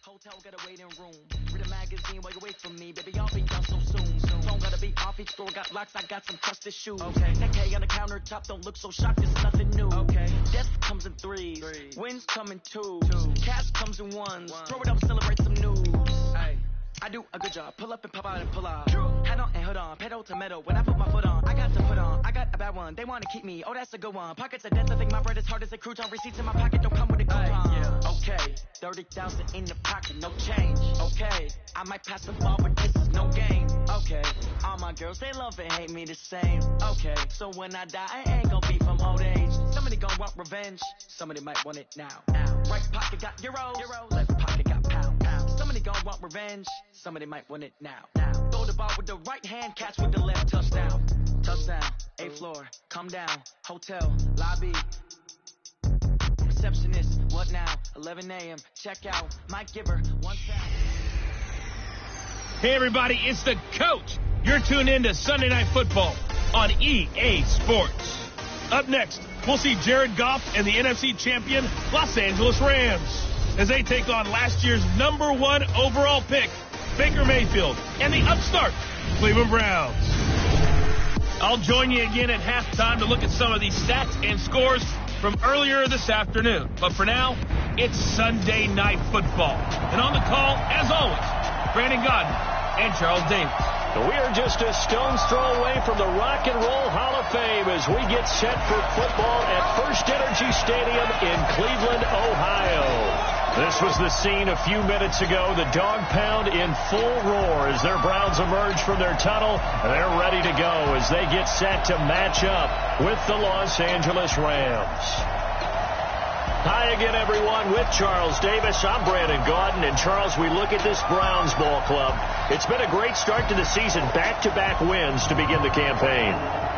Hotel got a waiting room. Read a magazine while you wait for me. Baby, I'll be done so soon. Don't gotta be off, each store got locks. I got some trusted shoes. Okay. 10K on the countertop, don't look so shocked. It's nothing new. Okay. Death comes in threes. Wins come in twos. Cash comes in ones. Throw it up, celebrate some news. Hey. I do a good job. Pull up and pop out and pull out. Head on and hood on. Pedal to metal. When I put my foot on, I got to put on. I got a bad one. They want to keep me. Oh, that's a good one. Pockets are dense. I think my bread is hard as a crouton. Receipts in my pocket don't come with a coupon. Yeah. Okay. 30,000 in the pocket. No change. Okay. I might pass the ball, but this is no game. Okay. All my girls, they love and hate me the same. Okay. So when I die, I ain't gonna be from old age. Somebody gonna want revenge. Somebody might want it now. Right pocket got euros. Left pocket got pound. Somebody gonna want revenge. Somebody might want it now. Throw the ball with the right hand, catch with the left. Touchdown. Touchdown. 8th floor. Come down. Hotel. Lobby. Receptionist. What now? 11 a.m. Check out. Might give her 1 cent. Hey, everybody. It's the coach. You're tuned in to Sunday Night Football on EA Sports. Up next, we'll see Jared Goff and the NFC champion Los Angeles Rams as they take on last year's #1 overall pick, Baker Mayfield, and the upstart Cleveland Browns. I'll join you again at halftime to look at some of these stats and scores from earlier this afternoon. But for now, it's Sunday Night Football. And on the call, as always, Brandon Godden and Charles Davis. We are just a stone's throw away from the Rock and Roll Hall of Fame as we get set for football at First Energy Stadium in Cleveland, Ohio. This was the scene a few minutes ago. The dog pound in full roar as their Browns emerge from their tunnel. They're ready to go as they get set to match up with the Los Angeles Rams. Hi again, everyone, with Charles Davis. I'm Brandon Gaudin. And, Charles, we look at this Browns ball club. It's been a great start to the season, back-to-back wins to begin the campaign.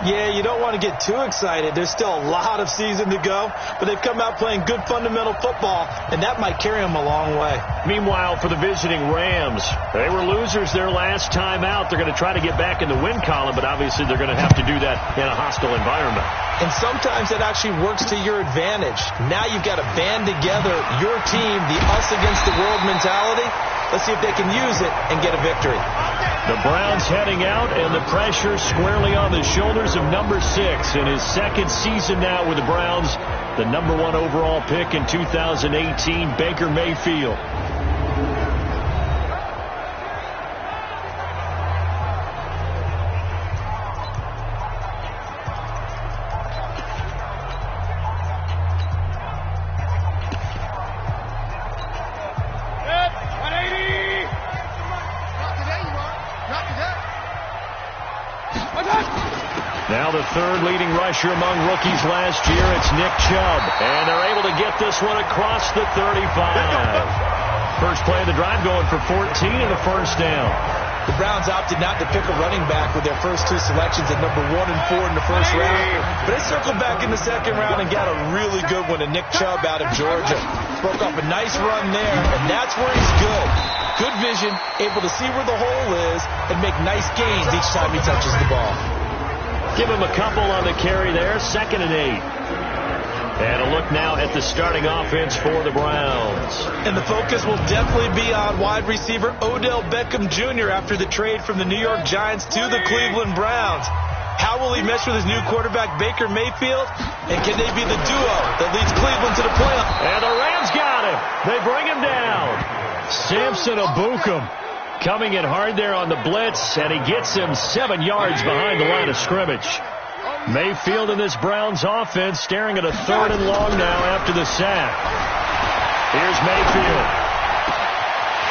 Yeah, you don't want to get too excited. There's still a lot of season to go, but they've come out playing good fundamental football, and that might carry them a long way. Meanwhile, for the visiting Rams, they were losers their last time out. They're going to try to get back in the win column, but obviously they're going to have to do that in a hostile environment. And sometimes that actually works to your advantage. Now you've got to band together your team, the us against the world mentality. Let's see if they can use it and get a victory. The Browns heading out, and the pressure squarely on the shoulders of number 6 in his second season now with the Browns. The #1 overall pick in 2018, Baker Mayfield. Now the third leading rusher among rookies last year, it's Nick Chubb. And they're able to get this one across the 35. First play of the drive going for 14 and a first down. The Browns opted not to pick a running back with their first 2 selections at number 1 and 4 in the first round. But they circled back in the second round and got a really good one to Nick Chubb out of Georgia. Broke off a nice run there, and that's where he's good. Good vision, able to see where the hole is, and make nice gains each time he touches the ball. Give him a couple on the carry there, 2nd and 8. And a look now at the starting offense for the Browns. And the focus will definitely be on wide receiver Odell Beckham Jr. after the trade from the New York Giants to the Cleveland Browns. How will he mesh with his new quarterback Baker Mayfield? And can they be the duo that leads Cleveland to the playoffs? And the Rams got him. They bring him down. Samson Ebukam coming in hard there on the blitz, and he gets him 7 yards behind the line of scrimmage. Mayfield in this Browns offense staring at a 3rd and long now after the sack. Here's Mayfield.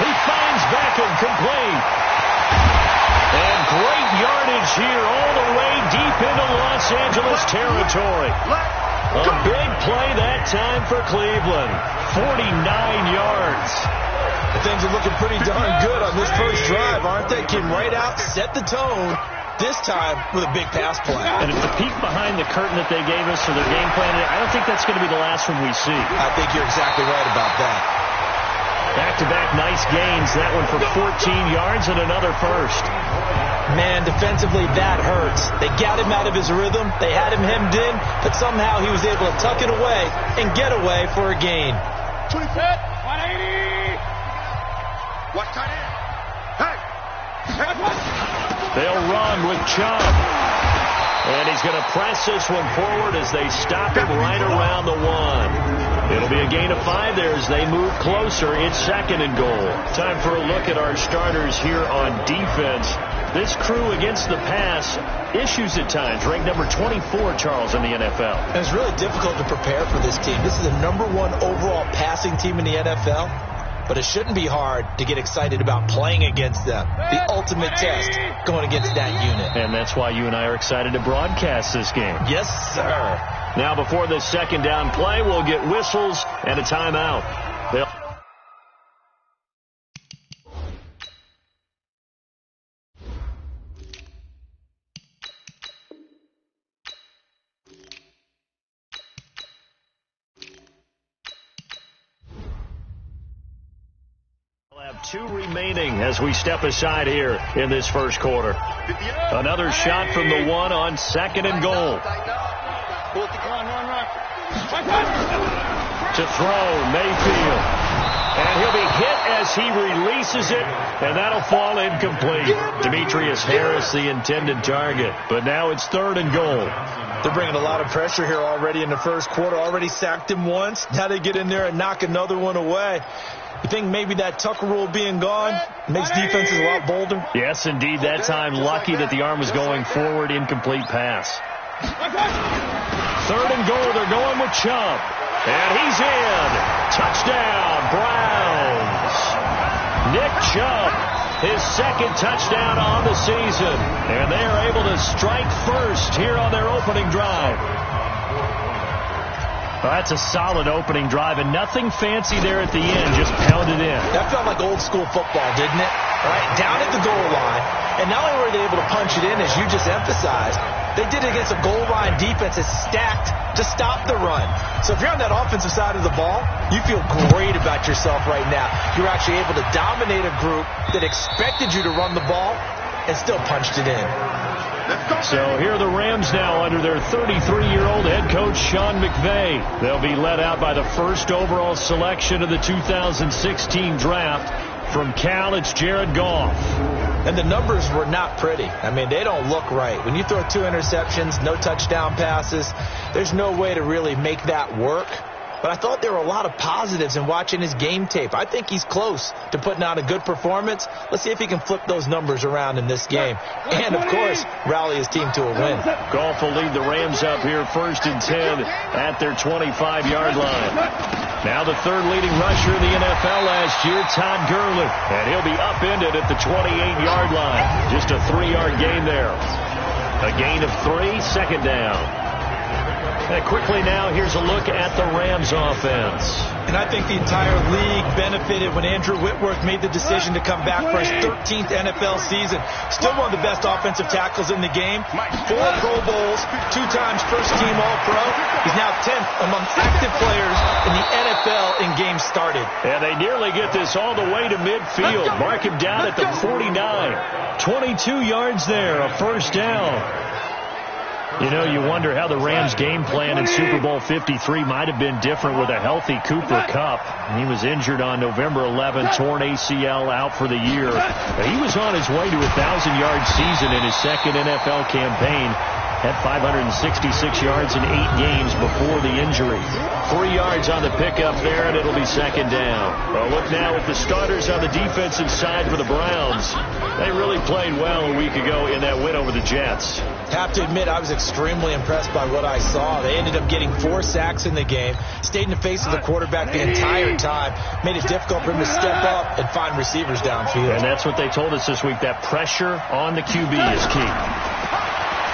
He finds Beckham complete. And great yardage here all the way deep into Los Angeles territory. A big play that time for Cleveland. 49 yards. Things are looking pretty darn good on this first drive, aren't they? Came right out, set the tone, this time with a big pass play. And it's the peek behind the curtain that they gave us for their game plan. I don't think that's going to be the last one we see. I think you're exactly right about that. Back-to-back nice gains. That one for 14 yards and another first. Man, defensively, that hurts. They got him out of his rhythm. They had him hemmed in, but somehow he was able to tuck it away and get away for a gain. 180. They'll run with Chubb. And he's going to press this one forward as they stop him right around the 1. It'll be a gain of 5 there as they move closer. It's 2nd and goal. Time for a look at our starters here on defense. This crew against the pass, issues at times. Ranked number 24, Charles, in the NFL. And it's really difficult to prepare for this team. This is the #1 overall passing team in the NFL. But it shouldn't be hard to get excited about playing against them. The ultimate test going against that unit. And that's why you and I are excited to broadcast this game. Yes, sir. Now, before this 2nd down play, we'll get whistles and a timeout. Have 2 remaining as we step aside here in this first quarter. Another shot from the 1 on 2nd and goal. To throw, Mayfield. And he'll be hit as he releases it, and that'll fall incomplete. Demetrius Harris, the intended target. But now it's 3rd and goal. They're bringing a lot of pressure here already in the first quarter. Already sacked him once. Now they get in there and knock another one away. You think maybe that Tucker rule being gone makes defenses a lot bolder? Yes, indeed. That time, lucky that the arm was going forward. Incomplete pass. 3rd and goal. They're going with Chubb. And he's in. Touchdown, Browns. Nick Chubb, his 2nd touchdown on the season. And they are able to strike first here on their opening drive. Well, that's a solid opening drive, and nothing fancy there at the end, just pounded in. That felt like old school football, didn't it? Right down at the goal line, and not only were they able to punch it in, as you just emphasized, they did it against a goal line defense that's stacked to stop the run. So if you're on that offensive side of the ball, you feel great about yourself right now. You're actually able to dominate a group that expected you to run the ball and still punched it in. So here are the Rams now under their 33-year-old head coach, Sean McVay. They'll be led out by the 1st overall selection of the 2016 draft. From Cal, it's Jared Goff. And the numbers were not pretty. I mean, they don't look right. When you throw 2 interceptions, no touchdown passes, there's no way to really make that work. But I thought there were a lot of positives in watching his game tape. I think he's close to putting out a good performance. Let's see if he can flip those numbers around in this game. And, of course, rally his team to a win. Goff will lead the Rams up here 1st and 10 at their 25-yard line. Now the 3rd leading rusher in the NFL last year, Todd Gurley. And he'll be upended at the 28-yard line. Just a 3-yard gain there. A gain of 3, 2nd down. And quickly now, here's a look at the Rams offense. And I think the entire league benefited when Andrew Whitworth made the decision to come back for his 13th NFL season. Still one of the best offensive tackles in the game. 4 Pro Bowls, 2 times first-team All-Pro. He's now 10th among active players in the NFL in games started. And they nearly get this all the way to midfield. Mark him down at the 49. 22 yards there, a 1st down. You know, you wonder how the Rams' game plan in Super Bowl 53 might have been different with a healthy Cooper Kupp. He was injured on November 11, torn ACL, out for the year. He was on his way to a 1,000-yard season in his 2nd NFL campaign. Had 566 yards in 8 games before the injury. 3 yards on the pickup there, and it'll be 2nd down. Well, look now at the starters on the defensive side for the Browns. They really played well a week ago in that win over the Jets. Have to admit, I was extremely impressed by what I saw. They ended up getting 4 sacks in the game, stayed in the face of the quarterback the entire time, made it difficult for him to step up and find receivers downfield. And that's what they told us this week, that pressure on the QB is key.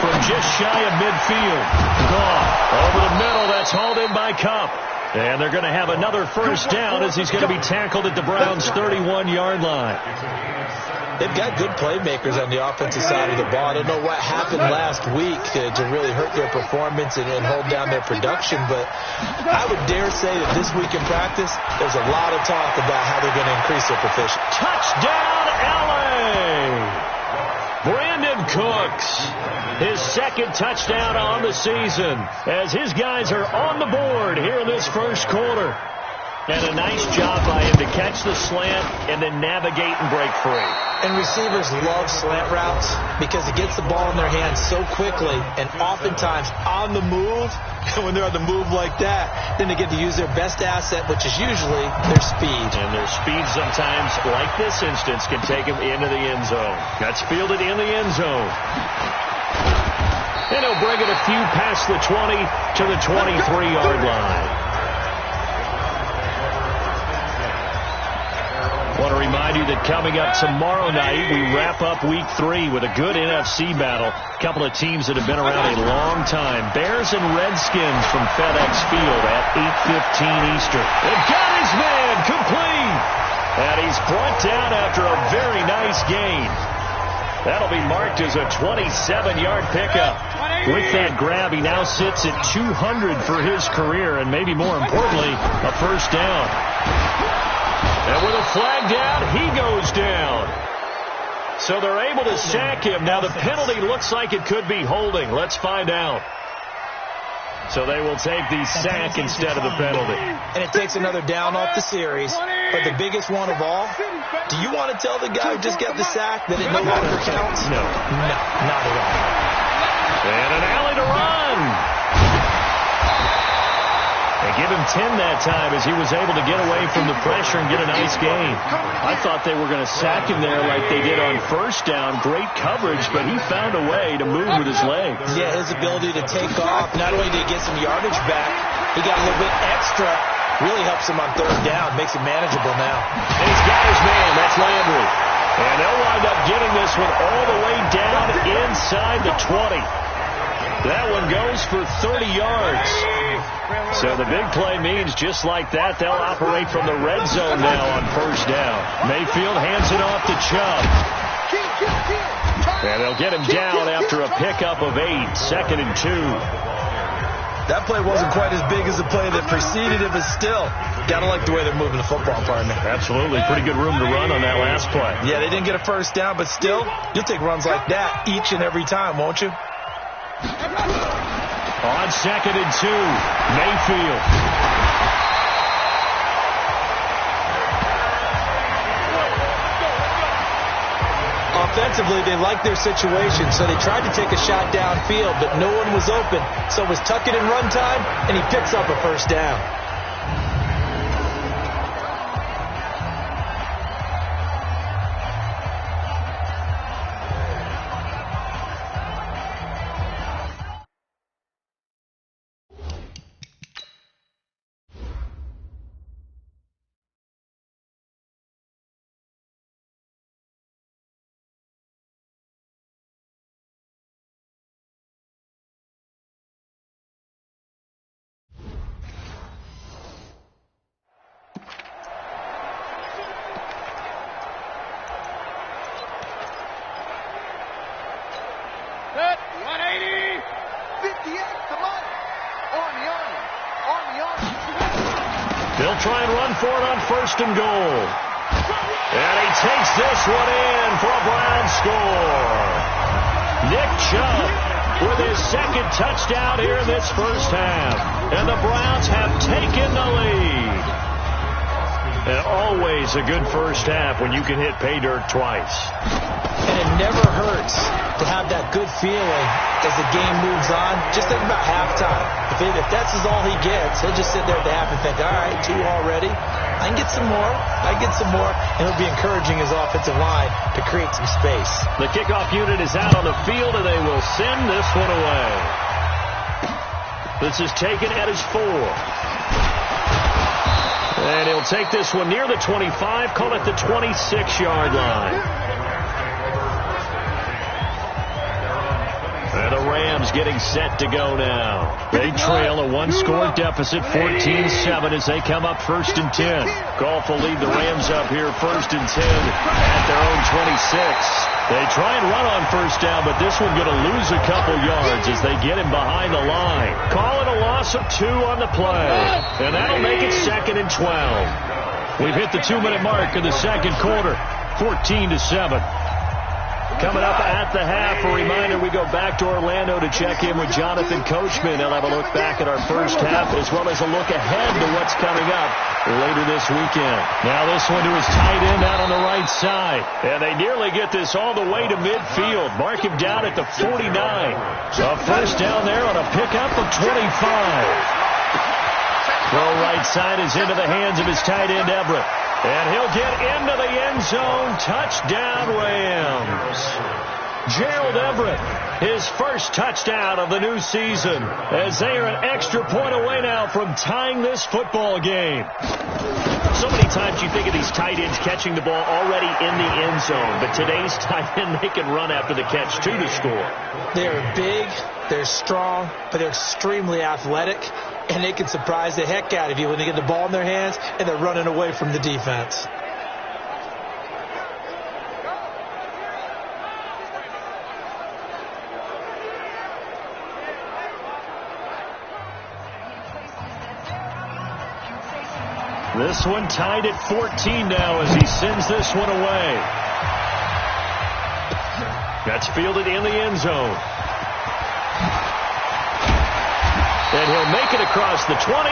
From just shy of midfield, Goff over the middle, that's hauled in by Kupp. And they're going to have another 1st down as he's going to be tackled at the Browns' 31-yard line. They've got good playmakers on the offensive side of the ball. I don't know what happened last week to really hurt their performance and hold down their production, but I would dare say that this week in practice, there's a lot of talk about how they're going to increase their proficiency. Touchdown, L.A.! Brandon Cooks, his 2nd touchdown on the season as his guys are on the board here in this first quarter. And a nice job by him to catch the slant and then navigate and break free. And receivers love slant routes because it gets the ball in their hands so quickly and oftentimes on the move. And when they're on the move like that, then they get to use their best asset, which is usually their speed. And their speed sometimes, like this instance, can take them into the end zone. That's fielded in the end zone. And he'll bring it a few past the 20 to the 23-yard line. I want to remind you that coming up tomorrow night, we wrap up Week 3 with a good NFC battle. A couple of teams that have been around a long time. Bears and Redskins from FedEx Field at 8:15 Eastern. They've got his man complete. And he's brought down after a very nice gain. That'll be marked as a 27-yard pickup. With that grab, he now sits at 200 for his career, and maybe more importantly, a first down. And with a flag down, he goes down. So they're able to sack him. Now the penalty looks like it could be holding. Let's find out. So they will take the sack instead of the penalty. And it takes another down off the series. But the biggest one of all, do you want to tell the guy who just got the sack that it no longer counts? No. No, not at all. And an alley to run. They give him 10 that time as he was able to get away from the pressure and get a nice gain. I thought they were going to sack him there like they did on first down. Great coverage, but he found a way to move with his legs. Yeah, his ability to take off, not only did he get some yardage back, he got a little bit extra. Really helps him on third down, makes it manageable now. And he's got his man, that's Landry. And they'll wind up getting this one all the way down inside the 20. That one goes for 30 yards. So the big play means just like that, they'll operate from the red zone now on first down. Mayfield hands it off to Chubb. And they'll get him down after a pickup of 8, 2nd and 2. That play wasn't quite as big as the play that preceded it, but still, gotta like the way they're moving the football, partner. Absolutely. Pretty good room to run on that last play. Yeah, they didn't get a first down, but still, you'll take runs like that each and every time, won't you? On 2nd and 2, Mayfield. Offensively, they liked their situation, so they tried to take a shot downfield, but no one was open. So it was tuck it in run time, and he picks up a first down. Set, 180. 58 to Mike. Army. They'll try and run for it on 1st and goal. And he takes this one in for a Brown score. Nick Chubb with his 2nd touchdown here in this first half. And the Browns have taken the lead. And always a good first half when you can hit pay dirt twice. And it never hurts to have that good feeling as the game moves on. Just think about halftime. If that's all he gets, he'll just sit there at the half and think, all right, 2 already. I can get some more. And he'll be encouraging his offensive line to create some space. The kickoff unit is out on the field, and they will send this one away. This is taken at his 4. And he'll take this one near the 25, call it the 26-yard line. And the Rams getting set to go now. They trail a 1-score deficit, 14-7 as they come up 1st and 10. Goff will lead the Rams up here 1st and 10 at their own 26. They try and run on first down, but this one going to lose a couple yards as they get him behind the line. Call it a loss of 2 on the play. And that'll make it 2nd and 12. We've hit the 2-minute mark in the second quarter, 14-7. Coming up at the half, a reminder, we go back to Orlando to check in with Jonathan Coachman. He'll have a look back at our first half as well as a look ahead to what's coming up later this weekend. Now this one to his tight end out on the right side. And they nearly get this all the way to midfield. Mark him down at the 49. A first down there on a pickup of 25. Throw right side is into the hands of his tight end, Everett. And he'll get into the end zone. Touchdown, Rams. Gerald Everett, his first touchdown of the new season, as they are an extra point away now from tying this football game. So many times you think of these tight ends catching the ball already in the end zone, but today's tight end, they can run after the catch, too, to score. They're big, they're strong, but they're extremely athletic, and they can surprise the heck out of you when they get the ball in their hands and they're running away from the defense. This one tied at 14 now as he sends this one away. That's fielded in the end zone. And he'll make it across the 20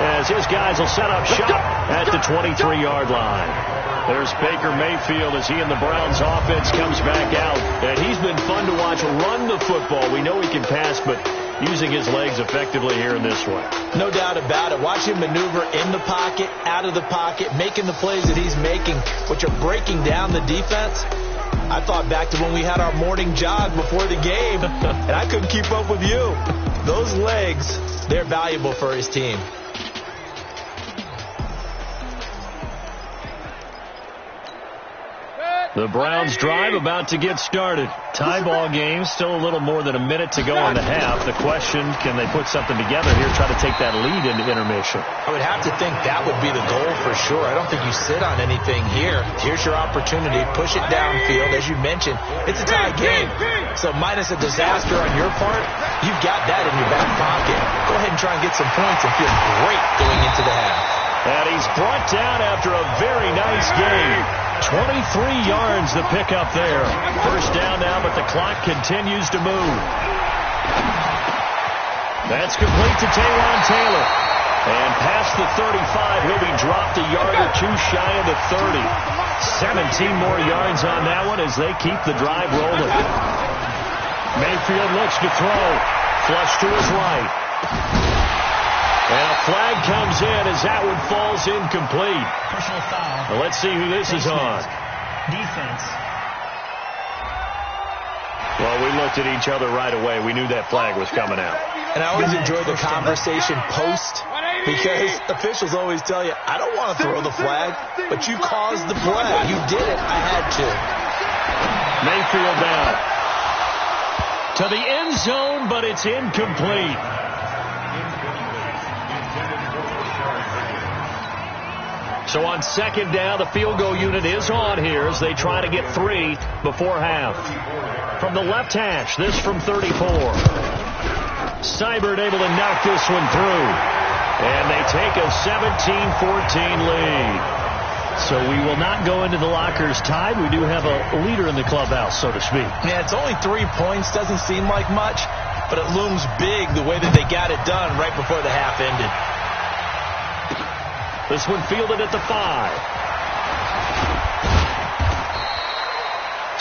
as his guys will set up shop at the 23-yard line. There's Baker Mayfield as he and the Browns offense comes back out. And he's been fun to watch run the football. We know he can pass, but using his legs effectively here in this one. No doubt about it. Watch him maneuver in the pocket, out of the pocket, making the plays that he's making, which are breaking down the defense. I thought back to when we had our morning jog before the game, and I couldn't keep up with you. Those legs, they're valuable for his team. The Browns drive about to get started. Tie ball game, still a little more than a minute to go in the half. The question, can they put something together here, try to take that lead into intermission? I would have to think that would be the goal for sure. I don't think you sit on anything here. Here's your opportunity. Push it downfield. As you mentioned, it's a tie game. So minus a disaster on your part, you've got that in your back pocket. Go ahead and try and get some points and feel great going into the half. And he's brought down after a very nice game. 23 yards the pickup there. First down now, but the clock continues to move. That's complete to Taywan Taylor. And past the 35, he'll be dropped a yard or two shy of the 30. 17 more yards on that one as they keep the drive rolling. Mayfield looks to throw. Flush to his right. And a flag comes in as that one falls incomplete. Personal foul. Well, let's see who this is on. Defense. Well, we looked at each other right away. We knew that flag was coming out. And I always enjoy the conversation post because officials always tell you, I don't want to throw the flag, but you caused the play. You did it. I had to. Mayfield down. To the end zone, but it's incomplete. So on second down, the field goal unit is on here as they try to get 3 before half. From the left hash, this from 34. Seibert able to knock this one through. And they take a 17-14 lead. So we will not go into the lockers tied. We do have a leader in the clubhouse, so to speak. Yeah, it's only 3 points. Doesn't seem like much, but it looms big the way that they got it done right before the half ended. This one fielded at the 5.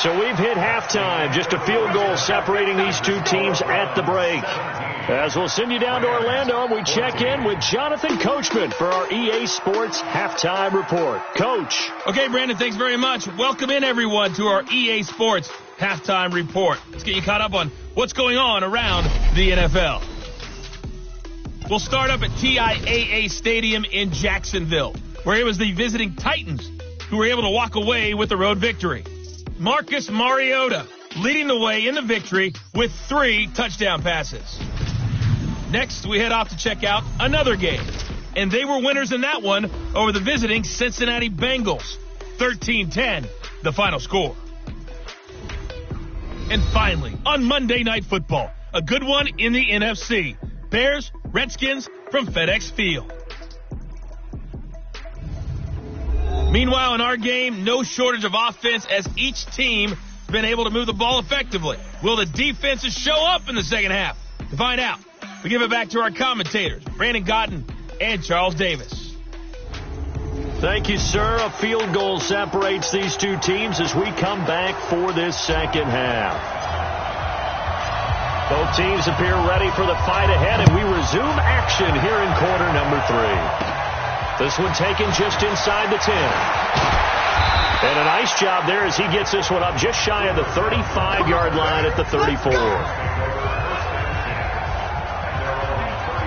So we've hit halftime. Just a field goal separating these two teams at the break. As we'll send you down to Orlando, we check in with Jonathan Coachman for our EA Sports Halftime Report. Coach. Okay, Brandon, thanks very much. Welcome in, everyone, to our EA Sports Halftime Report. Let's get you caught up on what's going on around the NFL. We'll start up at TIAA Stadium in Jacksonville, where it was the visiting Titans who were able to walk away with the road victory. Marcus Mariota leading the way in the victory with 3 touchdown passes. Next, we head off to check out another game, and they were winners in that one over the visiting Cincinnati Bengals. 13-10, the final score. And finally, on Monday Night Football, a good one in the NFC. Bears, Redskins from FedEx Field. Meanwhile, in our game, no shortage of offense as each team been able to move the ball effectively. Will the defenses show up in the second half? To find out, we give it back to our commentators, Brandon Cotton and Charles Davis. Thank you, sir. A field goal separates these two teams as we come back for this second half. Both teams appear ready for the fight ahead, and we resume action here in quarter number 3. This one taken just inside the 10. And a nice job there as he gets this one up just shy of the 35-yard line at the 34.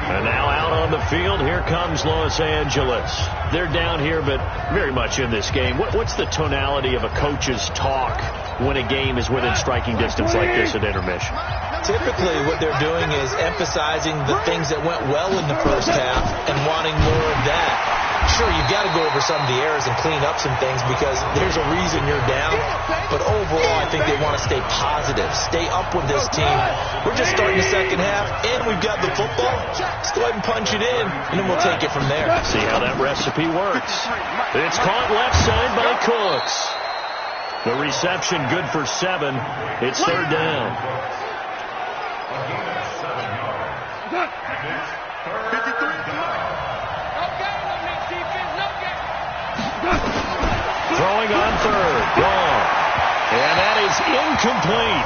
And now out on the field, here comes Los Angeles. They're down here, but very much in this game. What's the tonality of a coach's talk when a game is within striking distance like this at intermission? Typically, what they're doing is emphasizing the things that went well in the first half and wanting more of that. Sure, you've got to go over some of the errors and clean up some things because there's a reason you're down. But overall, I think they want to stay positive, stay up with this team. We're just starting the second half, and we've got the football. Let's go ahead and punch it in, and then we'll take it from there. See how that recipe works. It's caught left side by Cooks. The reception good for 7. It's third down. Throwing on third. Wrong. And that is incomplete.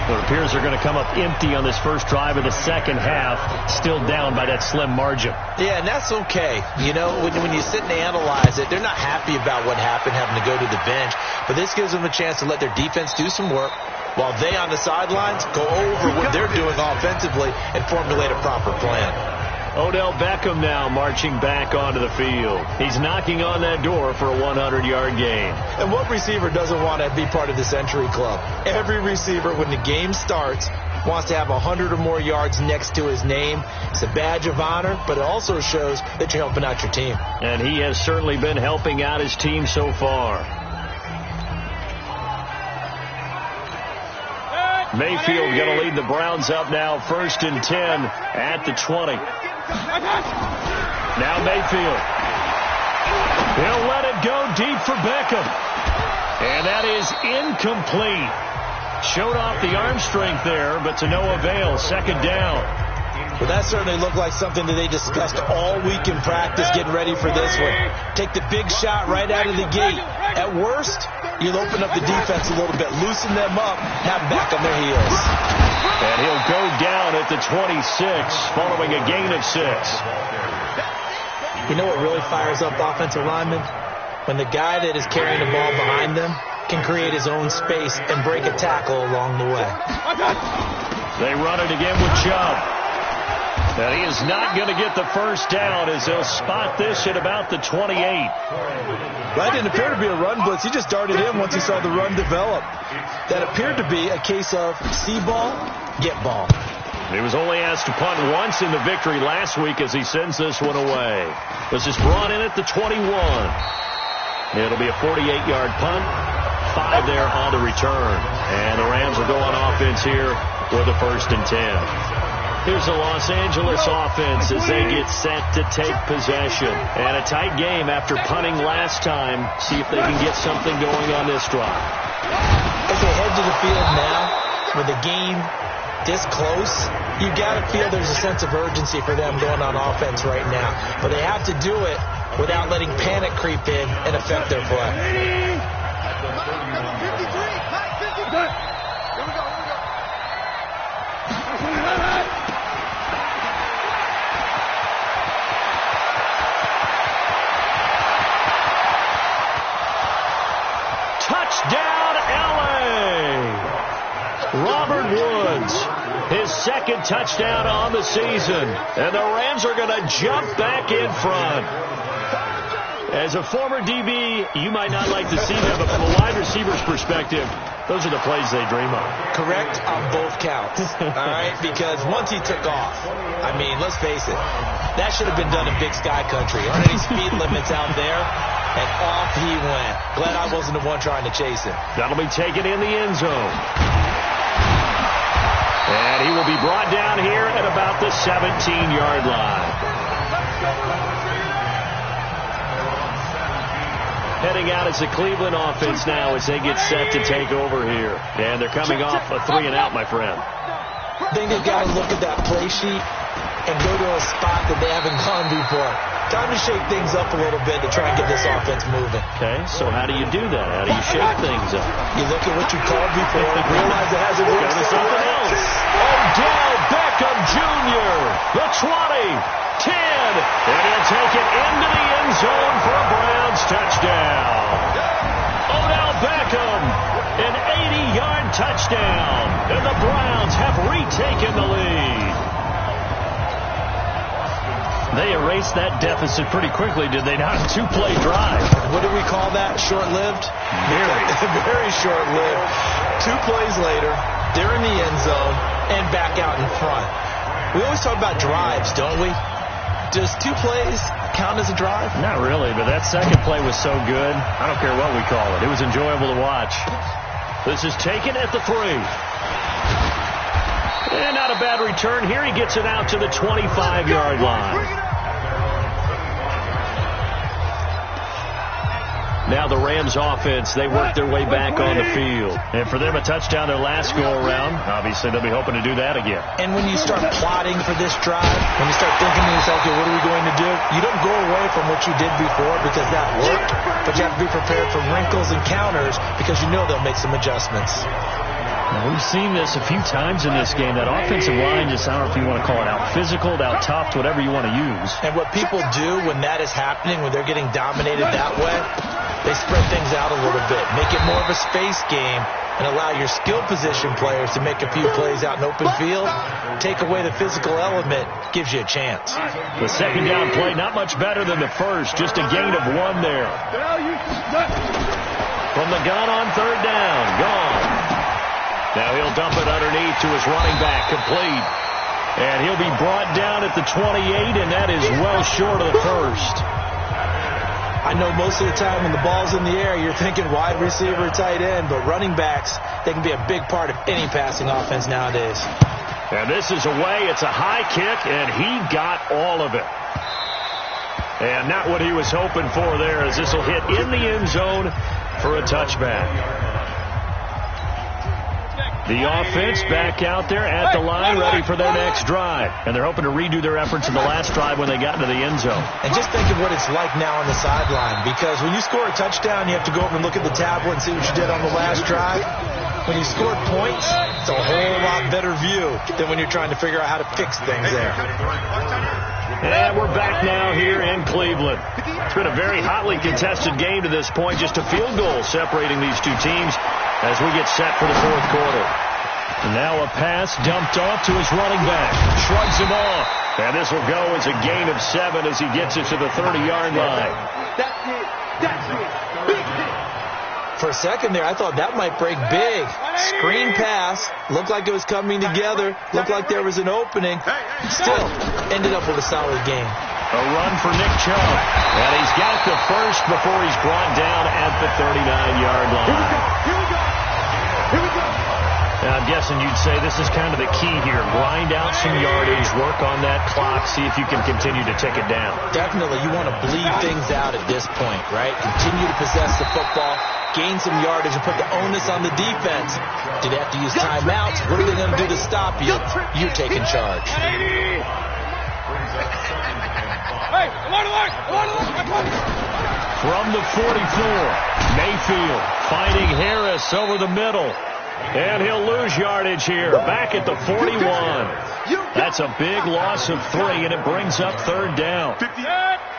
It appears they're going to come up empty on this first drive of the second half, still down by that slim margin. Yeah, and that's okay. You know, when you sit and analyze it, they're not happy about what happened, having to go to the bench. But this gives them a chance to let their defense do some work while they on the sidelines go over what they're doing offensively and formulate a proper plan. Odell Beckham now marching back onto the field. He's knocking on that door for a 100-yard gain. And what receiver doesn't want to be part of the Century Club? Every receiver, when the game starts, wants to have 100 or more yards next to his name. It's a badge of honor, but it also shows that you're helping out your team. And he has certainly been helping out his team so far. Mayfield going to lead the Browns up now, 1st and 10 at the 20. Now Mayfield. He'll let it go deep for Beckham. And that is incomplete. Showed off the arm strength there, but to no avail. Second down. Well, that certainly looked like something that they discussed all week in practice getting ready for this one. Take the big shot right out of the gate. At worst, you'll open up the defense a little bit, loosen them up, have them back on their heels. And he'll go down at the 26, following a gain of 6. You know what really fires up offensive linemen? When the guy that is carrying the ball behind them can create his own space and break a tackle along the way. They run it again with Chubb. And he is not going to get the first down as they'll spot this at about the 28. That didn't appear to be a run blitz. He just darted in once he saw the run develop. That appeared to be a case of see ball, get ball. He was only asked to punt once in the victory last week as he sends this one away. This is brought in at the 21. It'll be a 48-yard punt. 5 there on the return. And the Rams will go on offense here with a 1st and 10. Here's the Los Angeles offense as they get set to take possession. And a tight game after punting last time. See if they can get something going on this drive. As they head to the field now, with the game this close, you got to feel there's a sense of urgency for them going on offense right now. But they have to do it without letting panic creep in and affect their play. Touchdown, L.A. Robert Woods, his 2nd touchdown on the season. And the Rams are going to jump back in front. As a former DB, you might not like to see that, but from a wide receiver's perspective, those are the plays they dream of. Correct on both counts, all right? Because once he took off, I mean, let's face it, that should have been done in Big Sky Country. Aren't any speed limits out there? And off he went. Glad I wasn't the one trying to chase him. That'll be taken in the end zone. And he will be brought down here at about the 17-yard line. heading out as the Cleveland offense now as they get set to take over here. And they're coming off a 3-and-out, my friend. I think they've got to look at that play sheet and go to a spot that they haven't gone before. Time to shake things up a little bit to try and get this offense moving. Okay, so how do you do that? How do you shake things up? You look at what you called before, realize it hasn't worked. Go to something else. Odell Beckham Jr., the 20, 10, and he'll take it into the end zone for a Browns touchdown. Odell Beckham, an 80-yard touchdown, and the Browns have retaken the lead. They erased that deficit pretty quickly, did they not? 2-play drive. What do we call that? Short-lived? Very short-lived. 2 plays later, they're in the end zone and back out in front. We always talk about drives, don't we? Does 2 plays count as a drive? Not really, but that second play was so good. I don't care what we call it. It was enjoyable to watch. This is taken at the 3. And not a bad return here. He gets it out to the 25-yard line. Now the Rams offense, they work their way back on the field. And for them, a touchdown their last go-around. Obviously, they'll be hoping to do that again. And when you start plotting for this drive, when you start thinking to yourself, okay, what are we going to do? You don't go away from what you did before because that worked, but you have to be prepared for wrinkles and counters because you know they'll make some adjustments. Now, we've seen this a few times in this game. That offensive line just, I don't know if you want to call it out physical, out tough, whatever you want to use. And what people do when that is happening, when they're getting dominated that way, they spread things out a little bit, make it more of a space game, and allow your skill position players to make a few plays out in open field. Take away the physical element, gives you a chance. The second down play, not much better than the first, just a gain of 1 there. From the gun on 3rd down, gone. Now he'll dump it underneath to his running back, complete. And he'll be brought down at the 28, and that is well short of the first. I know most of the time when the ball's in the air, you're thinking wide receiver, tight end, but running backs, they can be a big part of any passing offense nowadays. And this is away. It's a high kick, and he got all of it. And not what he was hoping for there, as this will hit in the end zone for a touchback. The offense back out there at the line, ready for their next drive. And they're hoping to redo their efforts in the last drive when they got into the end zone. And just think of what it's like now on the sideline, because when you score a touchdown, you have to go over and look at the tablet and see what you did on the last drive. When you scored points, it's a whole lot better view than when you're trying to figure out how to fix things there. And we're back now here in Cleveland. It's been a very hotly contested game to this point, just a field goal separating these two teams as we get set for the 4th quarter. And now a pass dumped off to his running back. Shrugs him off. And this will go as a gain of 7 as he gets it to the 30-yard line. That's it. That's it. Big hit. For a second there, I thought that might break big. Screen pass. Looked like it was coming together. Looked like there was an opening. Still, ended up with a solid game. A run for Nick Chubb. And he's got the first before he's brought down at the 39-yard line. Here we go. Here we go. Here we go. Now, I'm guessing you'd say this is kind of the key here. Grind out some yardage, work on that clock, see if you can continue to tick it down. Definitely. You want to bleed things out at this point, right? Continue to possess the football, gain some yardage, and put the onus on the defense. Do they have to use timeouts? What are they going to do to stop you? You're taking charge. From the 44, Mayfield finding Harris over the middle. And he'll lose yardage here. Back at the 41. That's a big loss of 3, and it brings up 3rd down.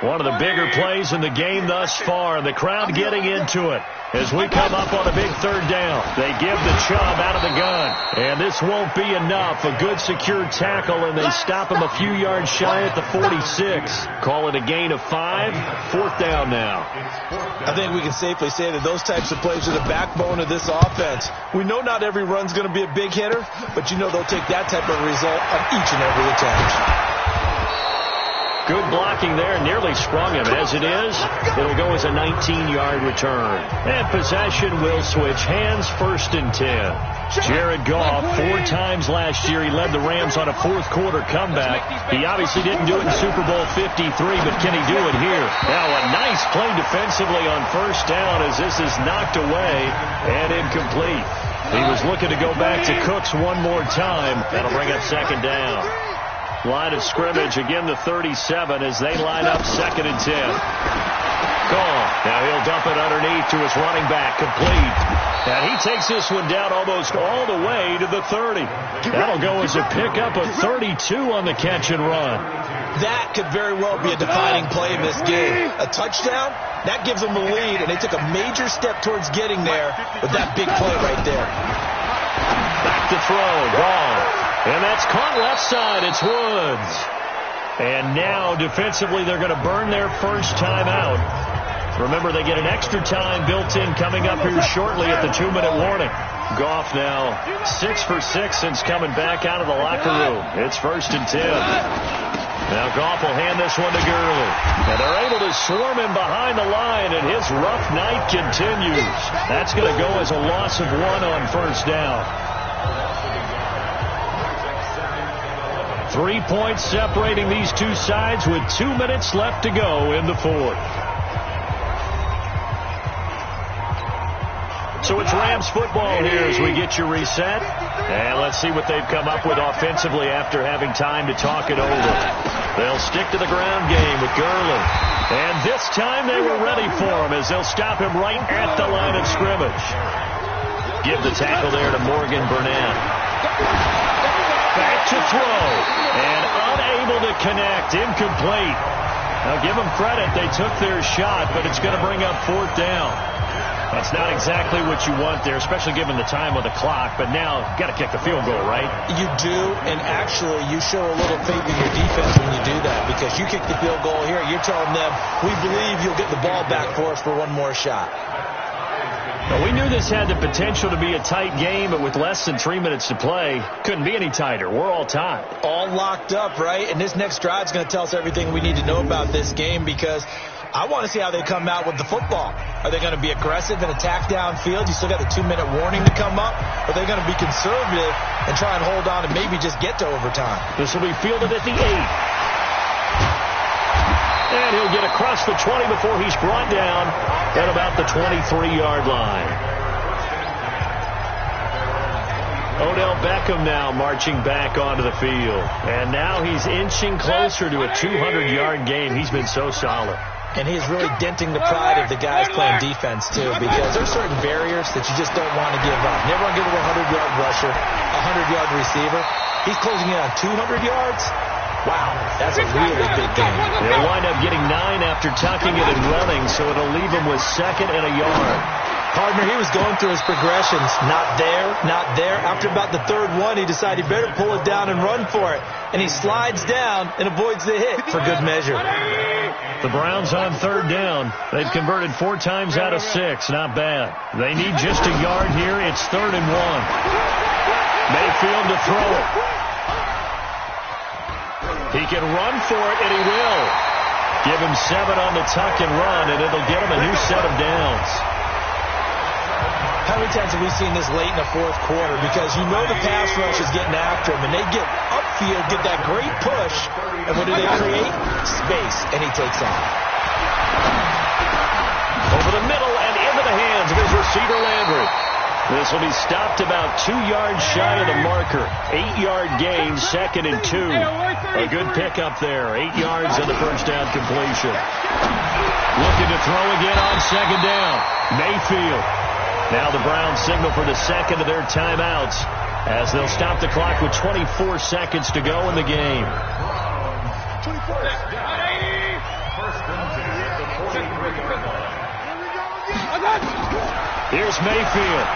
One of the bigger plays in the game thus far. The crowd getting into it. As we come up on a big 3rd down, they give the Chubb out of the gun. And this won't be enough. A good secure tackle, and they stop him a few yards shy at the 46. Call it a gain of 5. 4th down now. I think we can safely say that those types of plays are the backbone of this offense. We know not every run's going to be a big hitter, but you know they'll take that type of result on each and every attempt. Good blocking there, nearly sprung him. As it is, it'll go as a 19-yard return. And possession will switch hands, 1st and 10. Jared Goff, 4 times last year, he led the Rams on a fourth-quarter comeback. He obviously didn't do it in Super Bowl 53, but can he do it here? Now a nice play defensively on 1st down as this is knocked away and incomplete. He was looking to go back to Cooks one more time. That'll bring up 2nd down. Line of scrimmage, again the 37 as they line up 2nd and 10. Gone. Now he'll dump it underneath to his running back, complete. And he takes this one down almost all the way to the 30. That'll go as a pickup of 32 on the catch and run. That could very well be a defining play in this game. A touchdown, that gives them a lead, and they took a major step towards getting there with that big play right there. Back to throw, wrong. And that's caught left side. It's Woods. And now, defensively, they're going to burn their first time out. Remember, they get an extra time built in coming up here shortly at the 2-minute warning. Goff now 6 for 6 since coming back out of the locker room. It's 1st and 10. Now Goff will hand this one to Gurley. And they're able to swarm him behind the line, and his rough night continues. That's going to go as a loss of 1 on 1st down. 3 points separating these two sides with 2 minutes left to go in the 4th. So it's Rams football here as we get you reset. And let's see what they've come up with offensively after having time to talk it over. They'll stick to the ground game with Gurley. And this time they were ready for him as they'll stop him right at the line of scrimmage. Give the tackle there to Morgan Burnett. Back to throw, and unable to connect, incomplete. Now give them credit, they took their shot, but it's going to bring up 4th down. That's not exactly what you want there, especially given the time of the clock, but now you've got to kick the field goal, right? You do, and actually you show a little faith in your defense when you do that, because you kick the field goal here, you're telling them, we believe you'll get the ball back for us for one more shot. Well, we knew this had the potential to be a tight game, but with less than 3 minutes to play, couldn't be any tighter. We're all tied. All locked up, right? And this next drive is going to tell us everything we need to know about this game, because I want to see how they come out with the football. Are they going to be aggressive and attack downfield? You still got the 2-minute warning to come up. Or are they going to be conservative and try and hold on and maybe just get to overtime? This will be fielded at the 8. And he'll get across the 20 before he's brought down at about the 23-yard line. Odell Beckham now marching back onto the field. And now he's inching closer to a 200-yard game. He's been so solid. And he's really denting the pride of the guys playing defense, too, because there's certain barriers that you just don't want to give up. Never want to give up a 100-yard rusher, a 100-yard receiver. He's closing in on 200 yards. Wow, that's a really big game. They'll wind up getting 9 after tucking it and running, so it'll leave him with 2nd and a yard. Partner, he was going through his progressions. Not there, not there. After about the 3rd one, he decided he better pull it down and run for it. And he slides down and avoids the hit for good measure. The Browns on 3rd down. They've converted 4 times out of 6. Not bad. They need just a yard here. It's 3rd and 1. Mayfield to throw it. He can run for it, and he will. Give him 7 on the tuck and run, and it'll get him a new set of downs. How many times have we seen this late in the 4th quarter? Because you know the pass rush is getting after him, and they get upfield, get that great push, and what do they create? Space, and he takes off. Over the middle and into the hands of his receiver, Landry. This will be stopped about 2 yards shy of the marker. 8-yard gain, 2nd and 2. A good pickup there. 8 yards on the first down completion. Looking to throw again on 2nd down. Mayfield. Now the Browns signal for the 2nd of their timeouts as they'll stop the clock with 24 seconds to go in the game. Here's Mayfield.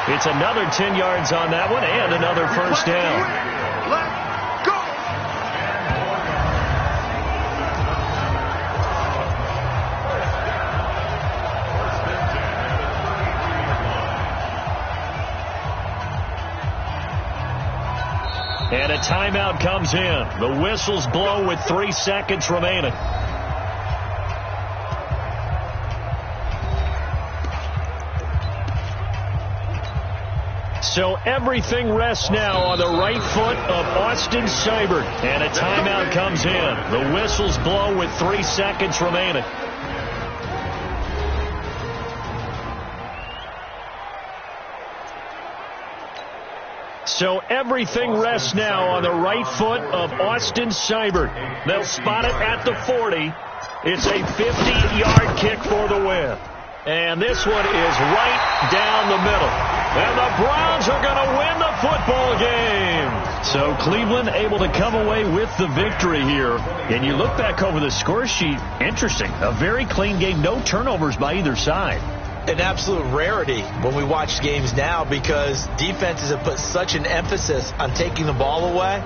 It's another 10 yards on that one and another first down. Let's go. And a timeout comes in. The whistles blow with 3 seconds remaining. So everything rests now on the right foot of Austin Seibert. And a timeout comes in. The whistles blow with 3 seconds remaining. So everything rests now on the right foot of Austin Seibert. They'll spot it at the 40. It's a 50-yard kick for the win. And this one is right down the middle. And the Browns are going to win the football game. So Cleveland able to come away with the victory here. And you look back over the score sheet, interesting. A very clean game, no turnovers by either side. An absolute rarity when we watch games now because defenses have put such an emphasis on taking the ball away.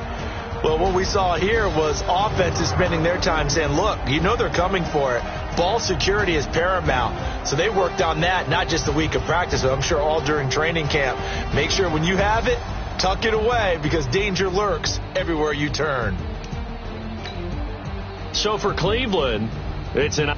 Well, what we saw here was offenses spending their time saying, look, you know they're coming for it. Ball security is paramount. So they worked on that, not just the week of practice, but I'm sure all during training camp. Make sure when you have it, tuck it away because danger lurks everywhere you turn. So for Cleveland, it's an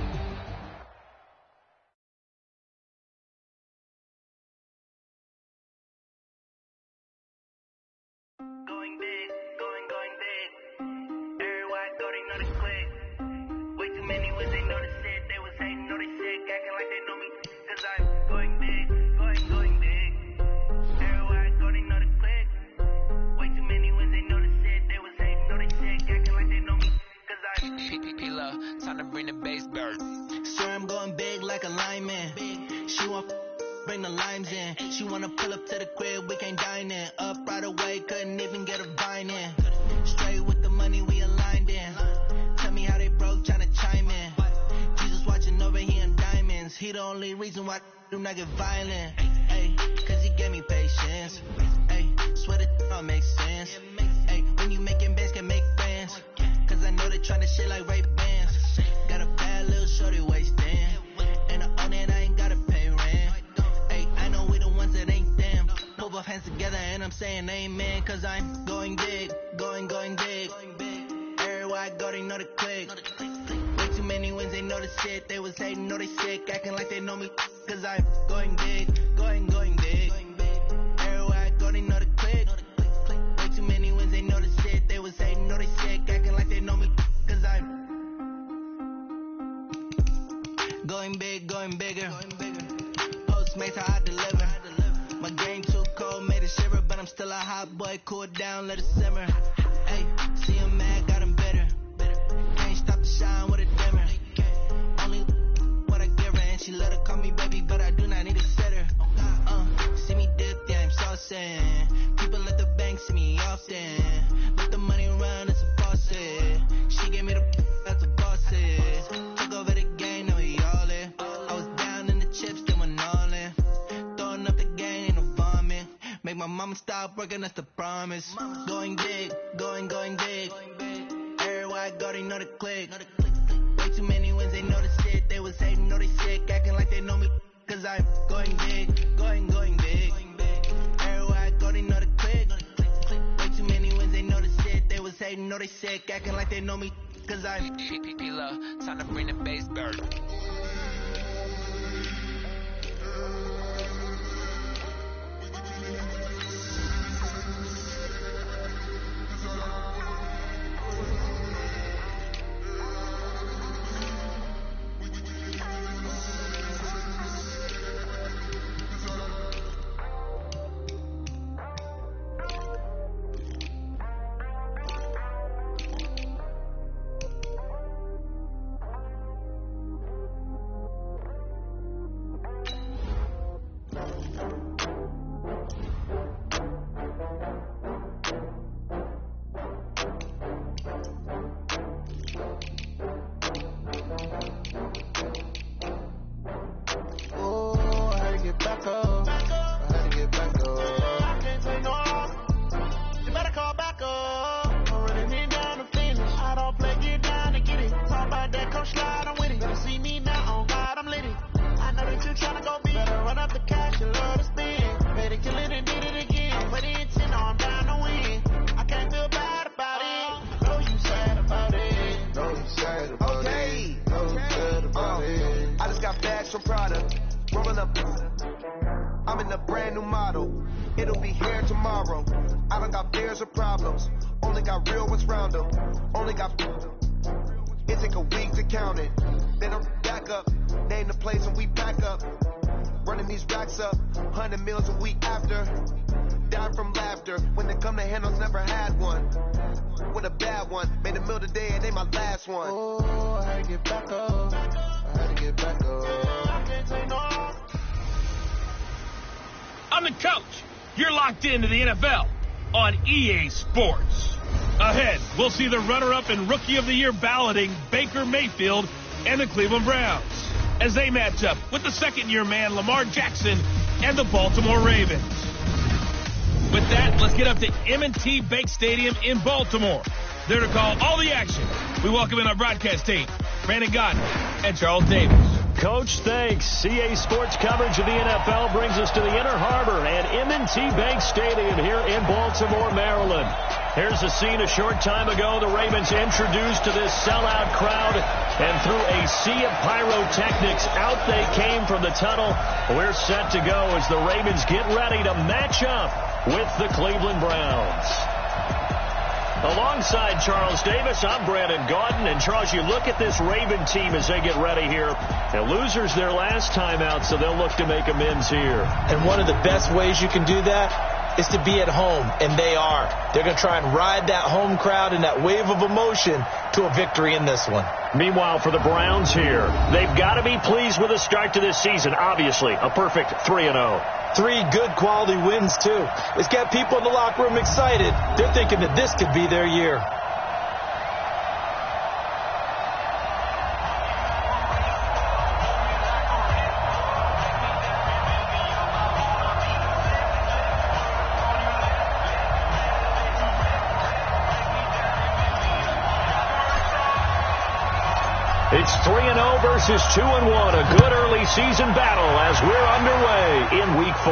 Prada, rolling up. I'm in a brand new model. It'll be here tomorrow. I don't got fears or problems. Only got real ones round them. Only got. It take a week to count it. Then I'm back up. Name the place and we pack up. Running these racks up. 100 meals a week after. Dying from laughter. When it come to handles, never had one. With a bad one. Made a meal today and ain't my last one. Oh, I had to get back up. I had to get back up. I can't say no. I'm the coach. You're locked into the NFL on EA Sports. Ahead, we'll see the runner-up and Rookie of the Year balloting Baker Mayfield and the Cleveland Browns as they match up with the second-year man Lamar Jackson and the Baltimore Ravens. With that, let's get up to M&T Bank Stadium in Baltimore. There to call all the action, we welcome in our broadcast team, Brandon Gardner and Charles Davis. Coach, thanks. CA Sports coverage of the NFL brings us to the Inner Harbor and M&T Bank Stadium here in Baltimore, Maryland. Here's a scene a short time ago. The Ravens introduced to this sellout crowd, and through a sea of pyrotechnics, out they came from the tunnel. We're set to go as the Ravens get ready to match up with the Cleveland Browns. Alongside Charles Davis, I'm Brandon Gaudin. And Charles, you look at this Raven team as they get ready here. The losers their last time out, so they'll look to make amends here. And one of the best ways you can do that is to be at home, and they are. They're going to try and ride that home crowd and that wave of emotion to a victory in this one. Meanwhile, for the Browns here, they've got to be pleased with the start to this season. Obviously, a perfect 3-0. 3 good quality wins, too. It's got people in the locker room excited. They're thinking that this could be their year. It's 3-0 versus 2-1. A good early season battle as we're underway in Week 4.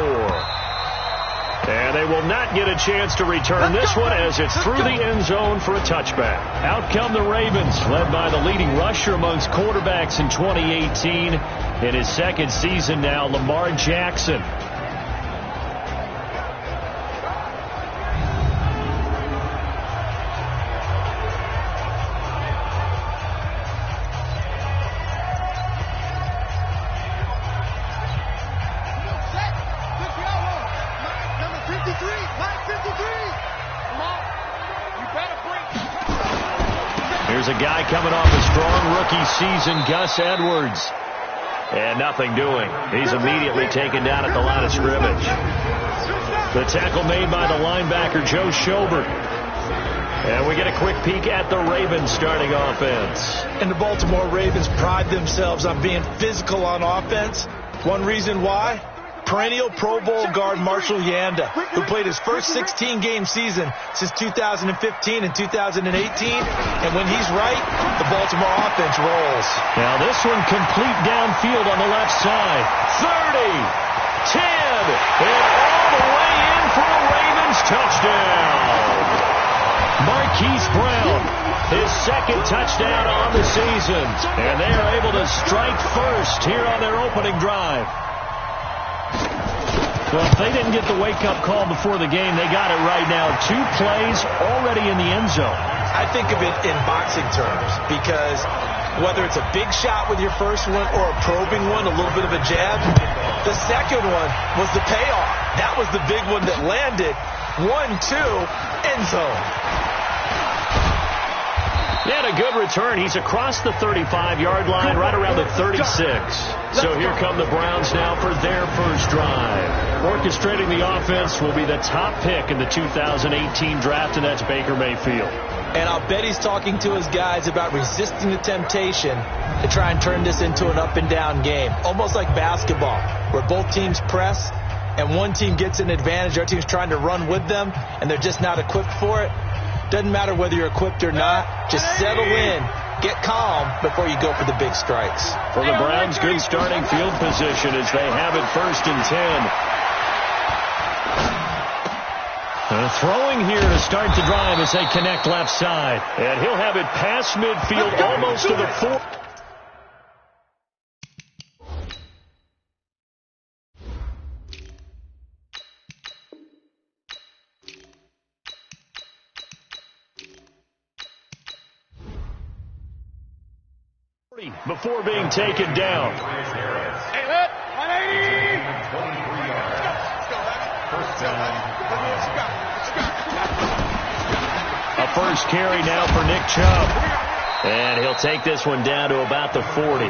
And they will not get a chance to return this one as it's through the end zone for a touchback. Out come the Ravens, led by the leading rusher amongst quarterbacks in 2018. In his second season now, Lamar Jackson. Here's a guy coming off a strong rookie season, Gus Edwards. And nothing doing. He's immediately taken down at the line of scrimmage. The tackle made by the linebacker, Joe Schobert. And we get a quick peek at the Ravens starting offense. And the Baltimore Ravens pride themselves on being physical on offense. One reason why? Perennial Pro Bowl guard Marshall Yanda, who played his first 16-game season since 2015 and 2018. And when he's right, the Baltimore offense rolls. Now this one complete downfield on the left side. 30, 10, and all the way in for a Ravens touchdown. Marquise Brown, his second touchdown on the season. And they are able to strike first here on their opening drive. Well, if they didn't get the wake-up call before the game, they got it right now. 2 plays already in the end zone. I think of it in boxing terms because whether it's a big shot with your first one or a probing one, a little bit of a jab, the second one was the payoff. That was the big one that landed. 1-2, end zone. He had a good return. He's across the 35-yard line, right around the 36. So here come the Browns now for their first drive. Orchestrating the offense will be the top pick in the 2018 draft, and that's Baker Mayfield. And I'll bet he's talking to his guys about resisting the temptation to try and turn this into an up-and-down game. Almost like basketball, where both teams press, and one team gets an advantage, the other team's trying to run with them, and they're just not equipped for it. Doesn't matter whether you're equipped or not. Just settle in, get calm before you go for the big strikes. For the Browns, good starting field position as they have it 1st and 10. Throwing here to start the drive as they connect left side. And he'll have it past midfield almost to the 4. before being taken down. A first carry now for Nick Chubb. And he'll take this one down to about the 40.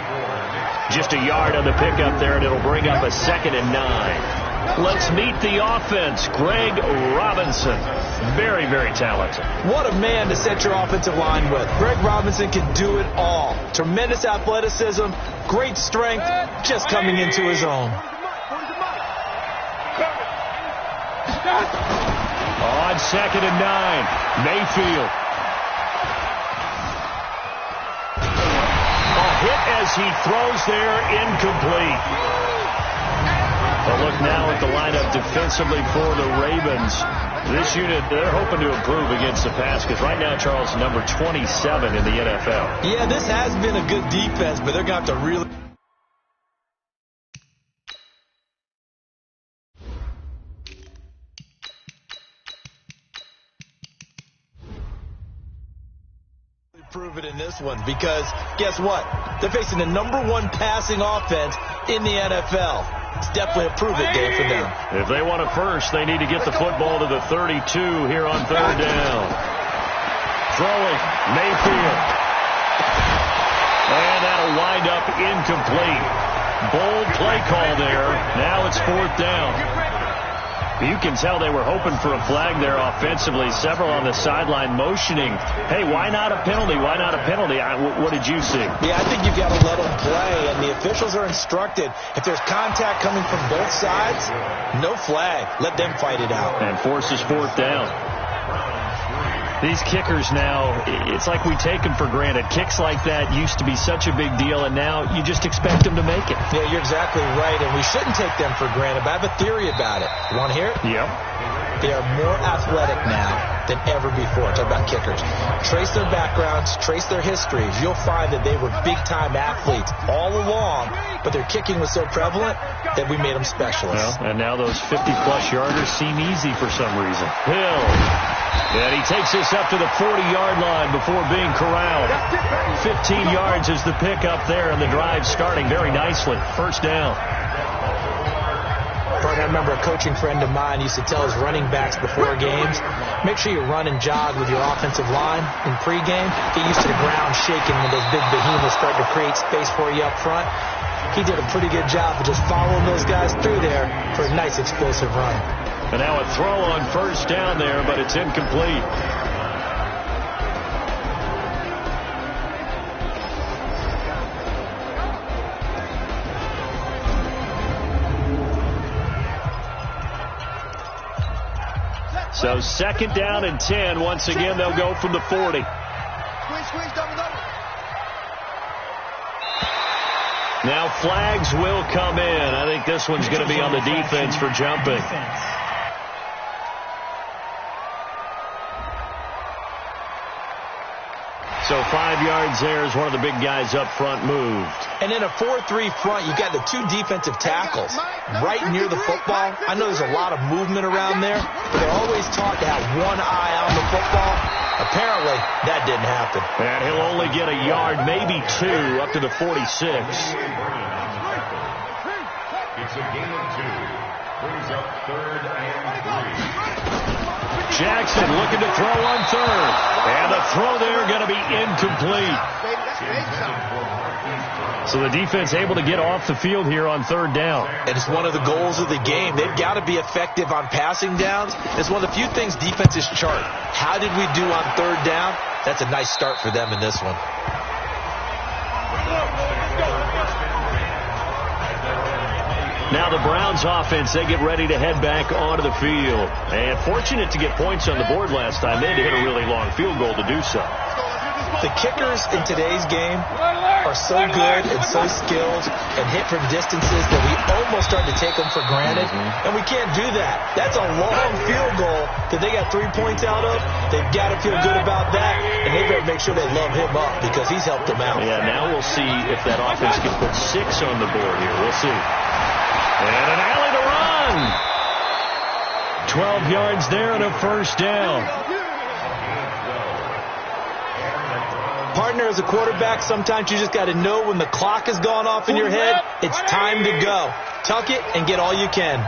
Just a yard on the pickup there, and it'll bring up a 2nd and 9. Let's meet the offense. Greg Robinson. Very, very talented. What a man to set your offensive line with. Greg Robinson can do it all. Tremendous athleticism, great strength, just coming into his own. On 2nd and 9, Mayfield. A hit as he throws there, incomplete. But look now at the lineup defensively for the Ravens. This unit, they're hoping to improve against the pass because right now, Charles, number 27 in the NFL. Yeah, this has been a good defense, but they're going to have to really... prove it in this one because guess what? They're facing the #1 passing offense in the NFL. It's definitely a prove-it game for them. If they want it first, they need to get the football to the 32 here on 3rd down. Throwing, Mayfield. And that'll wind up incomplete. Bold play call there. Now it's 4th down. You can tell they were hoping for a flag there offensively. Several on the sideline motioning, hey, why not a penalty? Why not a penalty? What did you see? Yeah, I think you've got to let them play, and the officials are instructed. If there's contact coming from both sides, no flag. Let them fight it out. And forces 4th down. These kickers now, it's like we take them for granted. Kicks like that used to be such a big deal, and now you just expect them to make it. Yeah, you're exactly right, and we shouldn't take them for granted, but I have a theory about it. You want to hear it? Yep. They are more athletic now than ever before. Talk about kickers. Trace their backgrounds, trace their histories. You'll find that they were big-time athletes all along, but their kicking was so prevalent that we made them specialists. Well, and now those 50-plus yarders seem easy for some reason. Hill. And he takes this up to the 40-yard line before being corralled. 15 yards is the pickup there, and the drive starting very nicely. 1st down. I remember a coaching friend of mine used to tell his running backs before games, make sure you run and jog with your offensive line in pregame. Get used to the ground shaking when those big behemoths start to create space for you up front. He did a pretty good job of just following those guys through there for a nice explosive run. And now a throw on 1st down there, but it's incomplete. So 2nd down and 10. Once again, they'll go from the 40. Now flags will come in. I think this one's going to be on the defense for jumping. So 5 yards there as one of the big guys up front moved. And in a 4-3 front, you've got the 2 defensive tackles right near the football. I know there's a lot of movement around there, but they're always taught to have one eye on the football. Apparently, that didn't happen. And he'll only get a yard, maybe 2, up to the 46. It's a gain of 2. Brings up 3rd and 3. Jackson looking to throw on 3rd. And the throw there going to be incomplete. So the defense able to get off the field here on 3rd down. And it's one of the goals of the game. They've got to be effective on passing downs. It's one of the few things defenses chart. How did we do on 3rd down? That's a nice start for them in this one. Now the Browns offense, they get ready to head back onto the field. And fortunate to get points on the board last time. They had to hit a really long field goal to do so. The kickers in today's game are so good and so skilled and hit from distances that we almost start to take them for granted. And we can't do that. That's a long field goal that they got 3 points out of. They've got to feel good about that. And they better make sure they love him up because he's helped them out. Yeah, now we'll see if that offense can put 6 on the board here. We'll see. And an alley to run. 12 yards there and a 1st down. Pardon partner as a quarterback, sometimes you just got to know when the clock has gone off in your head, it's time to go. Tuck it and get all you can.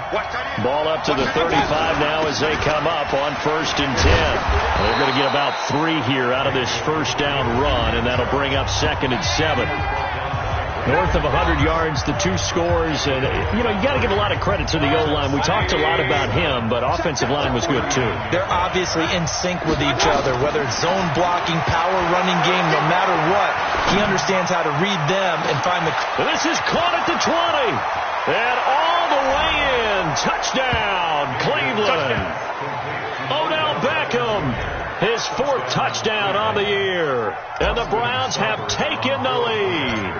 Ball up to the 35 now as they come up on 1st and 10. They're going to get about 3 here out of this first down run, and that'll bring up 2nd and 7. North of 100 yards, the 2 scores, and, you got to give a lot of credit to the O-line. We talked a lot about him, but offensive line was good, too. They're obviously in sync with each other, whether it's zone blocking, power running game, no matter what. He understands how to read them and find the... This is caught at the 20, and all the way in. Touchdown, Cleveland. Odell Beckham, his 4th touchdown on the year, and the Browns have taken the lead.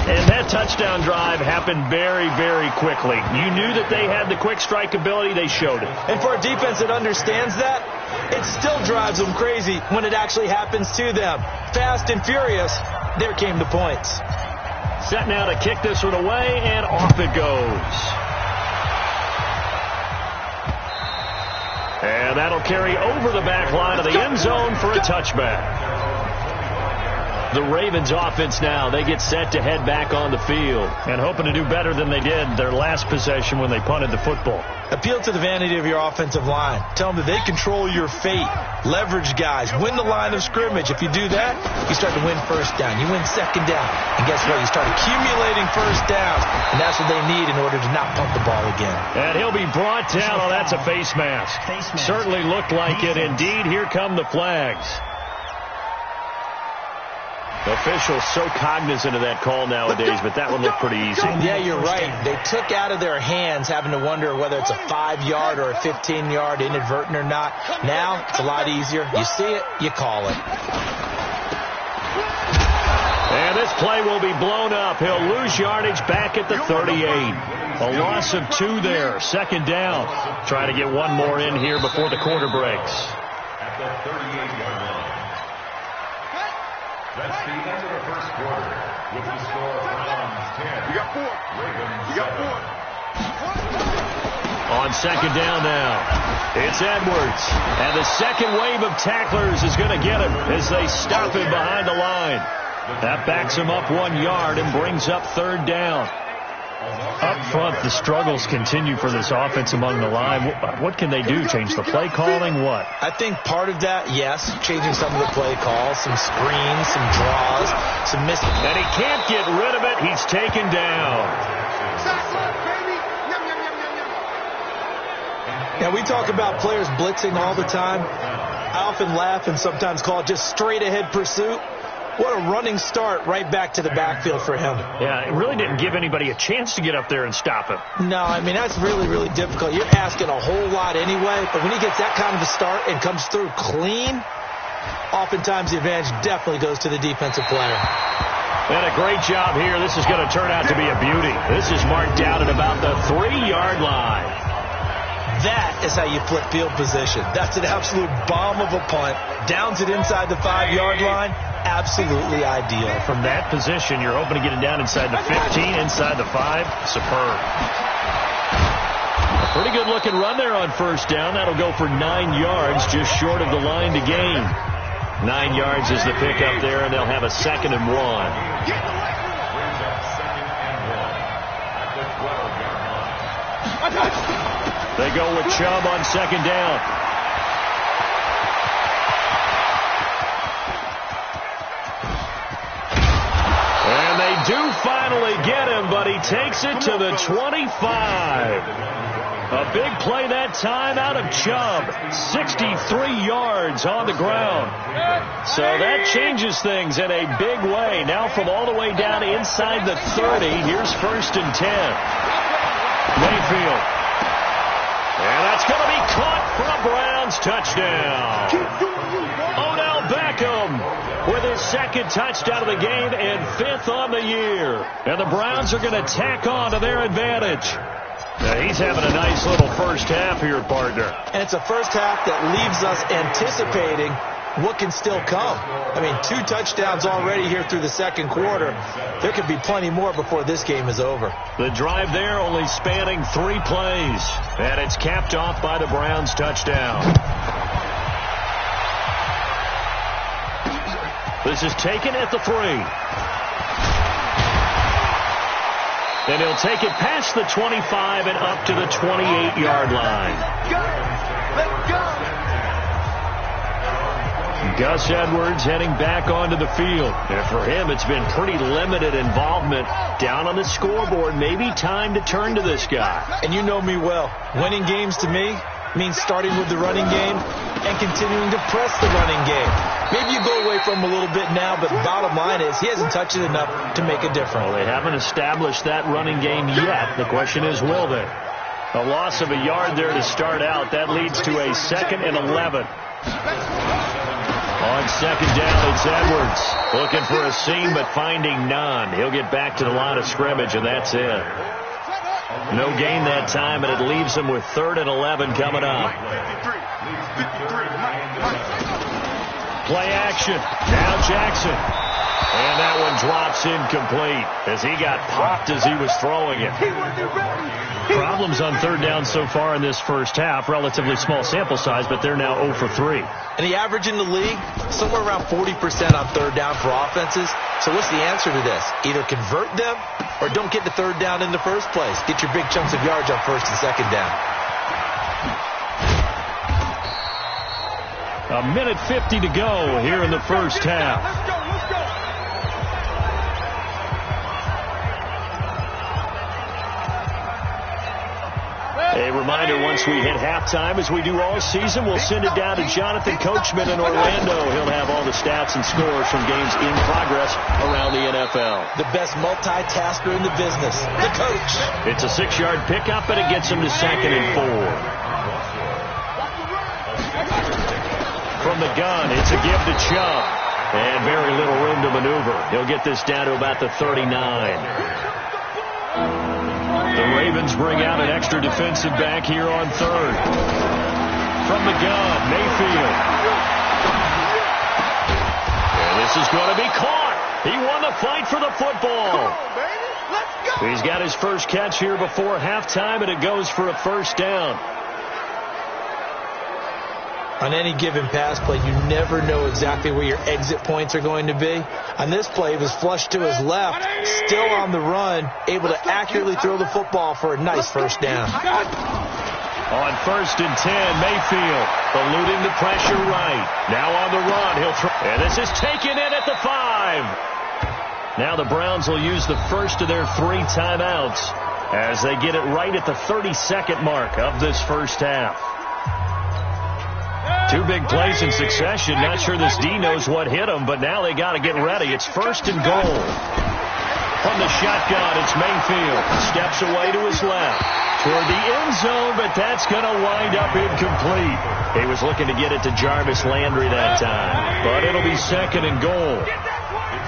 And that touchdown drive happened very, very quickly. You knew that they had the quick strike ability. They showed it. And for a defense that understands that, it still drives them crazy when it actually happens to them. Fast and furious, there came the points. Set now to kick this one away, and off it goes. And that'll carry over the back line of the end zone for a touchback. The Ravens offense now, they get set to head back on the field and hoping to do better than they did their last possession when they punted the football. Appeal to the vanity of your offensive line. Tell them that they control your fate. Leverage guys. Win the line of scrimmage. If you do that, you start to win first down. You win second down. And guess what? You start accumulating first downs. And that's what they need in order to not punt the ball again. And he'll be brought down. Oh, that's a face mask. Certainly looked like it. Indeed, here come the flags. Officials so cognizant of that call nowadays, but that one looked pretty easy. Yeah, you're right. They took out of their hands having to wonder whether it's a 5-yard or a 15-yard inadvertent or not. Now, it's a lot easier. You see it, you call it. And this play will be blown up. He'll lose yardage back at the 38. A loss of 2 there. Second down. Try to get one more in here before the quarter breaks. At the 38-yard line. That's the end of the first quarter with the score Browns 10. You got 4. Ravens 7. On second down now, it's Edwards. And the second wave of tacklers is going to get him as they stop him behind the line. That backs him up 1 yard and brings up 3rd down. Up front, the struggles continue for this offense among the line. What can they do? Change the play calling? What? I think part of that, yes, changing some of the play calls, some screens, some draws, some misses. And he can't get rid of it. He's taken down. Now, we talk about players blitzing all the time. I often laugh and sometimes call it just straight-ahead pursuit. What a running start right back to the backfield for him. Yeah, it really didn't give anybody a chance to get up there and stop him. No, I mean, that's really, really difficult. You're asking a whole lot anyway, but when he gets that kind of a start and comes through clean, oftentimes the advantage definitely goes to the defensive player. And a great job here. This is going to turn out to be a beauty. This is marked out at about the 3-yard line. That is how you flip field position. That's an absolute bomb of a punt. Downs it inside the 5-yard line. Absolutely ideal. From that position, you're hoping to get it down inside the 15, inside the 5. Superb. A pretty good looking run there on first down. That'll go for 9 yards, just short of the line to gain. 9 yards is the pickup there, and they'll have a 2nd and 1. They go with Chubb on second down. And they do finally get him, but he takes it to the 25. A big play that time out of Chubb. 63 yards on the ground. So that changes things in a big way. Now from all the way down inside the 30, here's 1st and 10. Mayfield. And that's going to be caught for a Browns touchdown. Odell Beckham with his 2nd touchdown of the game and 5th on the year. And the Browns are going to tack on to their advantage. Now he's having a nice little first half here, partner. And it's a first half that leaves us anticipating what can still come. I mean, 2 touchdowns already here through the second quarter. There could be plenty more before this game is over. The drive there only spanning 3 plays. And it's capped off by the Browns touchdown. This is taken at the 3. And he'll take it past the 25 and up to the 28-yard line. Let's go! Gus Edwards heading back onto the field. And for him, it's been pretty limited involvement down on the scoreboard. Maybe time to turn to this guy. And you know me well. Winning games to me means starting with the running game and continuing to press the running game. Maybe you go away from him a little bit now, but bottom line is he hasn't touched it enough to make a difference. Well, they haven't established that running game yet. The question is, will they? A loss of a yard there to start out. That leads to a 2nd and 11. On 2nd down, it's Edwards. Looking for a seam, but finding none. He'll get back to the line of scrimmage, and that's it. No gain that time, and it leaves him with 3rd and 11 coming up. Play action. Now Jackson. And that one drops incomplete as he got popped as he was throwing it. Problems on 3rd down so far in this first half. Relatively small sample size, but they're now 0 for 3. And the average in the league, somewhere around 40% on 3rd down for offenses. So what's the answer to this? Either convert them or don't get to 3rd down in the first place. Get your big chunks of yards on 1st and 2nd down. A minute 50 to go here in the first half. A reminder, once we hit halftime, as we do all season, we'll send it down to Jonathan Coachman in Orlando. He'll have all the stats and scores from games in progress around the NFL. The best multitasker in the business, the coach. It's a 6-yard pickup, and it gets him to 2nd and 4. From the gun, it's a give to Chubb. And very little room to maneuver. He'll get this down to about the 39. The Ravens bring out an extra defensive back here on 3rd. From the gun, Mayfield. And this is going to be caught. He won the fight for the football. He's got his first catch here before halftime, and it goes for a 1st down. On any given pass play, you never know exactly where your exit points are going to be. On this play, it was flushed to his left, still on the run, able to accurately throw the football for a nice 1st down. On 1st and 10, Mayfield eluding the pressure right. Now on the run, he'll throw. And this is taken in at the 5. Now the Browns will use the first of their 3 timeouts as they get it right at the 32nd mark of this first half. 2 big plays in succession. Not sure this D knows what hit him, but now they got to get ready. It's 1st and goal. From the shotgun, it's Mayfield. Steps away to his left. Toward the end zone, but that's going to wind up incomplete. He was looking to get it to Jarvis Landry that time, but it'll be 2nd and goal.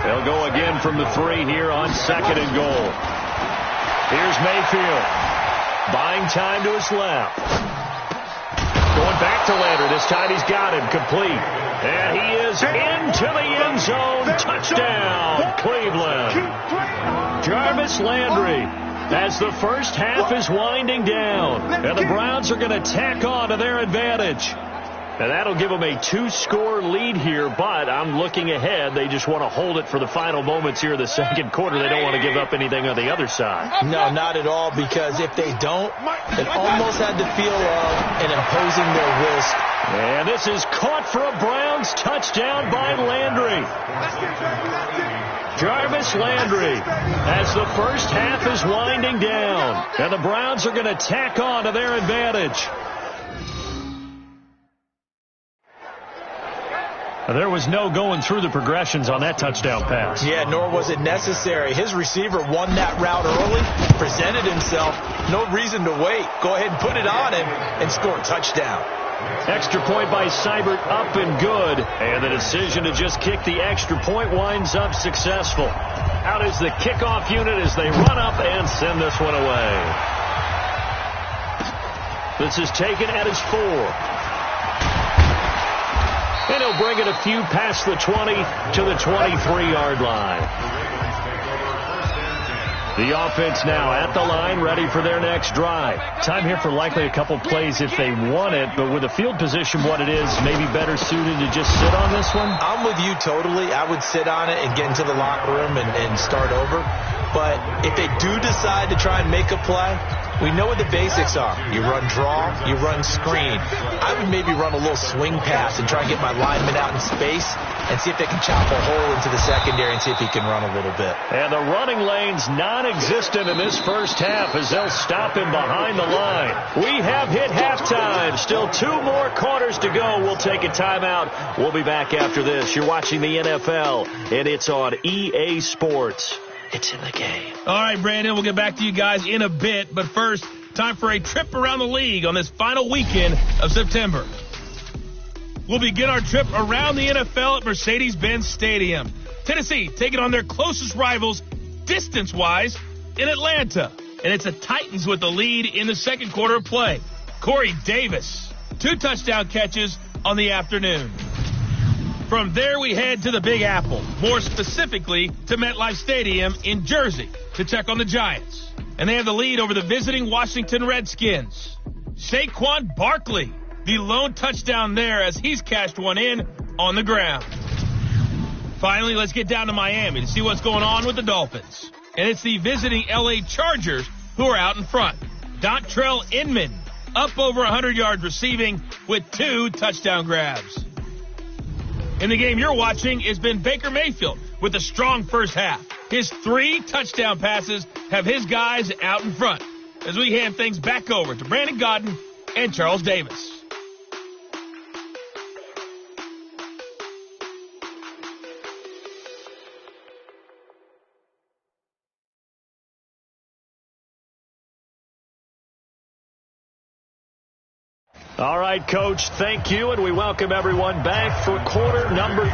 They'll go again from the 3 here on 2nd and goal. Here's Mayfield. Buying time to his left. Going back to Landry. This time he's got him complete. And he is into the end zone. Touchdown, Cleveland. Jarvis Landry as the first half is winding down. And the Browns are going to tack on to their advantage. And that'll give them a 2-score lead here, but I'm looking ahead. They just want to hold it for the final moments here of the 2nd quarter. They don't want to give up anything on the other side. No, not at all, because if they don't, it almost had the feel of an imposing their risk. And this is caught for a Browns touchdown by Landry. Jarvis Landry as the first half is winding down. And the Browns are going to tack on to their advantage. There was no going through the progressions on that touchdown pass. Yeah, nor was it necessary. His receiver won that route early, presented himself. No reason to wait. Go ahead and put it on him and score a touchdown. Extra point by Seibert, up and good. And the decision to just kick the extra point winds up successful. Out is the kickoff unit as they run up and send this one away. This is taken at his 4. And he'll bring it a few past the 20 to the 23-yard line. The offense now at the line, ready for their next drive. Time here for likely a couple plays if they want it, but with the field position what it is, maybe better suited to just sit on this one? I'm with you totally. I would sit on it and get into the locker room and start over. But if they do decide to try and make a play, we know what the basics are. You run draw, you run screen. I would maybe run a little swing pass and try and get my lineman out in space and see if they can chop a hole into the secondary and see if he can run a little bit. And the running lane's non-existent in this first half as they'll stop him behind the line. We have hit halftime. Still 2 more quarters to go. We'll take a timeout. We'll be back after this. You're watching the NFL, and it's on EA Sports. It's in the game. All right, Brandon, we'll get back to you guys in a bit. But first, time for a trip around the league on this final weekend of September. We'll begin our trip around the NFL at Mercedes-Benz Stadium. Tennessee taking on their closest rivals distance-wise in Atlanta. And it's the Titans with the lead in the second quarter of play. Corey Davis, 2 touchdown catches on the afternoon. From there, we head to the Big Apple, more specifically to MetLife Stadium in Jersey to check on the Giants. And they have the lead over the visiting Washington Redskins. Saquon Barkley, the lone touchdown there as he's cashed one in on the ground. Finally, let's get down to Miami to see what's going on with the Dolphins. And it's the visiting LA Chargers who are out in front. Dontrell Inman up over 100 yards receiving with 2 touchdown grabs. In the game you're watching has been Baker Mayfield with a strong first half. His 3 touchdown passes have his guys out in front as we hand things back over to Brandon Godden and Charles Davis. All right, Coach, thank you, and we welcome everyone back for quarter number 3.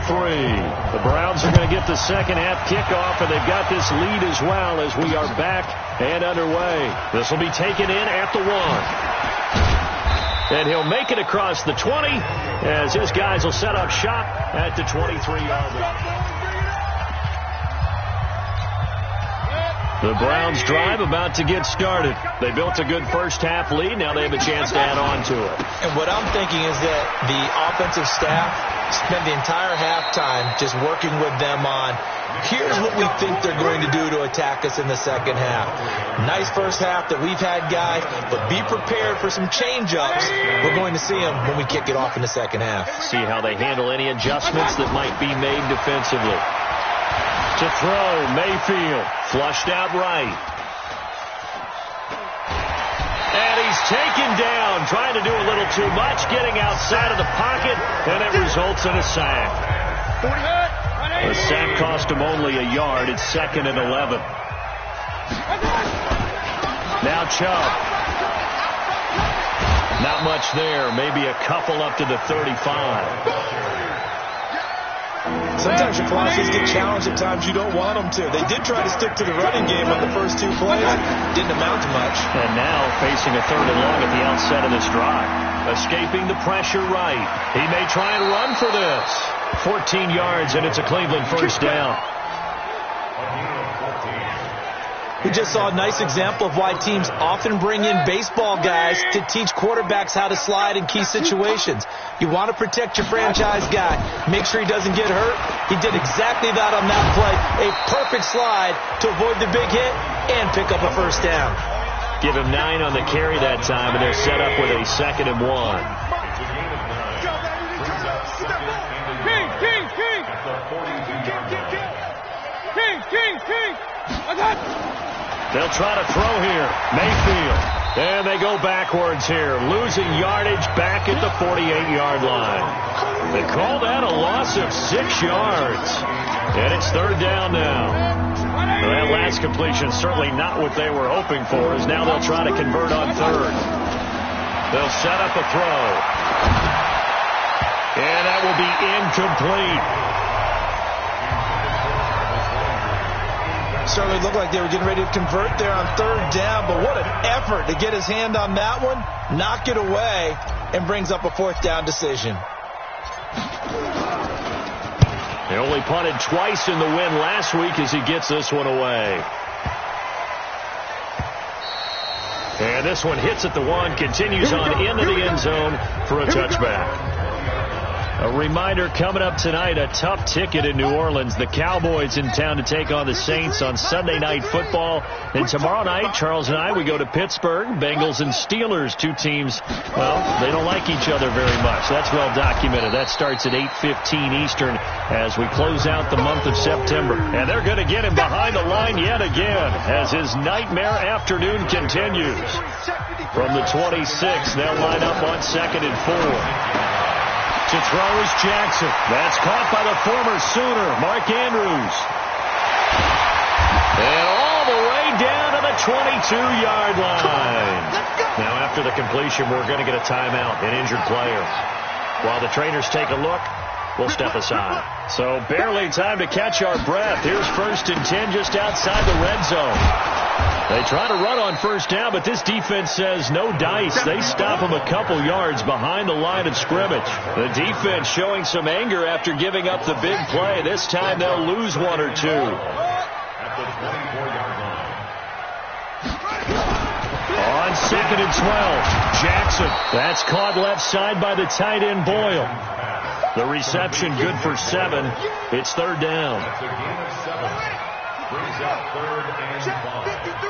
The Browns are going to get the second half kickoff, and they've got this lead as well as we are back and underway. This will be taken in at the 1. And he'll make it across the 20 as his guys will set up shop at the 23-yard line. The Browns drive about to get started. They built a good first half lead. Now they have a chance to add on to it. And what I'm thinking is that the offensive staff spent the entire halftime just working with them on, here's what we think they're going to do to attack us in the second half. Nice first half that we've had, guys, but be prepared for some change-ups. We're going to see them when we kick it off in the second half. See how they handle any adjustments that might be made defensively. To throw, Mayfield, flushed out right. And he's taken down, trying to do a little too much, getting outside of the pocket, and it results in a sack. The sack cost him only a yard. It's 2nd and 11. Now Chubb. Not much there, maybe a couple up to the 35. Sometimes your closets get challenged at times you don't want them to. They did try to stick to the running game on the first 2 plays. Didn't amount to much. And now facing a 3rd and long at the outset of this drive. Escaping the pressure right. He may try and run for this. 14 yards, and it's a Cleveland first down. We just saw a nice example of why teams often bring in baseball guys to teach quarterbacks how to slide in key situations. You want to protect your franchise guy. Make sure he doesn't get hurt. He did exactly that on that play. A perfect slide to avoid the big hit and pick up a first down. Give him 9 on the carry that time, and they're set up with a 2nd and 1. They'll try to throw here. Mayfield. And they go backwards here. Losing yardage back at the 48-yard line. They call that a loss of 6 yards. And it's 3rd down now. Well, that last completion certainly not what they were hoping for, as now they'll try to convert on 3rd. They'll set up a throw. And that will be incomplete. Certainly looked like they were getting ready to convert there on 3rd down, but what an effort to get his hand on that one, knock it away, and brings up a 4th down decision. They only punted twice in the win last week as he gets this one away. And this one hits at the 1, continues on into the end zone for a touchback. A reminder coming up tonight, a tough ticket in New Orleans. The Cowboys in town to take on the Saints on Sunday Night Football. Then tomorrow night, Charles and I, we go to Pittsburgh. Bengals and Steelers, two teams, well, they don't like each other very much. That's well documented. That starts at 8:15 Eastern as we close out the month of September. And they're going to get him behind the line yet again as his nightmare afternoon continues. From the 26, they'll line up on 2nd and 4. To throw is Jackson. That's caught by the former Sooner, Mark Andrews. And all the way down to the 22-yard line. Now, after the completion, we're going to get a timeout, an injured player. While the trainers take a look, we'll step aside. So barely time to catch our breath. Here's 1st and 10 just outside the red zone. They try to run on 1st down, but this defense says no dice. They stop them a couple yards behind the line of scrimmage. The defense showing some anger after giving up the big play. This time they'll lose 1 or 2. At the 24-yard line. On 2nd and 12, Jackson. That's caught left side by the tight end Boyle. The reception good for 7. It's 3rd down. That's a gain of 7. Brings up 3rd and 5.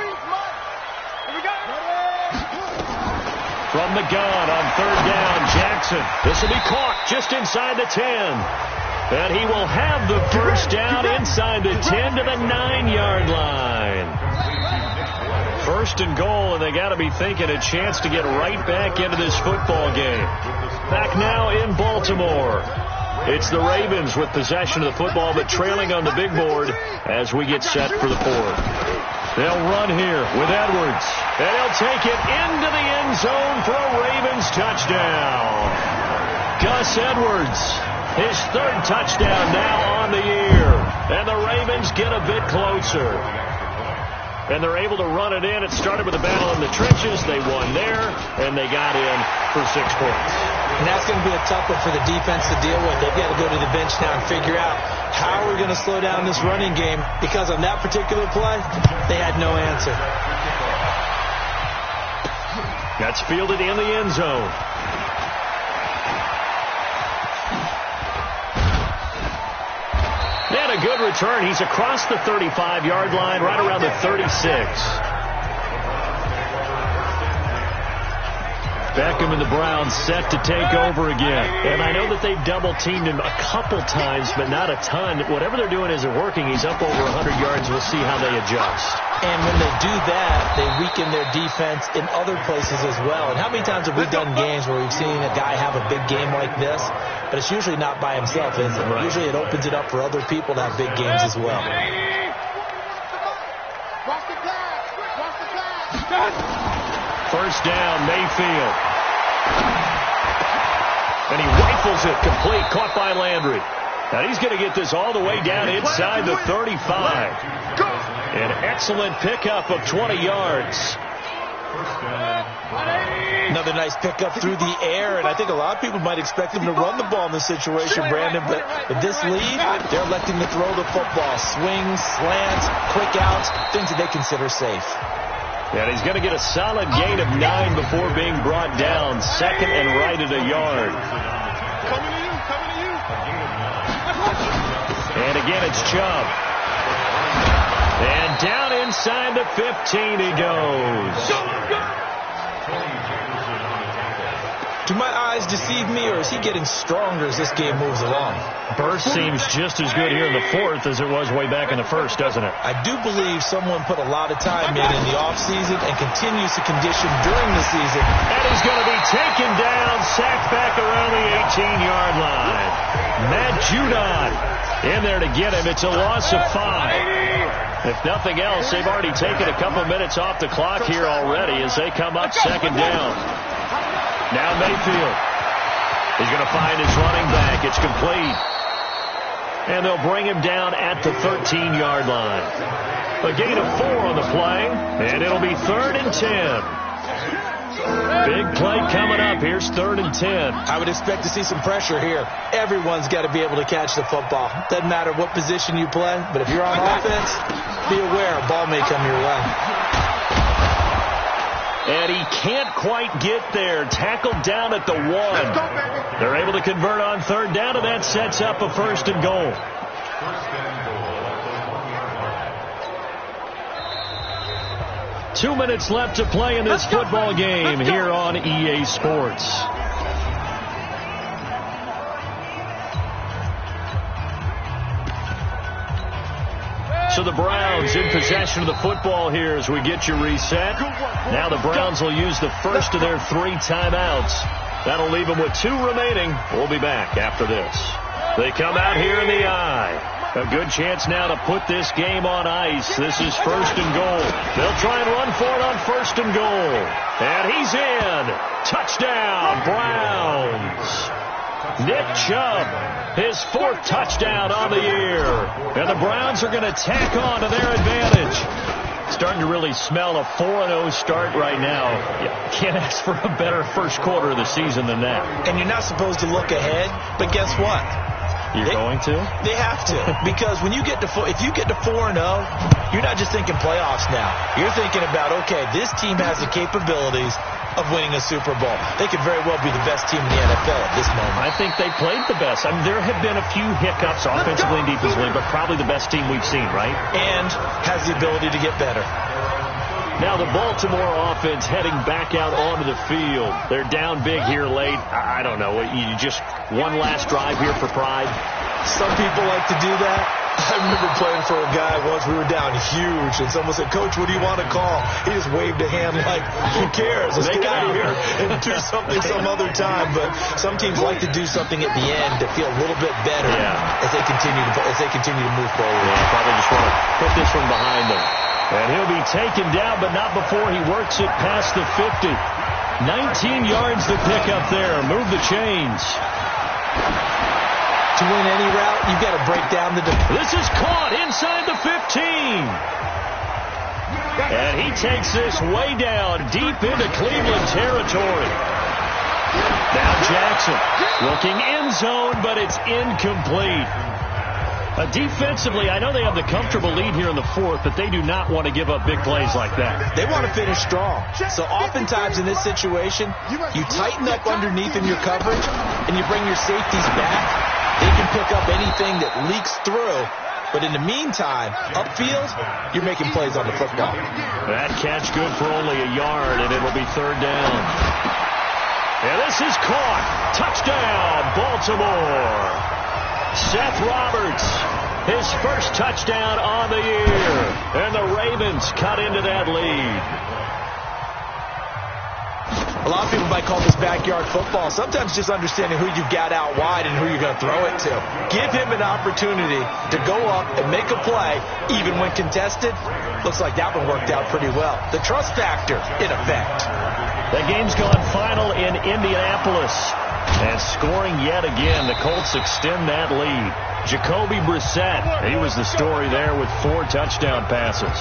From the gun on 3rd down, Jackson. This will be caught just inside the 10. And he will have the 1st down inside the 10 to the 9-yard line. 1st and goal, and they got to be thinking a chance to get right back into this football game. Back now in Baltimore. It's the Ravens with possession of the football, but trailing on the big board as we get set for the 4th. They'll run here with Edwards, and he'll take it into the end zone for a Ravens touchdown. Gus Edwards, his 3rd touchdown now on the year, and the Ravens get a bit closer. And they're able to run it in. It started with a battle in the trenches. They won there, and they got in for 6 points. And that's going to be a tough one for the defense to deal with. They've got to go to the bench now and figure out how we're going to slow down this running game, because on that particular play, they had no answer. That's fielded in the end zone. And a good return. He's across the 35-yard line, right around the 36. Beckham and the Browns set to take over again. And I know that they've double-teamed him a couple times, but not a ton. Whatever they're doing isn't working. He's up over 100 yards. We'll see how they adjust. And when they do that, they weaken their defense in other places as well. And how many times have we done games where we've seen a guy have a big game like this, but it's usually not by himself, is it? Right. Usually it opens it up for other people to have big games as well. First down, Mayfield. And he rifles it complete, caught by Landry. Now he's going to get this all the way down inside the 35. An excellent pickup of 20 yards. Another nice pickup through the air, and I think a lot of people might expect him to run the ball in this situation, Brandon, but with this lead, they're electing to throw the football. Swings, slants, quick outs, things that they consider safe. And he's going to get a solid gain of 9 before being brought down. 2nd and right at a yard. And again, it's Chubb. And down inside the 15 he goes. Do my eyes deceive me, or is he getting stronger as this game moves along? Burst seems just as good here in the 4th as it was way back in the 1st, doesn't it? I do believe someone put a lot of time in the offseason and continues to condition during the season. And he's going to be taken down, sacked back around the 18-yard line. Matt Judon in there to get him. It's a loss of 5. If nothing else, they've already taken a couple minutes off the clock here already as they come up 2nd down. Now Mayfield. He's going to find his running back. It's complete. And they'll bring him down at the 13-yard line. A gain of 4 on the play, and it'll be 3rd and 10. Big play coming up. Here's 3rd and 10. I would expect to see some pressure here. Everyone's got to be able to catch the football. Doesn't matter what position you play, but if you're on offense, be aware a ball may come your way. And he can't quite get there. Tackled down at the 1. They're able to convert on third down, and that sets up a 1st and goal. 2 minutes left to play in this football game here on EA Sports. So the Browns in possession of the football here as we get you reset. Now the Browns will use the first of their 3 timeouts. That'll leave them with 2 remaining. We'll be back after this. They come out here in the eye. A good chance now to put this game on ice. This is 1st and goal. They'll try and run for it on 1st and goal. And he's in. Touchdown, Browns. Nick Chubb, his 4th touchdown on the year. And the Browns are going to tack on to their advantage. Starting to really smell a 4-0 start right now. You can't ask for a better first quarter of the season than that. And you're not supposed to look ahead, but guess what? You're going to? They have to. Because when you get to if you get to 4-0, you're not just thinking playoffs now. You're thinking about, okay, this team has the capabilities of winning a Super Bowl. They could very well be the best team in the NFL at this moment. I think they played the best. I mean, there have been a few hiccups offensively and defensively, but probably the best team we've seen, right? And has the ability to get better. Now the Baltimore offense heading back out onto the field. They're down big here late. I don't know. You just one last drive here for pride. Some people like to do that. I remember playing for a guy once. We were down huge, and someone said, "Coach, what do you want to call?" He just waved a hand like, "Who cares? Let's get out of here and do something some other time." But some teams like to do something at the end to feel a little bit better as they continue to move forward. Yeah, probably just want to put this one behind them. And he'll be taken down, but not before he works it past the 50. 19 yards to pick up there. Move the chains. To win any route, you've got to break down the defense. This is caught inside the 15. And he takes this way down, deep into Cleveland territory. Now Jackson looking end zone, but it's incomplete. Defensively, I know they have the comfortable lead here in the 4th, but they do not want to give up big plays like that. They want to finish strong. So oftentimes in this situation, you tighten up underneath in your coverage, and you bring your safeties back. They can pick up anything that leaks through. But in the meantime, upfield, you're making plays on the football. That catch good for only a yard, and it'll be 3rd down. And this is caught. Touchdown, Baltimore. Seth Roberts, his 1st touchdown on the year. And the Ravens cut into that lead. A lot of people might call this backyard football. Sometimes just understanding who you've got out wide and who you're going to throw it to. Give him an opportunity to go up and make a play, even when contested. Looks like that one worked out pretty well. The trust factor, in effect. The game's gone final in Indianapolis. And scoring yet again, the Colts extend that lead. Jacoby Brissett, he was the story there with 4 touchdown passes.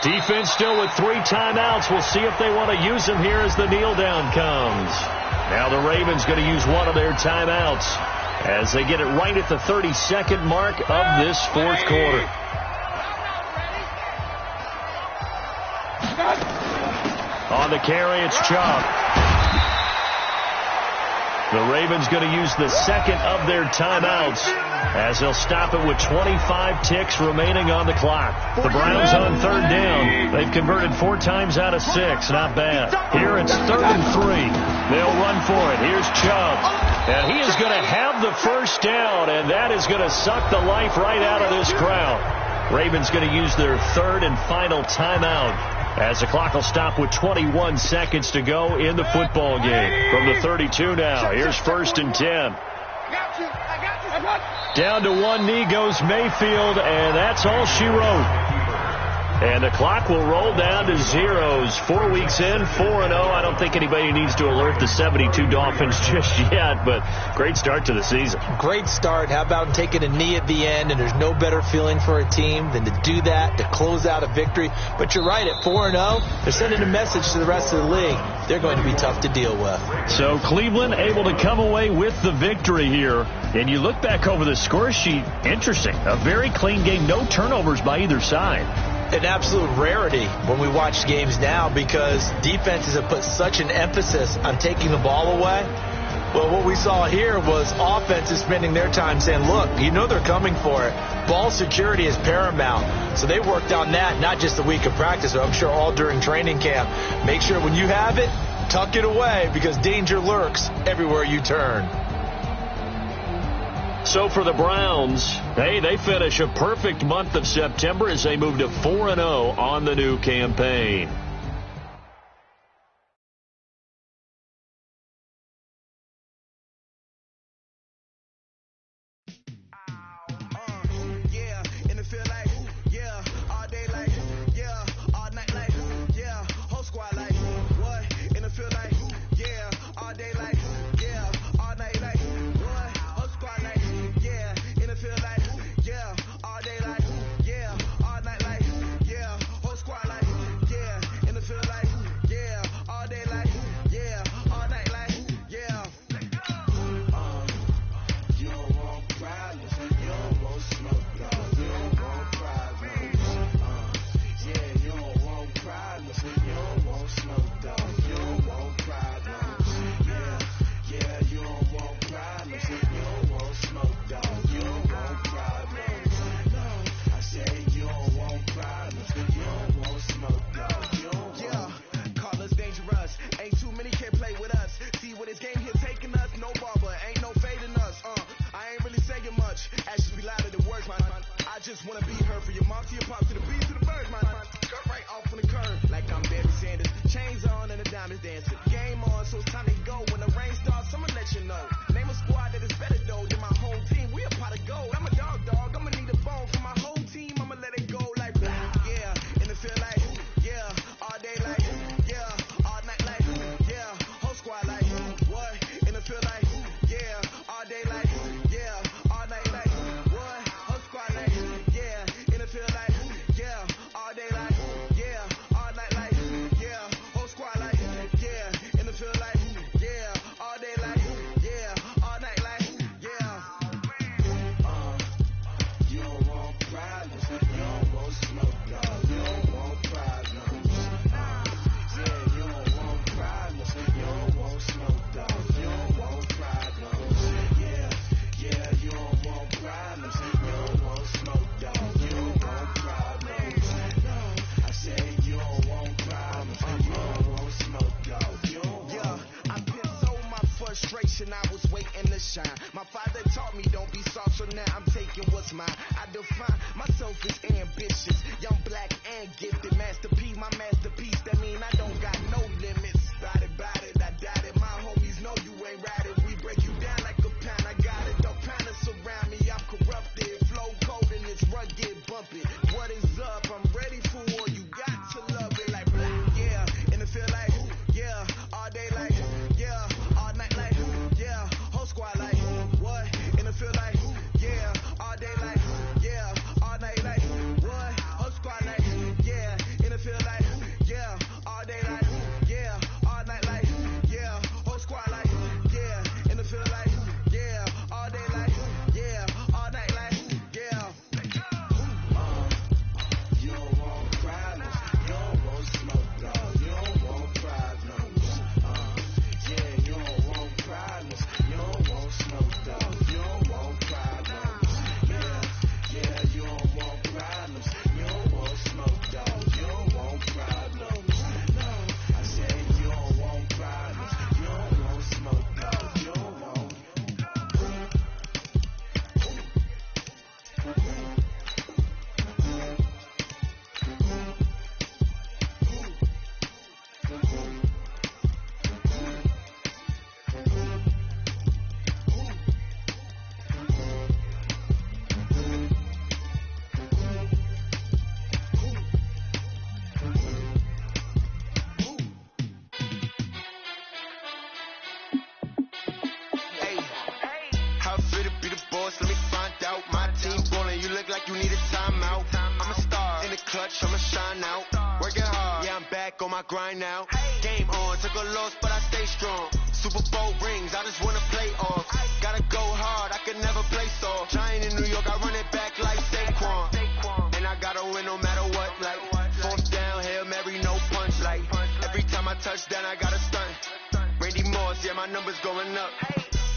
Defense still with 3 timeouts. We'll see if they want to use them here as the kneel down comes. Now the Ravens going to use one of their timeouts as they get it right at the 32nd mark of this 4th quarter. On the carry, it's Chubb. The Ravens going to use the 2nd of their timeouts as they'll stop it with 25 ticks remaining on the clock. The Browns on 3rd down. They've converted 4 times out of 6. Not bad. Here it's 3rd and 3. They'll run for it. Here's Chubb. And he is going to have the 1st down, and that is going to suck the life right out of this crowd. Ravens going to use their 3rd and final timeout as the clock will stop with 21 seconds to go in the football game. From the 32 now, here's 1st and 10. Down to one knee goes Mayfield, and that's all she wrote. And the clock will roll down to zeros. 4 weeks in, 4-0. I don't think anybody needs to alert the 72 Dolphins just yet, but great start to the season. Great start. How about taking a knee at the end? And there's no better feeling for a team than to do that, to close out a victory. But you're right, at 4-0, they're sending a message to the rest of the league. They're going to be tough to deal with. So Cleveland able to come away with the victory here. And you look back over the score sheet, interesting. A very clean game, no turnovers by either side. An absolute rarity when we watch games now because defenses have put such an emphasis on taking the ball away. Well, what we saw here was offenses spending their time saying, look, you know they're coming for it. Ball security is paramount. So they worked on that not just the week of practice, but I'm sure all during training camp. Make sure when you have it, tuck it away because danger lurks everywhere you turn. So for the Browns, hey, they finish a perfect month of September as they move to 4-0 on the new campaign. like you need a timeout. I'm a star in the clutch, I'ma shine out. Working hard, yeah, I'm back on my grind now. Game on, took a loss, but I stay strong. Super Bowl rings, I just wanna play off. Gotta go hard, I can never play soft. Giant in New York, I run it back like Saquon. And I gotta win no matter what, like fourth down, Hail Mary, no punch, like every time I touch down, I gotta stunt. Randy Moss, yeah, my numbers going up.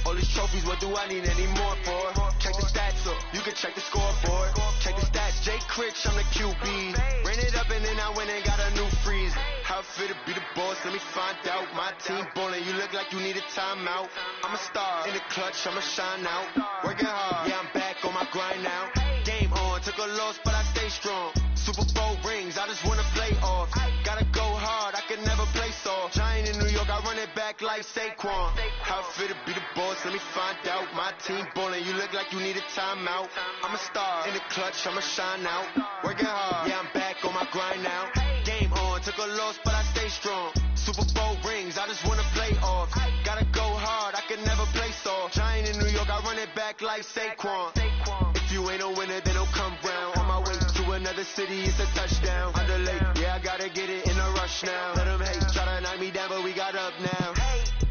All these trophies, what do I need any more for? Check the stats up, you can check the scoreboard. Check the stats, Jay Critch, I'm the QB. Ran it up and then I went and got a new freeze. How it feel to be the boss, let me find out. My team ballin', you look like you need a timeout. I'm a star in the clutch, I'ma shine out. Working hard, yeah, I'm back on my grind now. Game on, took a loss, but I stay strong. Super Bowl rings, I just wanna play off. Gotta go hard, I can never play soft. Giant in New York, I run it back like Saquon. How it feel to be the boss, let me find out. My team ballin', you look like you need a timeout. I'm a star in the clutch, I'ma shine out. Working hard, yeah, I'm back on my grind now. Game on, took a loss, but I stay strong. Super Bowl rings, I just wanna play off. Gotta go hard, I can never play soft. Giant in New York, I run it back like Saquon. If you ain't a winner, then don't come round. On my way to another city, it's a touchdown. Underlay, yeah, I gotta get it in a rush now. Let them hate, try to knock me down, but we got up now.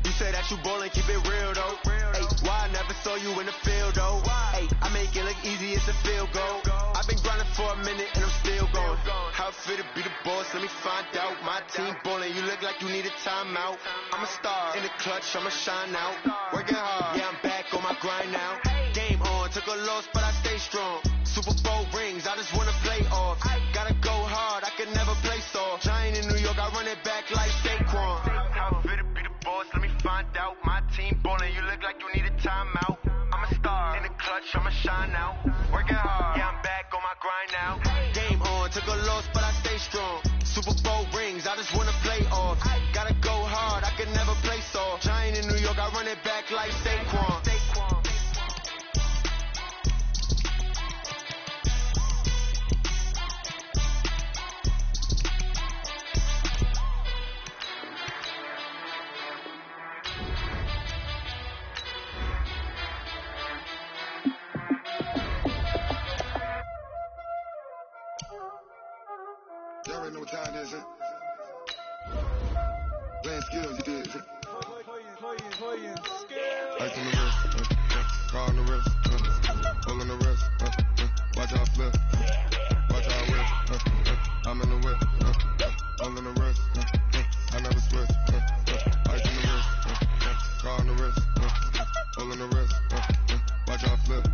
You say that you ballin', keep it real though. Hey, why I never saw you in the field though? Hey, I make it look easy, it's a field goal. I've been grinding for a minute and I'm still going. How it feel to be the boss, let me find out. My team ballin', you look like you need a timeout. I'm a star in the clutch, I'ma shine out. Working hard, yeah, I'm back on my grind now. Game on, took a loss, but I stay strong. Super Bowl rings, I just wanna play off. Gotta go hard, I can never play soft. Giant in New York, I run it back like Saquon. How it feel to be the boss, let me find out. My team ballin', you look like you need a timeout. I'm a star in the clutch, I'ma shine out. Working hard, yeah, I'm back on my grind now. Game on, took a loss, but I stay strong. Super Bowl rings, I just wanna play off. Gotta go hard, I can never play soft. Giant in New York, I run it back like Saquon. Y'all already know what time it is, huh? Playing skills, you did, huh? Playing skills. Ice on the wrist, car on the wrist, pull on the wrist, watch out flip, watch out whip, I'm in the whip, pull on the wrist, I never switch, ice on the wrist, car on the wrist, pull on the wrist, watch out flip,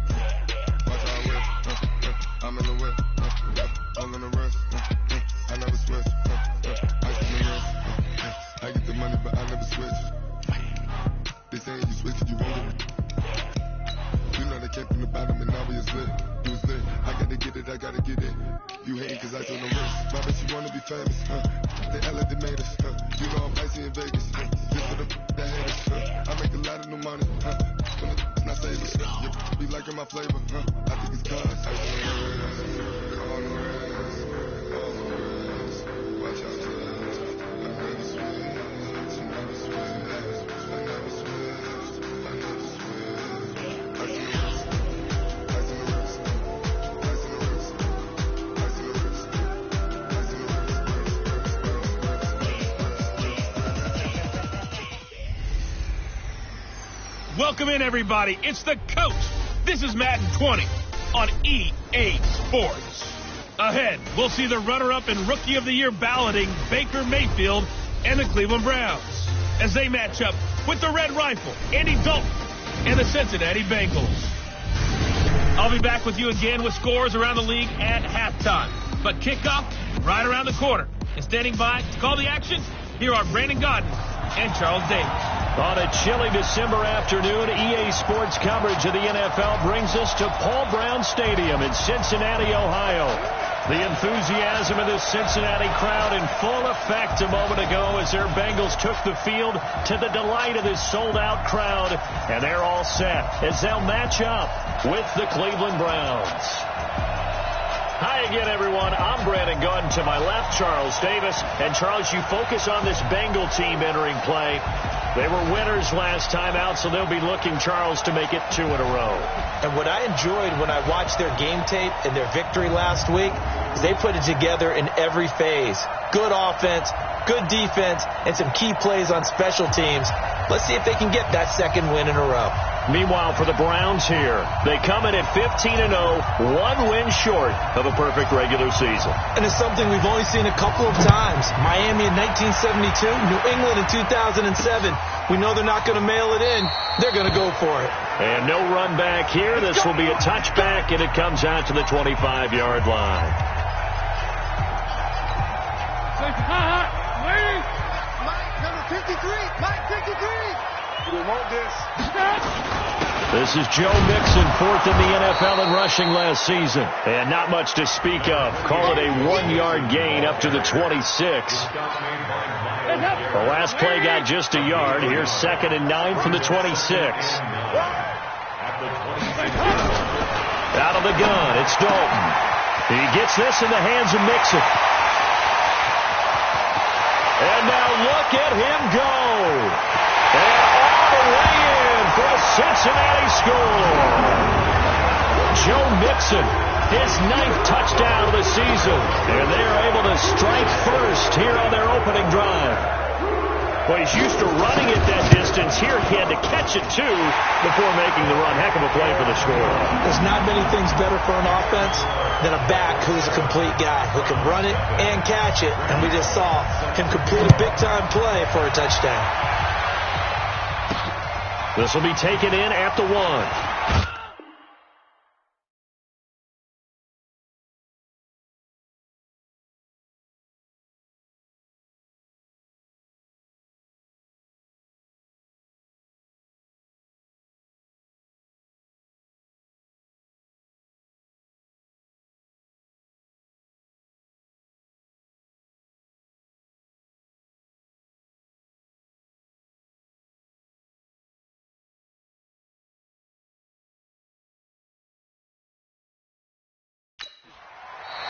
watch out whip, I'm in the whip, pull on the wrist, I never switch, ice on the wrist, I get the money but I never switch. They saying you switch it, you won't get it. You know they came from the bottom and now we is lit. You was lit, I gotta get it, I gotta get it. You hating cause I told them wrist. My bitch, you wanna be famous, They act like they made us, You know I'm icy in Vegas, Just for the that haters, I make a lot of new money, When it's not savers, you be liking my flavor, I think it's cause ice on the wrist, on the wrist, on the wrist. Watch out, I never switch, I never switch. Welcome in, everybody. It's the Coach. This is Madden 20 on EA Sports. Ahead, we'll see the runner-up and Rookie of the Year balloting Baker Mayfield and the Cleveland Browns as they match up with the Red Rifle, Andy Dalton, and the Cincinnati Bengals. I'll be back with you again with scores around the league at halftime. But kickoff right around the corner. And standing by to call the action, here are Brandon Godden and Charles Davis. On a chilly December afternoon, EA Sports coverage of the NFL brings us to Paul Brown Stadium in Cincinnati, Ohio. The enthusiasm of this Cincinnati crowd in full effect a moment ago as their Bengals took the field to the delight of this sold-out crowd. And they're all set as they'll match up with the Cleveland Browns. Hi again, everyone. I'm Brandon Gunn. To my left, Charles Davis. And, Charles, you focus on this Bengal team entering play. They were winners last time out, so they'll be looking, Charles, to make it 2 in a row. And what I enjoyed when I watched their game tape and their victory last week is they put it together in every phase. Good offense, good defense, and some key plays on special teams. Let's see if they can get that second win in a row. Meanwhile, for the Browns here, they come in at 15-0, 1 win short of a perfect regular season. And it's something we've only seen a couple of times. Miami in 1972, New England in 2007. We know they're not going to mail it in. They're going to go for it. And no run back here. This will be a touchback, and it comes out to the 25-yard line. Mike, number 53. Mike, 53. We want this. This is Joe Mixon, 4th in the NFL in rushing last season. And not much to speak of. Call it a 1-yard gain up to the 26. The last play got just a yard. Here's 2nd and 9 from the 26. Out of the gun, it's Dalton. He gets this in the hands of Mixon. And now look at him go. And all the way in for the Cincinnati score. Joe Mixon, his 9th touchdown of the season. And they are able to strike first here on their opening drive. Well, he's used to running it that distance. Here he had to catch it, too, before making the run. Heck of a play for the score. There's not many things better for an offense than a back who's a complete guy who can run it and catch it. And we just saw him complete a big-time play for a touchdown. This will be taken in at the 1.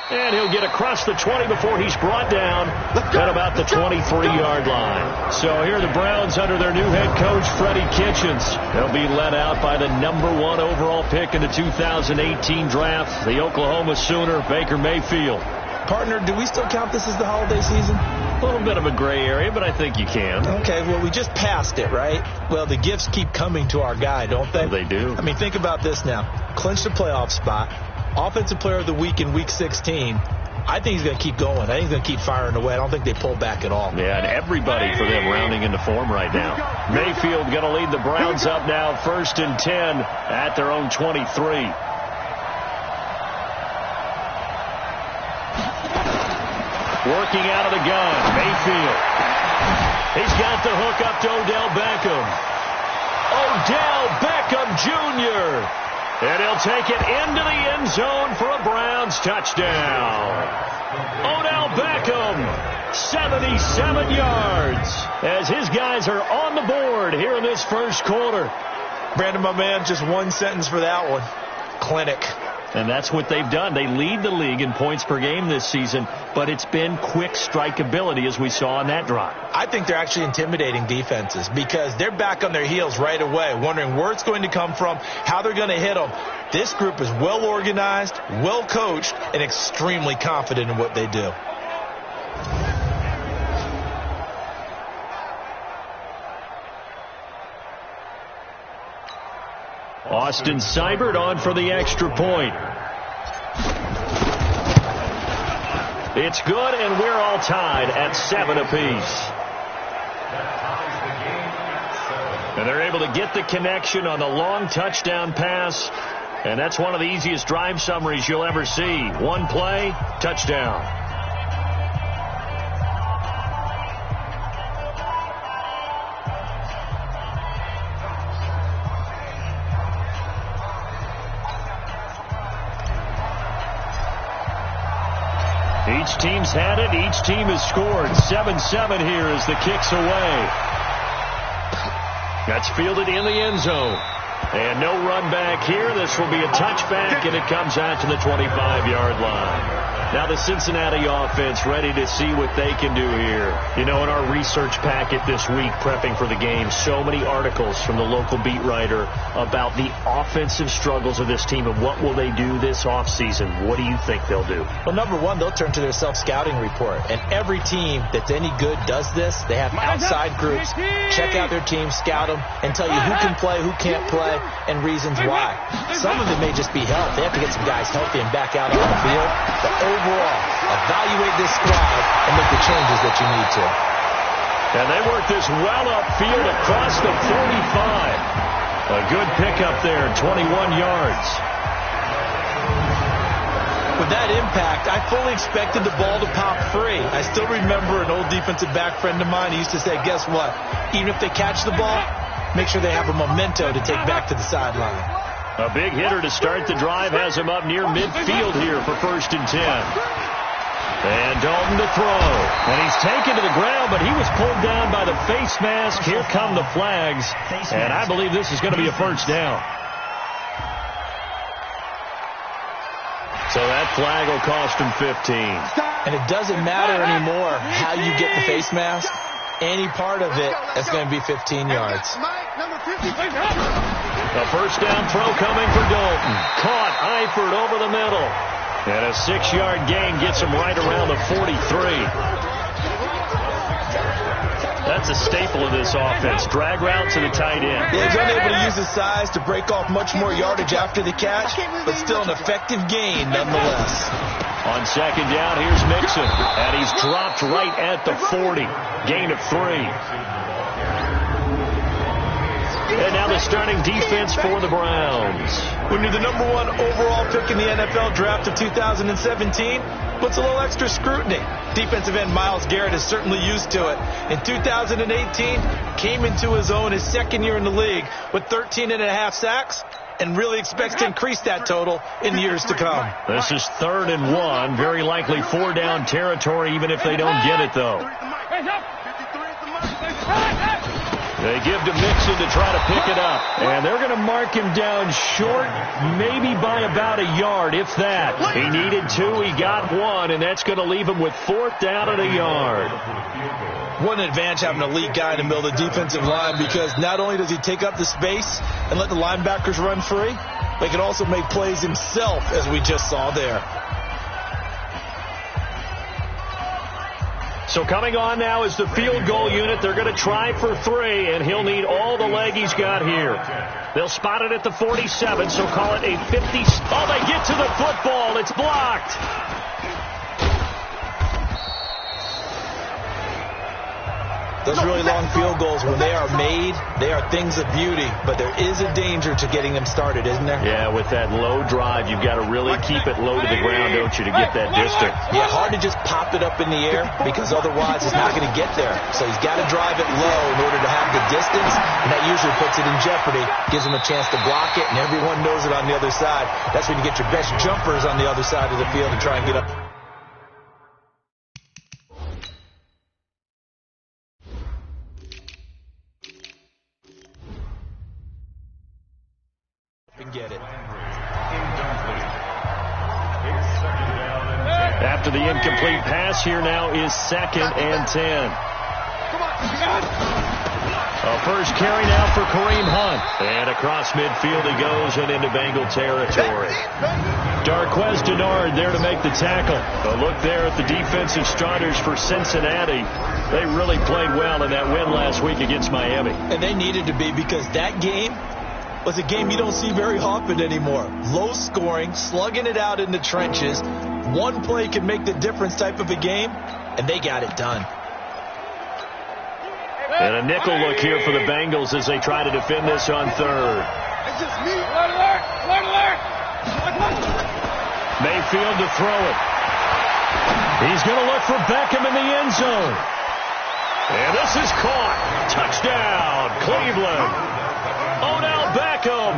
And he'll get across the 20 before he's brought down at about the 23-yard line. So here are the Browns under their new head coach, Freddie Kitchens. They'll be led out by the number 1 overall pick in the 2018 draft, the Oklahoma Sooner, Baker Mayfield. Partner, do we still count this as the holiday season? A little bit of a gray area, but I think you can. Okay, well, we just passed it, right? Well, the gifts keep coming to our guy, don't they? They do. I mean, think about this now. Clinched a playoff spot. Offensive player of the week in Week 16. I think he's going to keep going. I think he's going to keep firing away. I don't think they pull back at all. Yeah, and everybody for them rounding into form right now. Mayfield going to lead the Browns up now, 1st and 10 at their own 23. Working out of the gun, Mayfield. He's got the hook up to Odell Beckham. Odell Beckham Jr., and he'll take it into the end zone for a Browns touchdown. Odell Beckham, 77 yards, as his guys are on the board here in this first quarter. Brandon, my man, just one sentence for that one. Clinic. And that's what they've done. They lead the league in points per game this season, but it's been quick strikeability as we saw on that drive. I think they're actually intimidating defenses because they're back on their heels right away, wondering where it's going to come from, how they're going to hit them. This group is well organized, well coached, and extremely confident in what they do. Austin Seibert on for the extra point. It's good, and we're all tied at 7 apiece. And they're able to get the connection on the long touchdown pass, and that's one of the easiest drive summaries you'll ever see. One play, touchdown. Each team's had it. Each team has scored. 7-7 here as the kick's away. That's fielded in the end zone. And no run back here. This will be a touchback, and it comes out to the 25-yard line. Now the Cincinnati offense ready to see what they can do here. You know, in our research packet this week, prepping for the game, so many articles from the local beat writer about the offensive struggles of this team and what will they do this offseason. What do you think they'll do? Well, number one, they'll turn to their self-scouting report. And every team that's any good does this. They have outside groups. Check out their team, scout them, and tell you who can play, who can't play, and reasons why. Some of it may just be health. They have to get some guys healthy and back out on the field. But overall, evaluate this squad and make the changes that you need to. And they work this well upfield across the 45. A good pickup there, 21 yards. With that impact, I fully expected the ball to pop free. I still remember an old defensive back friend of mine. He used to say, guess what? Even if they catch the ball, make sure they have a memento to take back to the sideline. A big hitter to start the drive has him up near midfield here for 1st and 10. And Dalton to throw. And he's taken to the ground, but he was pulled down by the face mask. Here come the flags. And I believe this is going to be a 1st down. So that flag will cost him 15. And it doesn't matter anymore how you get the face mask. Any part of it is going to be 15 yards. A 1st down throw coming for Dalton. Caught Eifert over the middle. And a 6-yard gain gets him right around the 43. That's a staple of this offense. Drag route to the tight end. Yeah, he's unable to use his size to break off much more yardage after the catch, but still an effective gain nonetheless. On 2nd down, here's Mixon. And he's dropped right at the 40. Gain of 3. And now the starting defense for the Browns. When you're the number 1 overall pick in the NFL draft of 2017, puts a little extra scrutiny. Defensive end Myles Garrett is certainly used to it. In 2018, came into his own his 2nd year in the league with 13.5 sacks and really expects to increase that total in years to come. This is 3rd and 1. Very likely 4-down territory, even if they don't get it, though. They give to Mixon to try to pick it up. And they're going to mark him down short, maybe by about a yard, if that. He needed 2, he got 1, and that's going to leave him with 4th down and a yard. What an advantage having a elite guy in the middle of the defensive line, because not only does he take up the space and let the linebackers run free, but he can also make plays himself, as we just saw there. So coming on now is the field goal unit. They're going to try for 3, and he'll need all the leg he's got here. They'll spot it at the 47, so call it a 50. Oh, they get to the football. It's blocked. Those really long field goals, when they are made, they are things of beauty, but there is a danger to getting them started, isn't there? Yeah, with that low drive, you've got to really keep it low to the ground, don't you, to get that distance. Yeah, hard to just pop it up in the air, because otherwise it's not going to get there. So he's got to drive it low in order to have the distance, and that usually puts it in jeopardy, gives him a chance to block it, and everyone knows it on the other side. That's when you get your best jumpers on the other side of the field and try and get up. And get it. After the incomplete pass, here now is 2nd and 10. A first carry now for Kareem Hunt. And across midfield he goes and into Bengal territory. Darquez Denard there to make the tackle. A look there at the defensive starters for Cincinnati. They really played well in that win last week against Miami. And they needed to be, because that game was a game you don't see very often anymore. Low scoring, slugging it out in the trenches. One play can make the difference type of a game, and they got it done. And a nickel look here for the Bengals as they try to defend this on 3rd. Mayfield to throw it. He's going to look for Beckham in the end zone. And this is caught. Touchdown, Cleveland. Odell Beckham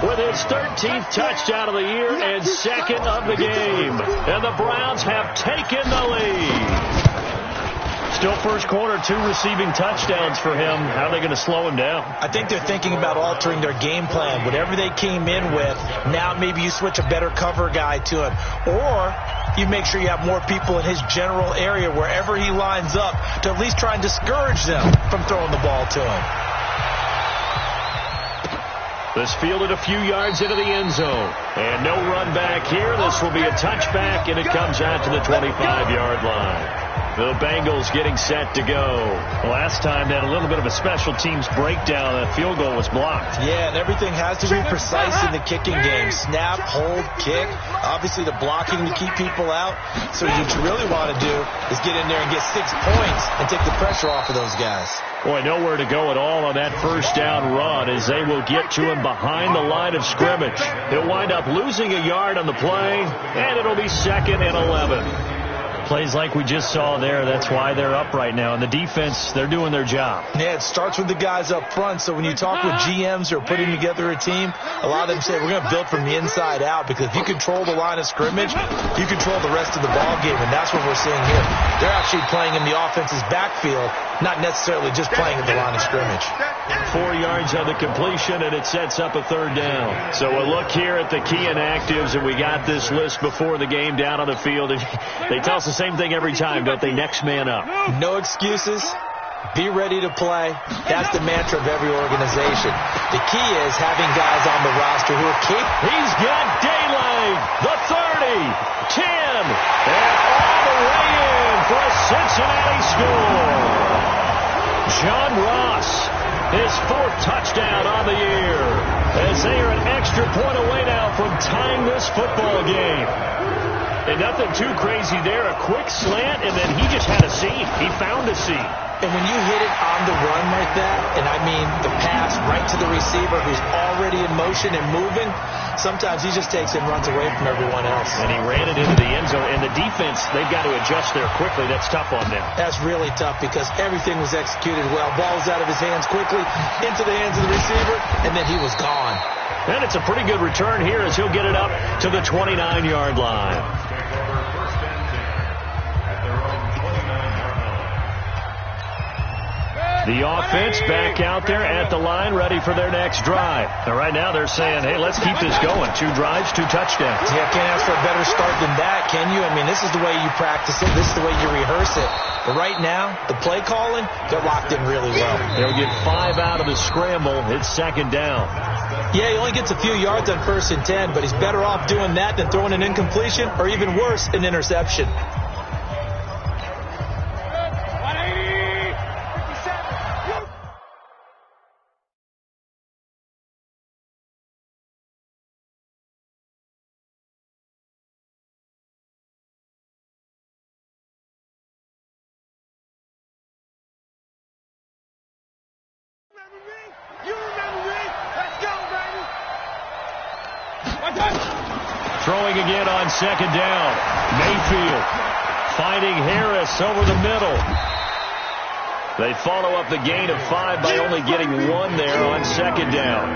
with his 13th touchdown of the year and 2nd of the game. And the Browns have taken the lead. Still first quarter, 2 receiving touchdowns for him. How are they going to slow him down? I think they're thinking about altering their game plan. Whatever they came in with, now maybe you switch a better cover guy to him. Or you make sure you have more people in his general area wherever he lines up to at least try and discourage them from throwing the ball to him. This fielded a few yards into the end zone. And no run back here. This will be a touchback, and it comes out to the 25-yard line. The Bengals getting set to go. Last time they had a little bit of a special teams breakdown. That field goal was blocked. Yeah, and everything has to be precise in the kicking game. Snap, hold, kick. Obviously the blocking to keep people out. So what you really want to do is get in there and get 6 points and take the pressure off of those guys. Boy, nowhere to go at all on that first down run as they will get to him behind the line of scrimmage. He'll wind up losing a yard on the play, and it'll be 2nd and 11. Plays like we just saw there, that's why they're up right now. And the defense, they're doing their job. Yeah, it starts with the guys up front. So when you talk with GMs who are putting together a team, a lot of them say we're going to build from the inside out, because if you control the line of scrimmage, you control the rest of the ball game, and that's what we're seeing here. They're actually playing in the offense's backfield, not necessarily just playing at the line of scrimmage. 4 yards on the completion, and it sets up a 3rd down. So we'll look here at the key inactives, and we got this list before the game down on the field. And they tell us the same thing every time, don't they? Next man up. No excuses. Be ready to play. That's the mantra of every organization. The key is having guys on the roster who are capable. He's got daylight. The 30, 10, and all the way in for a Cincinnati score. John Ross, his 4th touchdown on the year, as they are an extra point away now from tying this football game. And nothing too crazy there. A quick slant, and then he just had a seam. He found a seam. And when you hit it on the run like that, and I mean the pass right to the receiver who's already in motion and moving, sometimes he just takes and runs away from everyone else. And he ran it into the end zone. And the defense, they've got to adjust there quickly. That's tough on them. That's really tough because everything was executed well. Ball was out of his hands quickly, into the hands of the receiver, and then he was gone. And it's a pretty good return here as he'll get it up to the 29-yard line. The offense back out there at the line, ready for their next drive. And right now they're saying, hey, let's keep this going. 2 drives, 2 touchdowns. Yeah, can't ask for a better start than that, can you? I mean, this is the way you practice it. This is the way you rehearse it. But right now, the play calling, they're locked in really well. They'll get 5 out of the scramble. It's 2nd down. Yeah, he only gets a few yards on 1st and 10, but he's better off doing that than throwing an incompletion or even worse, an interception. Throwing again on 2nd down. Mayfield finding Harris over the middle. They follow up the gain of 5 by only getting 1 there on 2nd down.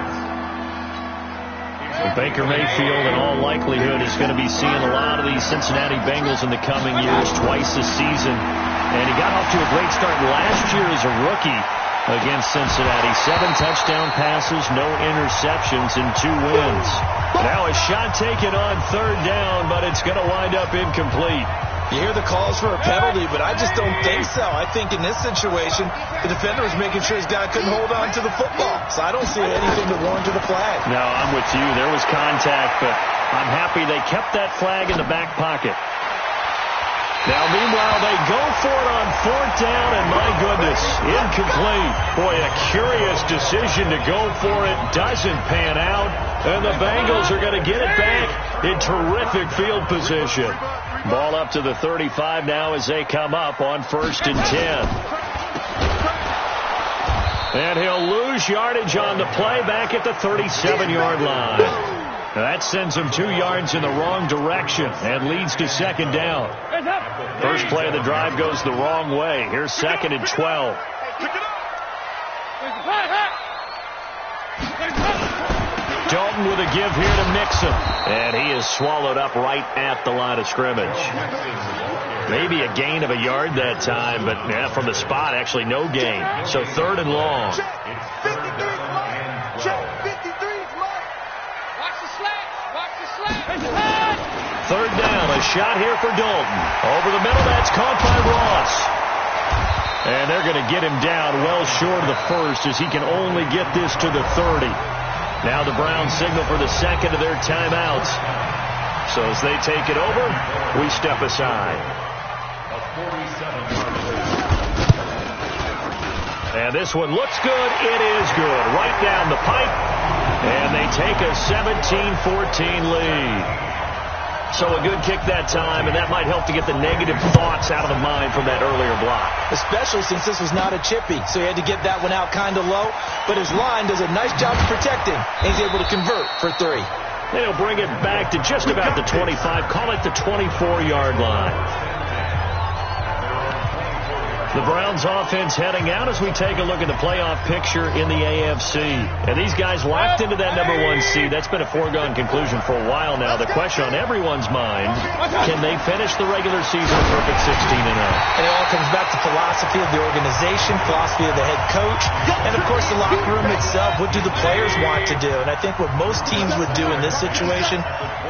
Baker Mayfield, in all likelihood, is going to be seeing a lot of these Cincinnati Bengals in the coming years, twice this season. And he got off to a great start last year as a rookie against Cincinnati. 7 touchdown passes, no interceptions, and 2 wins. Now a shot taken on 3rd down, but it's going to wind up incomplete. You hear the calls for a penalty, but I just don't think so. I think in this situation, the defender was making sure his guy couldn't hold on to the football. So I don't see anything to warrant to the flag. No, I'm with you. There was contact, but I'm happy they kept that flag in the back pocket. Now, meanwhile, they go for it on 4th down, and my goodness, incomplete. Boy, a curious decision to go for it. Doesn't pan out, and the Bengals are going to get it back in terrific field position. Ball up to the 35 now as they come up on 1st and 10. And he'll lose yardage on the play back at the 37-yard line. That sends him 2 yards in the wrong direction and leads to 2nd down. First play of the drive goes the wrong way. Here's 2nd and 12. Dalton with a give here to Mixon. And he is swallowed up right at the line of scrimmage. Maybe a gain of a yard that time, but from the spot, actually no gain. So 3rd and long. Check 53's Mike. Check 53's Mike. Watch the slant. Watch the slant. 3rd down. A shot here for Dalton. Over the middle, that's caught by Ross. And they're going to get him down well short of the first as he can only get this to the 30. Now the Browns signal for the second of their timeouts. So as they take it over, we step aside. And this one looks good. It is good. Right down the pipe. And they take a 17-14 lead. So a good kick that time, and that might help to get the negative thoughts out of the mind from that earlier block. Especially since this was not a chippy, so he had to get that one out kind of low. But his line does a nice job of protecting, and he's able to convert for 3. They'll bring it back to just about the 25, call it the 24-yard line. The Browns offense heading out as we take a look at the playoff picture in the AFC. And these guys locked into that number 1 seed. That's been a foregone conclusion for a while now. The question on everyone's mind, can they finish the regular season a perfect 16-0? And it all comes back to philosophy of the organization, philosophy of the head coach, and, of course, the locker room itself. What do the players want to do? And I think what most teams would do in this situation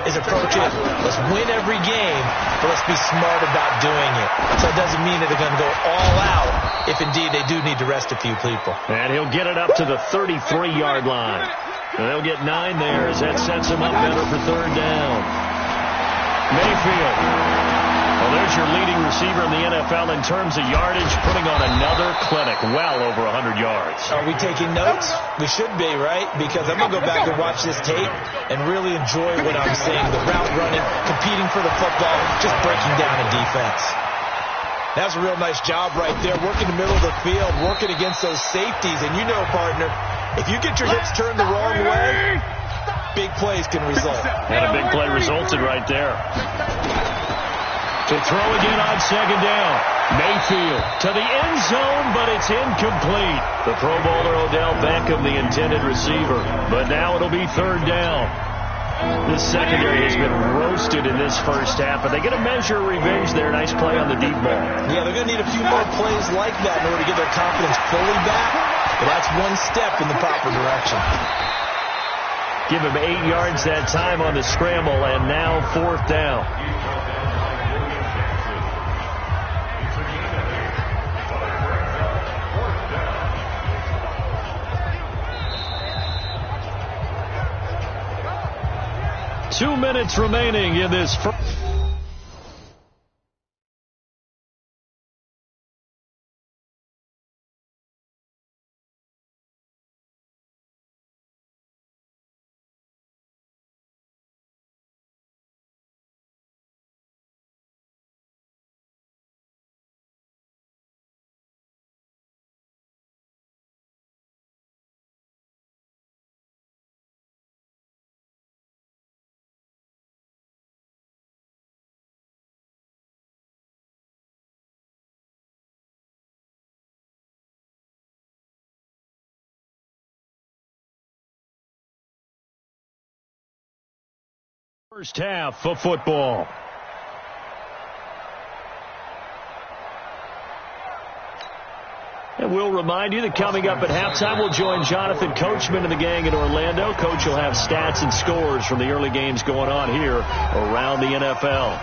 is approach it, let's win every game, but let's be smart about doing it. So it doesn't mean that they're going to go all out if indeed they do need to rest a few people. And he'll get it up to the 33-yard line. And they'll get 9 there as that sets him up better for 3rd down. Mayfield. Well, there's your leading receiver in the NFL in terms of yardage, putting on another clinic, well over 100 yards. Are we taking notes? We should be, right? Because I'm going to go back and watch this tape and really enjoy what I'm seeing. The route running, competing for the football, just breaking down a defense. That's a real nice job right there, working the middle of the field, working against those safeties. And you know, partner, if you get your hips turned the wrong way, big plays can result. And a big play resulted right there. To throw again on 2nd down. Mayfield to the end zone, but it's incomplete. The Pro Bowler Odell Beckham, the intended receiver. But now it'll be 3rd down. This secondary has been roasted in this first half, but they get a measure of revenge there. Nice play on the deep ball. Yeah, they're going to need a few more plays like that in order to get their confidence fully back. But that's one step in the proper direction. Give him 8 yards that time on the scramble, and now 4th down. Two minutes remaining in this first. First half of football. And we'll remind you that coming up at halftime, we'll join Jonathan Coachman and the gang in Orlando. Coach will have stats and scores from the early games going on here around the NFL.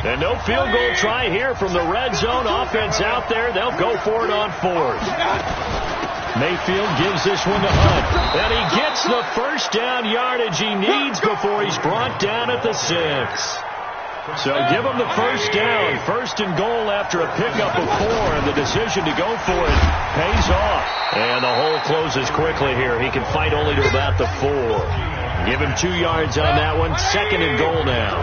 And no field goal try here from the red zone. Offense out there. They'll go for it on 4th. Mayfield gives this one to Hunt. And he gets the first down yardage he needs before he's brought down at the 6. So give him the first down. 1st and goal after a pickup of 4. And the decision to go for it pays off. And the hole closes quickly here. He can fight only to about the 4. Give him 2 yards on that one. 2nd and goal now.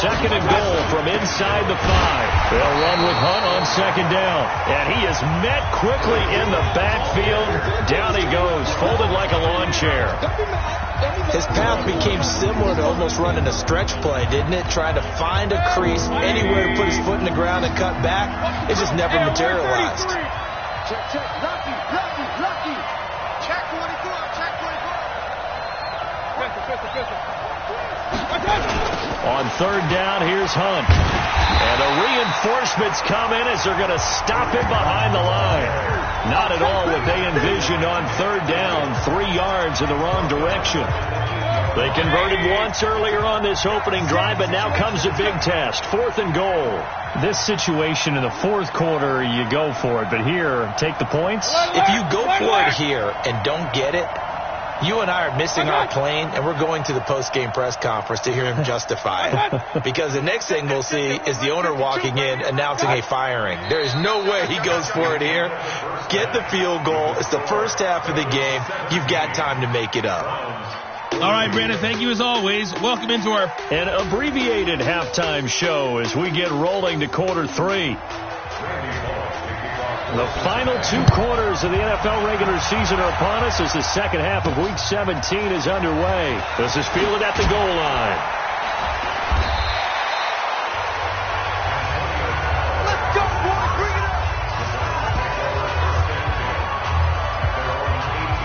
2nd and goal from inside the 5. They'll run with Hunt on 2nd down. And he is met quickly in the backfield. Down he goes, folded like a lawn chair. His path became similar to almost running a stretch play, didn't it? Trying to find a crease, anywhere to put his foot in the ground and cut back. It just never materialized. Check, lucky. Check 24, check 24. On third down, here's Hunt. And the reinforcements come in as they're going to stop him behind the line. Not at all what they envisioned on third down. 3 yards in the wrong direction. They converted once earlier on this opening drive, but now comes a big test. 4th and goal. This situation in the fourth quarter, you go for it. But here, take the points. If you go for it here and don't get it, you and I are missing our plane, and we're going to the post-game press conference to hear him justify it. Because the next thing we'll see is the owner walking in announcing a firing. There is no way he goes for it here. Get the field goal. It's the first half of the game. You've got time to make it up. All right, Brandon, thank you as always. Welcome into our an abbreviated halftime show as we get rolling to quarter 3. The final 2 quarters of the NFL regular season are upon us as the second half of Week 17 is underway. This is fielded at the goal line. Let's go, boys. Bring it up.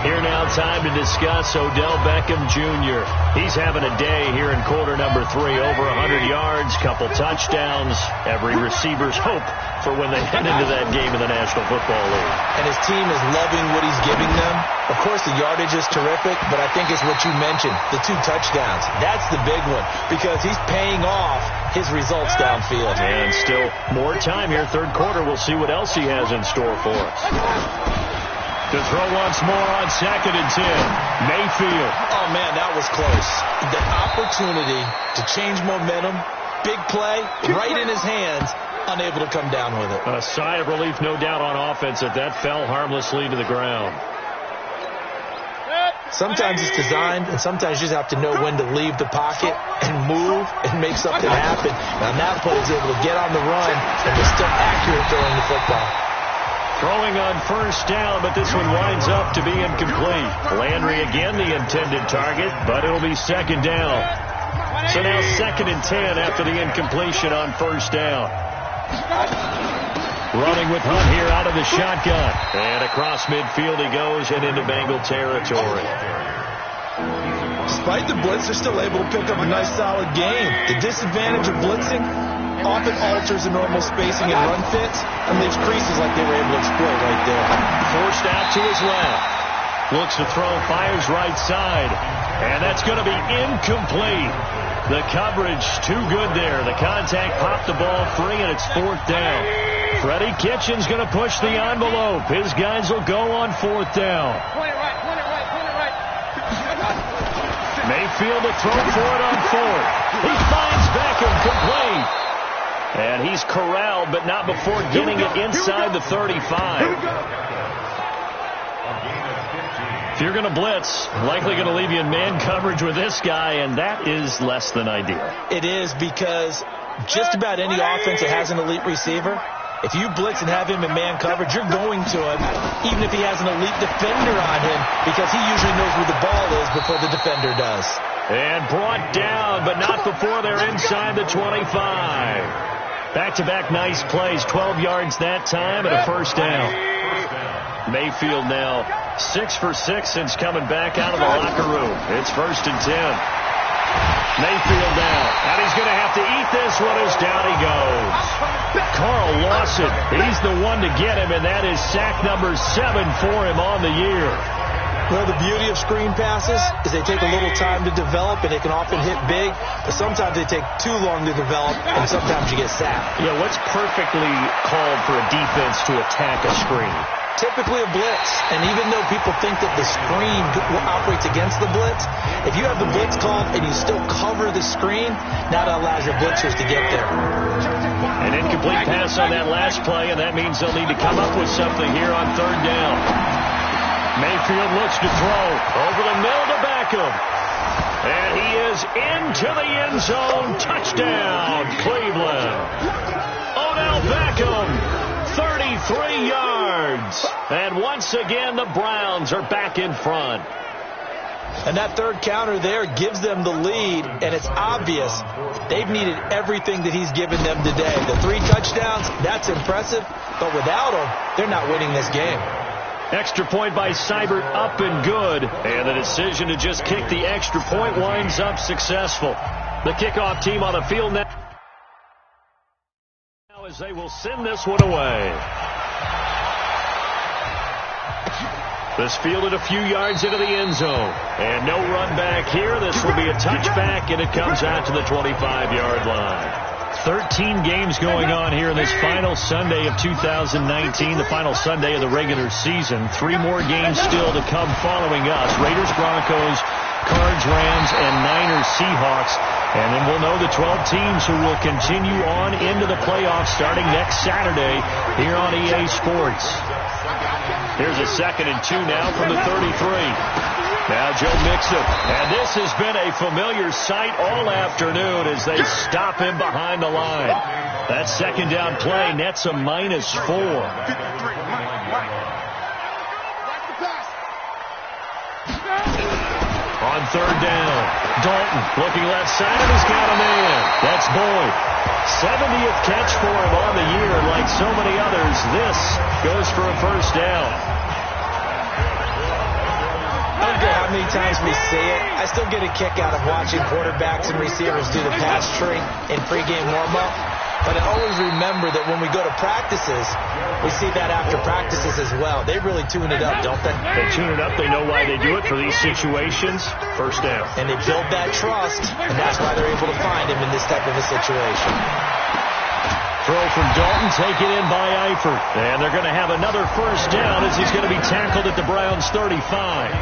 Here now, time to discuss Odell Beckham Jr. He's having a day here in quarter number 3. Over 100 yards, couple touchdowns. Every receiver's hope for when they head into that game in the National Football League. And his team is loving what he's giving them. Of course, the yardage is terrific, but I think it's what you mentioned, the 2 touchdowns. That's the big one because he's paying off his results downfield. And still more time here, third quarter. We'll see what else he has in store for us. To throw once more on 2nd and 10. Mayfield. Oh, man, that was close. The opportunity to change momentum, big play, right in his hands, unable to come down with it. A sigh of relief, no doubt, on offense that fell harmlessly to the ground. Sometimes it's designed, and sometimes you just have to know when to leave the pocket and move and make something happen. Now, that play is able to get on the run and was still accurate throwing the football. Throwing on first down, but this one winds up to be incomplete. Landry again the intended target, but it'll be 2nd down. So now 2nd and 10 after the incompletion on first down. Running with Hunt here out of the shotgun. And across midfield he goes and into Bengal territory. Despite the blitz, they're still able to pick up a nice solid game. The disadvantage of blitzing often alters the normal spacing and run fits and leaves creases like they were able to exploit right there. Forced out to his left. Looks to throw, fires right side. And that's going to be incomplete. The coverage too good there. The contact popped the ball free, and it's 4th down. Freddie Kitchens going to push the envelope. His guys will go on 4th down. Point it right. Mayfield to throw for it on 4th. He finds Beckham complete. And he's corralled, but not before getting it inside the 35. If you're going to blitz, likely going to leave you in man coverage with this guy, and that is less than ideal. It is because just about any offense that has an elite receiver, if you blitz and have him in man coverage, you're going to him, even if he has an elite defender on him, because he usually knows where the ball is before the defender does. And brought down, but not before they're inside the 25. Back-to-back nice plays, 12 yards that time and a first down. Mayfield now 6 for 6 since coming back out of the locker room. It's 1st and 10. Mayfield now, and he's going to have to eat this one as down he goes. Carl Lawson, he's the one to get him, and that is sack number 7 for him on the year. Well, the beauty of screen passes is they take a little time to develop, and they can often hit big, but sometimes they take too long to develop, and sometimes you get sacked. Yeah, what's perfectly called for a defense to attack a screen? Typically a blitz, and even though people think that the screen operates against the blitz, if you have the blitz called and you still cover the screen, now that allows your blitzers to get there. An incomplete pass on that last play, and that means they'll need to come up with something here on 3rd down. Mayfield looks to throw over the middle to Beckham. And he is into the end zone. Touchdown, Cleveland. Odell Beckham, 33 yards. And once again, the Browns are back in front. And that third counter there gives them the lead, and it's obvious they've needed everything that he's given them today. The 3 touchdowns, that's impressive, but without him, they're not winning this game. Extra point by Seibert, up and good. And the decision to just kick the extra point winds up successful. The kickoff team on the field now as they will send this one away. This fielded a few yards into the end zone. And no run back here. This will be a touchback, and it comes out to the 25-yard line. 13 games going on here in this final Sunday of 2019, the final Sunday of the regular season. 3 more games still to come following us. Raiders, Broncos, Cards, Rams, and Niners, Seahawks. And then we'll know the 12 teams who will continue on into the playoffs starting next Saturday here on EA Sports. Here's a 2nd and 2 now from the 33. Now Joe Mixon, and this has been a familiar sight all afternoon as they stop him behind the line. That 2nd down play nets a -4. On 3rd down, Dalton looking left side, and he's got a man. That's Boyd. 70th catch for him on the year, and like so many others, this goes for a 1st down. I don't care how many times we see it. I still get a kick out of watching quarterbacks and receivers do the pass tree in pregame warm-up. But I always remember that when we go to practices, we see that after practices as well. They really tune it up, don't they? They tune it up. They know why they do it for these situations. 1st down. And they build that trust, and that's why they're able to find him in this type of a situation. Throw from Dalton, taken in by Eifert. And they're going to have another 1st down as he's going to be tackled at the Browns' 35.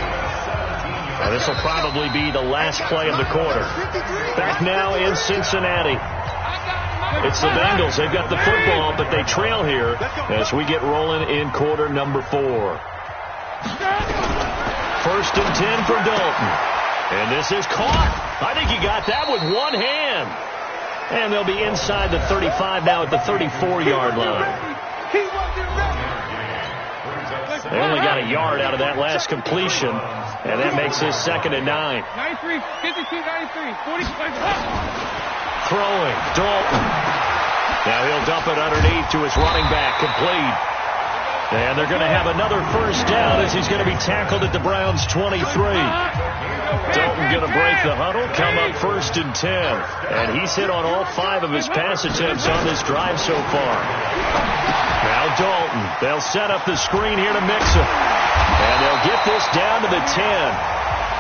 Now, this will probably be the last play of the quarter. Back now in Cincinnati. It's the Bengals. They've got the football, but they trail here as we get rolling in quarter number 4. 1st and 10 for Dalton. And this is caught. I think he got that with one hand. And they'll be inside the 35 now at the 34-yard line. They only got a yard out of that last completion, and that makes this 2nd and 9. 93, 52, 93, 40. Throwing, Dalton. Now he'll dump it underneath to his running back, complete. And they're going to have another 1st down as he's going to be tackled at the Browns' 23. Dalton going to break the huddle, come up 1st and 10. And he's hit on all 5 of his pass attempts on this drive so far. Now Dalton, they'll set up the screen here to Mixon. And they'll get this down to the 10.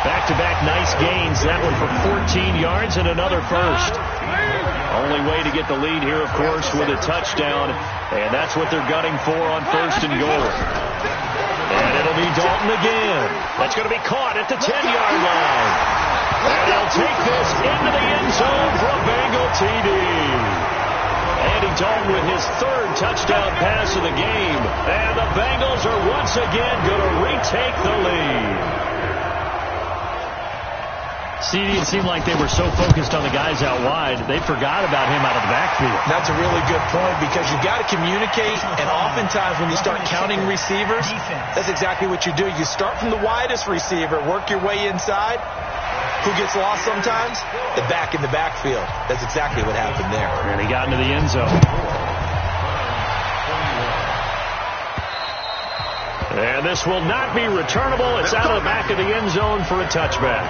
Back-to-back nice gains, that one for 14 yards and another 1st. Only way to get the lead here, of course, with a touchdown, and that's what they're gunning for on 1st and goal. And it'll be Dalton again. That's going to be caught at the 10-yard line. And he'll take this into the end zone for a Bengal TD. Andy Dalton with his 3rd touchdown pass of the game. And the Bengals are once again going to retake the lead. CD, it seemed like they were so focused on the guys out wide, they forgot about him out of the backfield. That's a really good point because you got to communicate, and oftentimes when you start counting receivers, that's exactly what you do. You start from the widest receiver, work your way inside. Who gets lost sometimes? The back in the backfield. That's exactly what happened there. And he got into the end zone. And this will not be returnable. It's out of the back of the end zone for a touchback.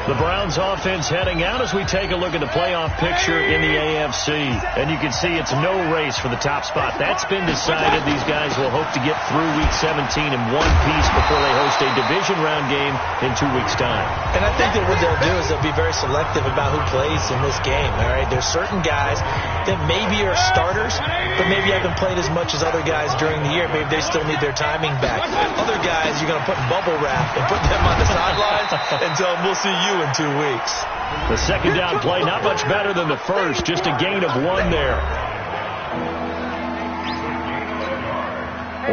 The Browns offense heading out as we take a look at the playoff picture in the AFC. And you can see it's no race for the top spot. That's been decided. These guys will hope to get through Week 17 in one piece before they host a division round game in 2 weeks' time. And I think that what they'll do is they'll be very selective about who plays in this game. All right, there's certain guys that maybe are starters, but maybe haven't played as much as other guys during the year. Maybe they still need their timing back. Other guys, you're going to put in bubble wrap and put them on the sidelines and tell them, we'll see you in 2 weeks. The 2nd down play, not much better than the 1st, just a gain of 1 there.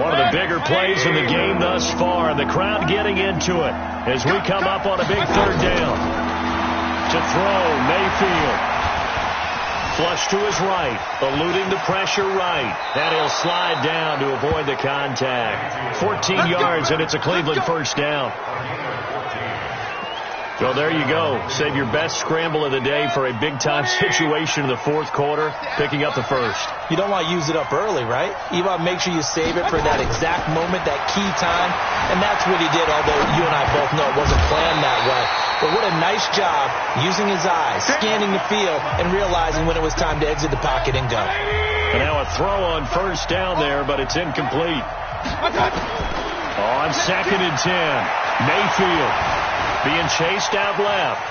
One of the bigger plays in the game thus far, and the crowd getting into it as we come up on a big 3rd down. To throw, Mayfield. Flush to his right, eluding the pressure right. And he'll slide down to avoid the contact. 14 yards, and it's a Cleveland 1st down. So there you go. Save your best scramble of the day for a big-time situation in the fourth quarter, picking up the first. You don't want to use it up early, right? You want to make sure you save it for that exact moment, that key time. And that's what he did, although you and I both know it wasn't planned that way. But what a nice job using his eyes, scanning the field, and realizing when it was time to exit the pocket and go. And now a throw on first down there, but it's incomplete. On 2nd and 10, Mayfield being chased out left.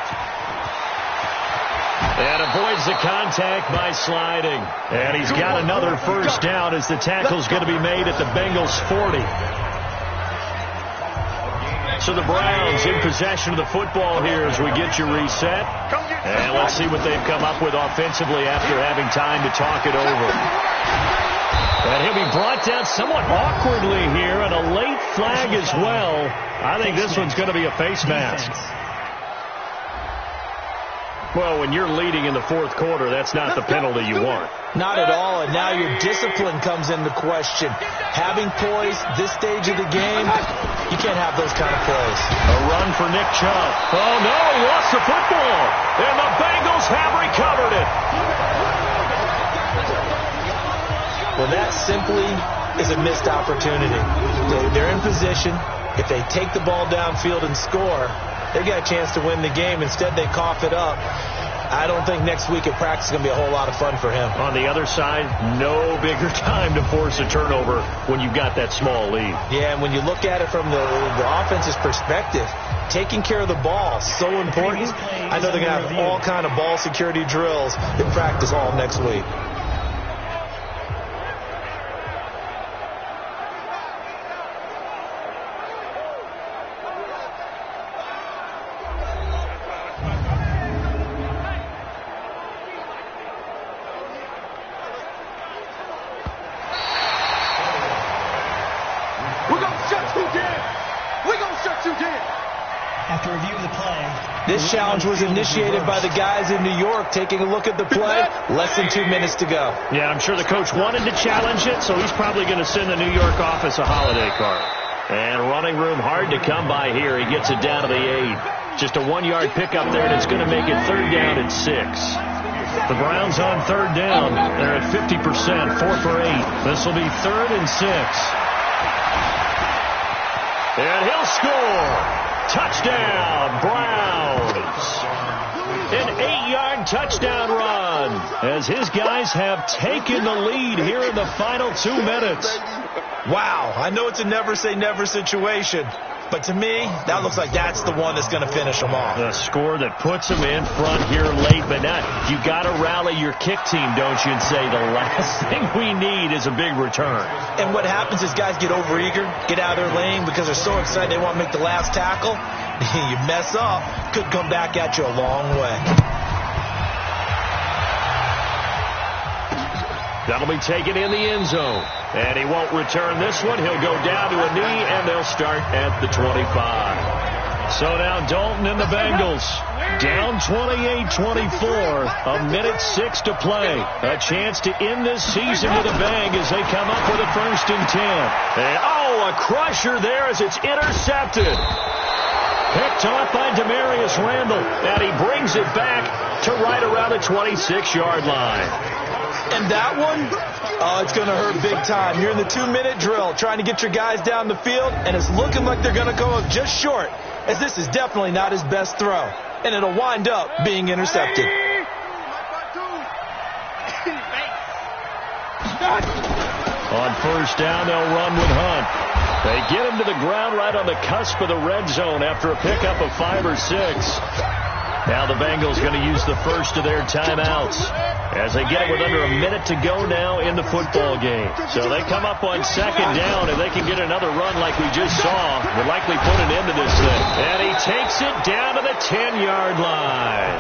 And avoids the contact by sliding. And he's got another first down as the tackle's going to be made at the Bengals 40. So the Browns in possession of the football here as we get you reset. And let's see what they've come up with offensively after having time to talk it over. And he'll be brought down somewhat awkwardly here, and a late flag as well. I think this one's going to be a face mask. Well, when you're leading in the fourth quarter, that's not the penalty you want. Not at all, and now your discipline comes into question. Having poise this stage of the game, you can't have those kind of plays. A run for Nick Chubb. Oh, no, he lost the football. And the Bengals have recovered it. Well, that simply is a missed opportunity. They're in position. If they take the ball downfield and score, they got a chance to win the game. Instead, they cough it up. I don't think next week at practice is going to be a whole lot of fun for him. On the other side, no bigger time to force a turnover when you've got that small lead. Yeah, and when you look at it from the offense's perspective, taking care of the ball is so important. I know they're going to have all kind of ball security drills in practice all next week. After review of the play, this challenge was initiated by the guys in New York. Taking a look at the play, less than 2 minutes to go. Yeah, I'm sure the coach wanted to challenge it, so he's probably going to send the New York office a holiday card. And running room hard to come by here. He gets it down to the 8. Just a 1-yard pickup there, and it's going to make it 3rd down and 6. The Browns on 3rd down. They're at 50%, 4 for 8. This will be 3rd and 6. And he'll score. Touchdown, Browns. An 8-yard touchdown run as his guys have taken the lead here in the final 2 minutes. Wow, I know it's a never-say-never situation, but to me, that looks like that's the one that's going to finish them off. The score that puts them in front here late, but not. You got to rally your kick team, don't you, and say the last thing we need is a big return. And what happens is guys get overeager, get out of their lane because they're so excited they want to make the last tackle. You mess up, could come back at you a long way. That'll be taken in the end zone. And he won't return this one. He'll go down to a knee, and they'll start at the 25. So now Dalton and the Bengals down 28-24. 1:06 to play. A chance to end this season with a bang as they come up with a 1st and 10. And, a crusher there as it's intercepted. Picked off by Demarius Randall. And he brings it back to right around the 26-yard line. And that one, it's going to hurt big time. You're in the 2-minute drill trying to get your guys down the field, and it's looking like they're going to go up just short, as this is definitely not his best throw. And it'll wind up being intercepted. On 1st down, they'll run with Hunt. They get him to the ground right on the cusp of the red zone after a pickup of 5 or 6. Now the Bengals going to use the first of their timeouts as they get it with under a minute to go now in the football game. So they come up on 2nd down, and they can get another run like we just saw. Would likely put an end to this thing. And he takes it down to the 10-yard line.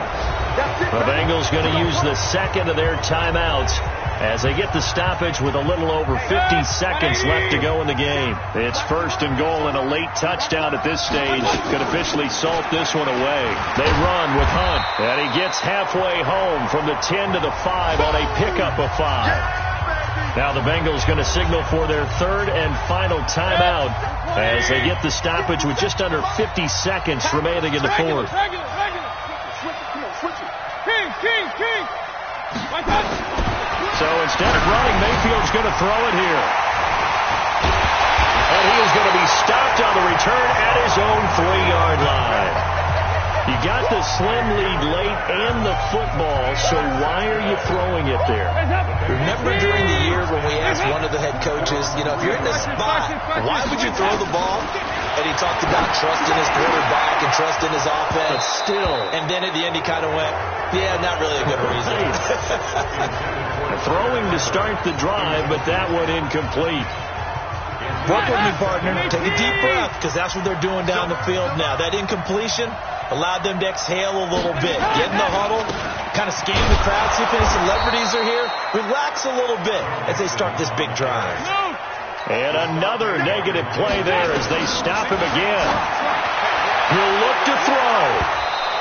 The Bengals going to use the second of their timeouts as they get the stoppage with a little over 50 seconds left to go in the game. It's 1st and goal and a late touchdown at this stage could officially salt this one away. They run with Hunt, and he gets halfway home from the 10 to the 5 on a pickup of 5. Now the Bengals going to signal for their 3rd and final timeout as they get the stoppage with just under 50 seconds remaining in the 4th. So instead of running, Mayfield's going to throw it here. And he is going to be stopped on the return at his own 3-yard line. You got the slim lead late and the football, so why are you throwing it there? Remember during the year when we asked one of the head coaches, if you're in this spot, why would you throw the ball? And he talked about trusting his quarterback and trusting his offense. But still. And then at the end he kind of went, yeah, not really a good reason. Throwing to start the drive, but that one incomplete. Work with me, partner. Take a deep breath, because that's what they're doing down the field now. That incompletion allowed them to exhale a little bit. Get in the huddle, kind of scan the crowd, see if any celebrities are here. Relax a little bit as they start this big drive. And another negative play there as they stop him again. He'll look to throw.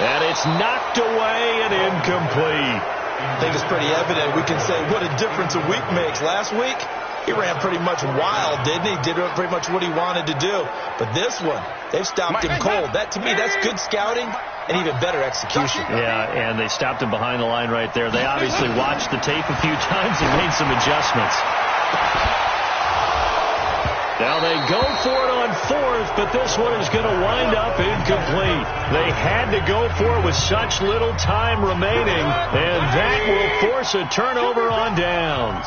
And it's knocked away and incomplete. I think it's pretty evident. We can say what a difference a week makes. Last week, he ran pretty much wild, didn't he? Did pretty much what he wanted to do. But this one, they've stopped him cold. That, to me, that's good scouting and even better execution. Yeah, and they stopped him behind the line right there. They obviously watched the tape a few times and made some adjustments. Now they go for it on fourth, but this one is going to wind up incomplete. They had to go for it with such little time remaining, and that will force a turnover on downs.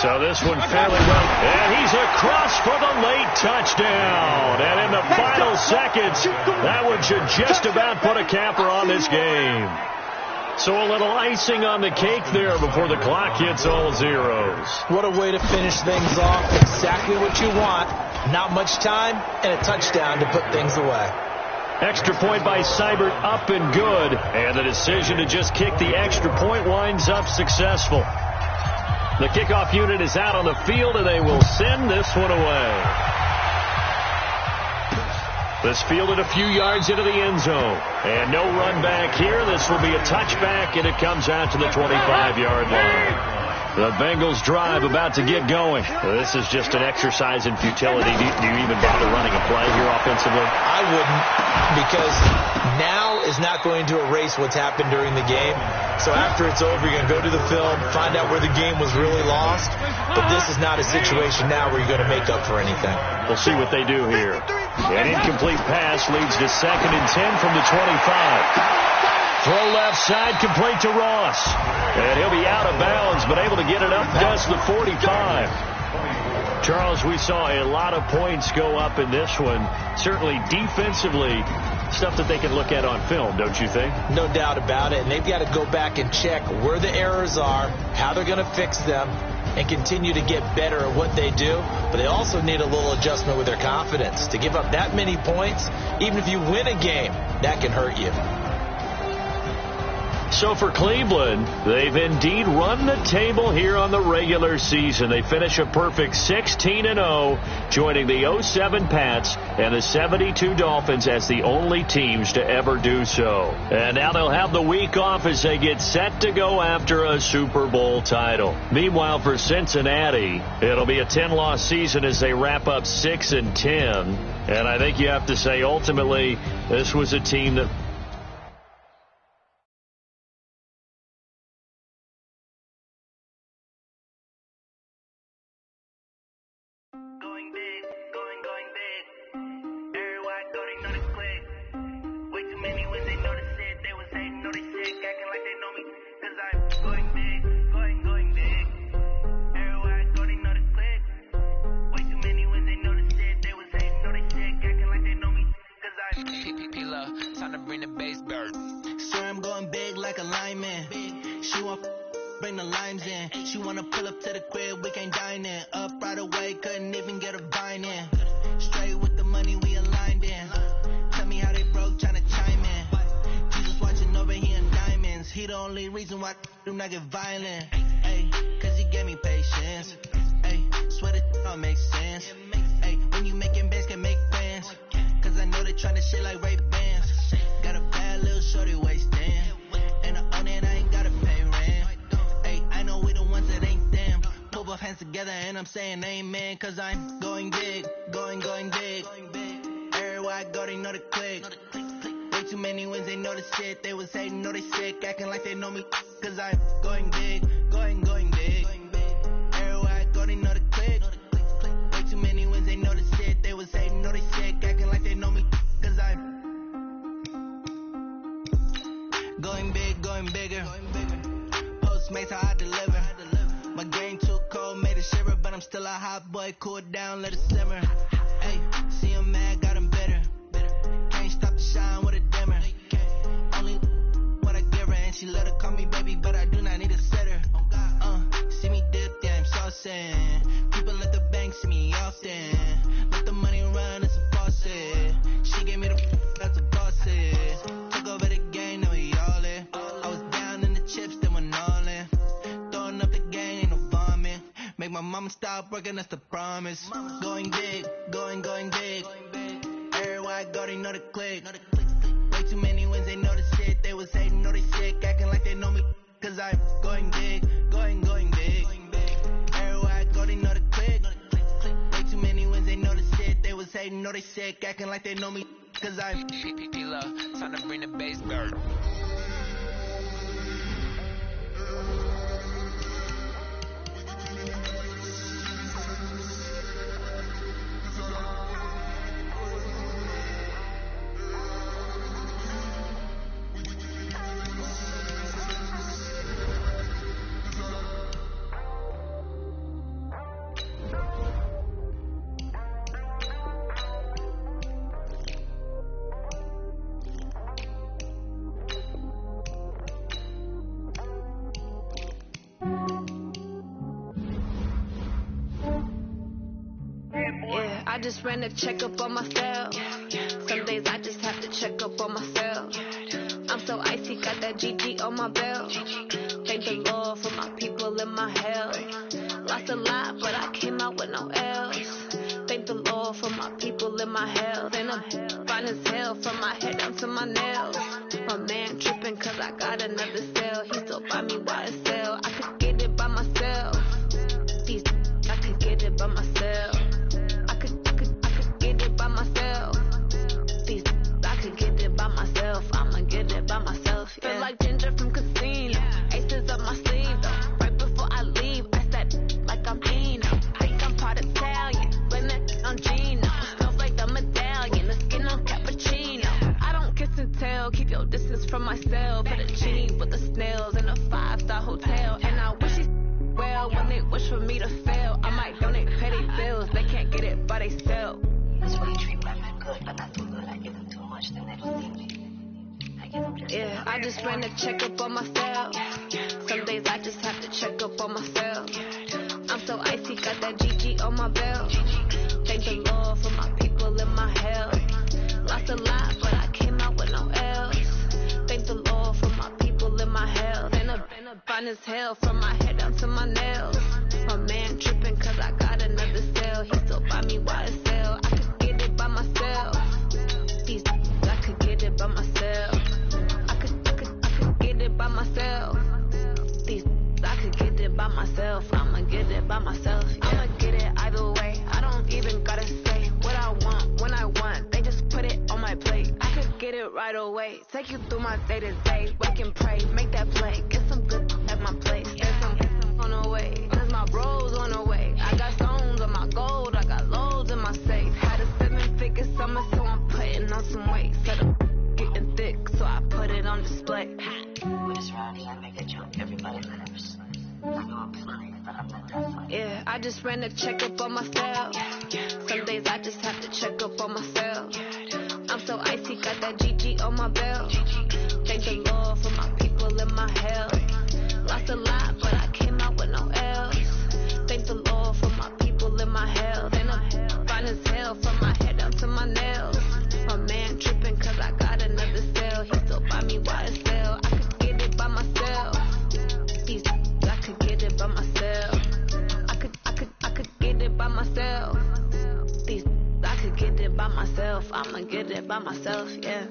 So this one fairly well, and he's across for the late touchdown. And in the final seconds, that one should just about put a capper on this game. So a little icing on the cake there before the clock hits all zeros. What a way to finish things off. Exactly what you want. Not much time and a touchdown to put things away. Extra point by Seibert, up and good. And the decision to just kick the extra point winds up successful. The kickoff unit is out on the field, and they will send this one away. This fielded a few yards into the end zone. And no run back here. This will be a touchback, and it comes out to the 25-yard line. The Bengals drive about to get going. This is just an exercise in futility. Do you even bother running a play here offensively? I wouldn't, because now is not going to erase what's happened during the game. So after it's over, you're going to go to the film, find out where the game was really lost. But this is not a situation now where you're going to make up for anything. We'll see what they do here. An incomplete pass leads to 2nd and 10 from the 25. Throw left side, complete to Ross. And he'll be out of bounds, but able to get it up past the 45. Charles, we saw a lot of points go up in this one. Certainly defensively, stuff that they can look at on film, don't you think? No doubt about it. And they've got to go back and check where the errors are, how they're going to fix them, and continue to get better at what they do. But they also need a little adjustment with their confidence. To give up that many points, even if you win a game, that can hurt you. So for Cleveland, they've indeed run the table here on the regular season. They finish a perfect 16-0, joining the 07 Pats and the 72 Dolphins as the only teams to ever do so. And now they'll have the week off as they get set to go after a Super Bowl title. Meanwhile, for Cincinnati, it'll be a 10-loss season as they wrap up 6-10. And I think you have to say, ultimately, this was a team that bring the limes in. She wanna pull up to the crib, we can't dine in. Up right away, couldn't even get a vine in. Straight with the money we aligned in. Tell me how they broke, tryna chime in. Jesus watching over here in diamonds. He the only reason why I do not get violent. Ay, cause he gave me patience. Ay, swear that all makes sense. Ay, when you making bands, can make plans. Cause I know they tryna shit like Ray-Bans. Got a bad little shorty wasting. And I own it, I ain't gotta pay rent. Ay, I know we the ones that ain't them. Pull both hands together and I'm saying amen. Cause I'm going big, going big. Everywhere I go, they know the click. Way too many wins, they know the shit. They was hating, know they sick, acting like they know me. cause I'm going big, going big. Everywhere I go, they know the click. Way too many wins, they know the shit. They was hating, know they sick, acting like they know me, cause I'm going big, going bigger. Postmates, how I deliver. My game too cold, made it shiver, but I'm still a hot boy. Cool it down, let it simmer. Hey, see him mad, got him bitter. Can't stop the shine with a dimmer. Only what I give her, and she let her call me baby, but I do not need a sitter. See me dip, yeah, I'm saucing. People at the bank see me often. Let the money run, it's a faucet. She gave me the that's a faucet. Took over the game, now we all in. I was down in the chips, then went all in. Throwing up the game, ain't no vomit. Make my mama stop working, that's the promise. Going big, going big. Everywhere I go, they know the click. Way too many wins, they know the shit. They was hating, know they sick, acting like they know me, cause I'm going big, going big. Everywhere I go, they know the click. Way too many wins, they know the shit. They was hating, know they sick, acting like they know me, cause I'm P-Love, time to bring the bass back. I just ran a checkup on myself. Some days I just have to check up on myself. I'm so icy, got that GG on my belt. Thank the Lord for my people in my hell. Lost a lot, but I came out with no L's. Thank the Lord for my people in my health. And I'm fine as hell from my head down to my nails. My man tripping cause I got another cell. He still buy me YSL. I could get it by myself. These I could get it by myself. I could get it by myself. These I could get it by myself. I'ma get it by myself. Yeah. Feel like Ginger from Casino. Aces up my sleeve though. Right before I leave, I said like I'm Eno. Think I'm part Italian. Blame that on Gino. Smells like the medallion. The skin on cappuccino. I don't kiss and tell. Keep your distance from my cell. Put a genie with the snails in a 5-star hotel. And I wish he well when they wish for me to fail. I might donate petty bills. They can't get it by they sell. That's why you treat women good, but not too good. I give them too much, then they don't need me. I give them just yeah, I just ran a checkup on myself. Some days I just have to check up on myself. I'm so icy, got that GG on my belt. Thank the Lord for my people in my hell. Lost a lot, but I came out with no L's. Thank the Lord for my people in my health. And I'm fine as hell from my head down to my nails. My man tripping cause I got another cell. He still buy me YSL. I could get it by myself. These I could get it by myself. I could get it by myself. These I could get it by myself. I'ma get it by myself. Yeah. I'ma get it either way. I don't even gotta say what I want when I want. They just put it on my plate. I could get it right away. Take you through my day to day. Wake and pray, make that play. Get some good at my place. There's some on the way. Cause my bros on the way. I got stones on my gold. I got loads in my safe. Had a 7-figure summer, so I'm putting on some weight. Set up getting thick, so I put it on display. With this round here, I make a joke. Everybody laughs. I know I'm flying, but I'm not that funny. Yeah, I just ran a checkup on myself. Some days I just have to check up on myself. I'm so icy, got that GG on my belt. Thank the Lord for my people in my hell. Lost a lot, but I came out with no L's. Thank the Lord for my people in my health. And I'm fine as hell from my head down to my nails. My man tripping cause I got another cell. He still buy me YSL. I could get it by myself. These I could get it by myself. I could get it by myself. These I could get it by myself. I'ma get it by myself, yeah.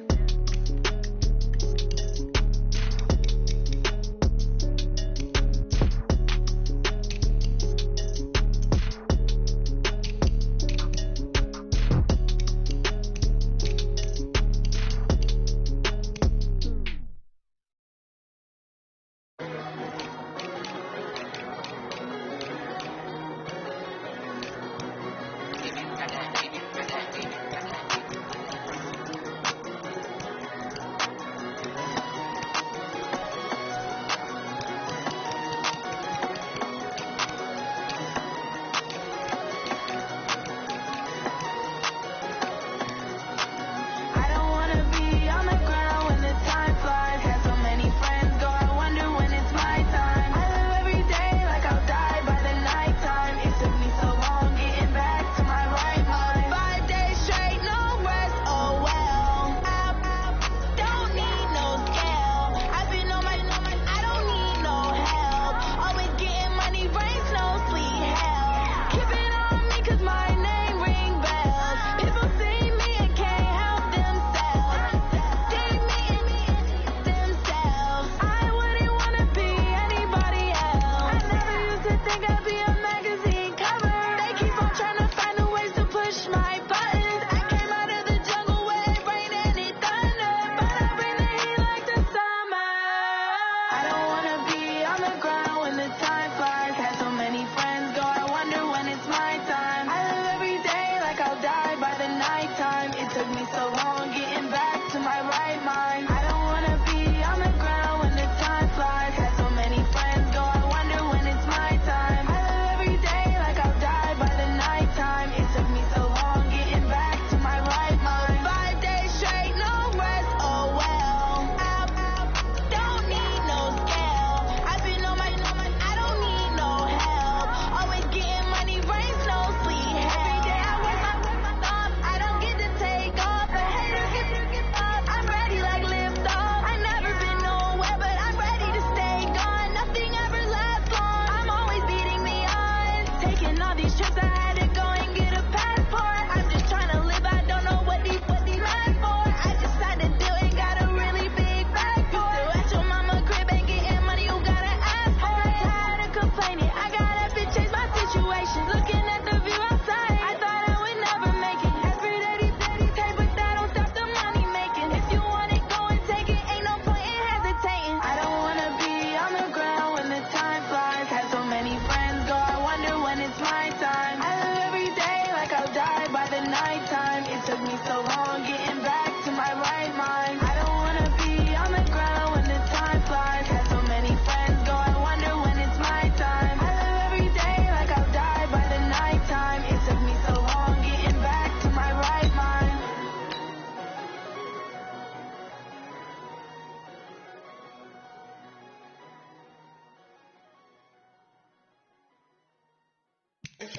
Cook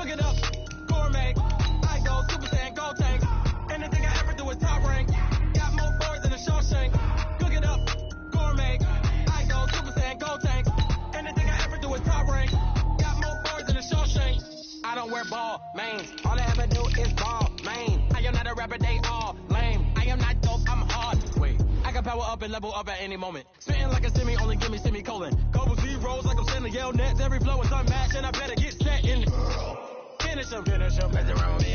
it up, gourmet. I go Super Saiyan, gold tank. Anything I ever do is top rank. Got more boards than a Shawshank. Cook it up, gourmet. I go Super Saiyan, gold tank. Anything I ever do is top rank. Got more boards than a Shawshank. I don't wear ball mains. All I ever do is ball main. I am not a rapper, they all lame. I am not dope, I'm hard. Wait, I can power up and level up at any moment. Spitting like a semi, only give me semicolon. Couple zeros like I'm sending Yale Nets. Every flow is unmatched, and I better get set in. Finish him, mess around with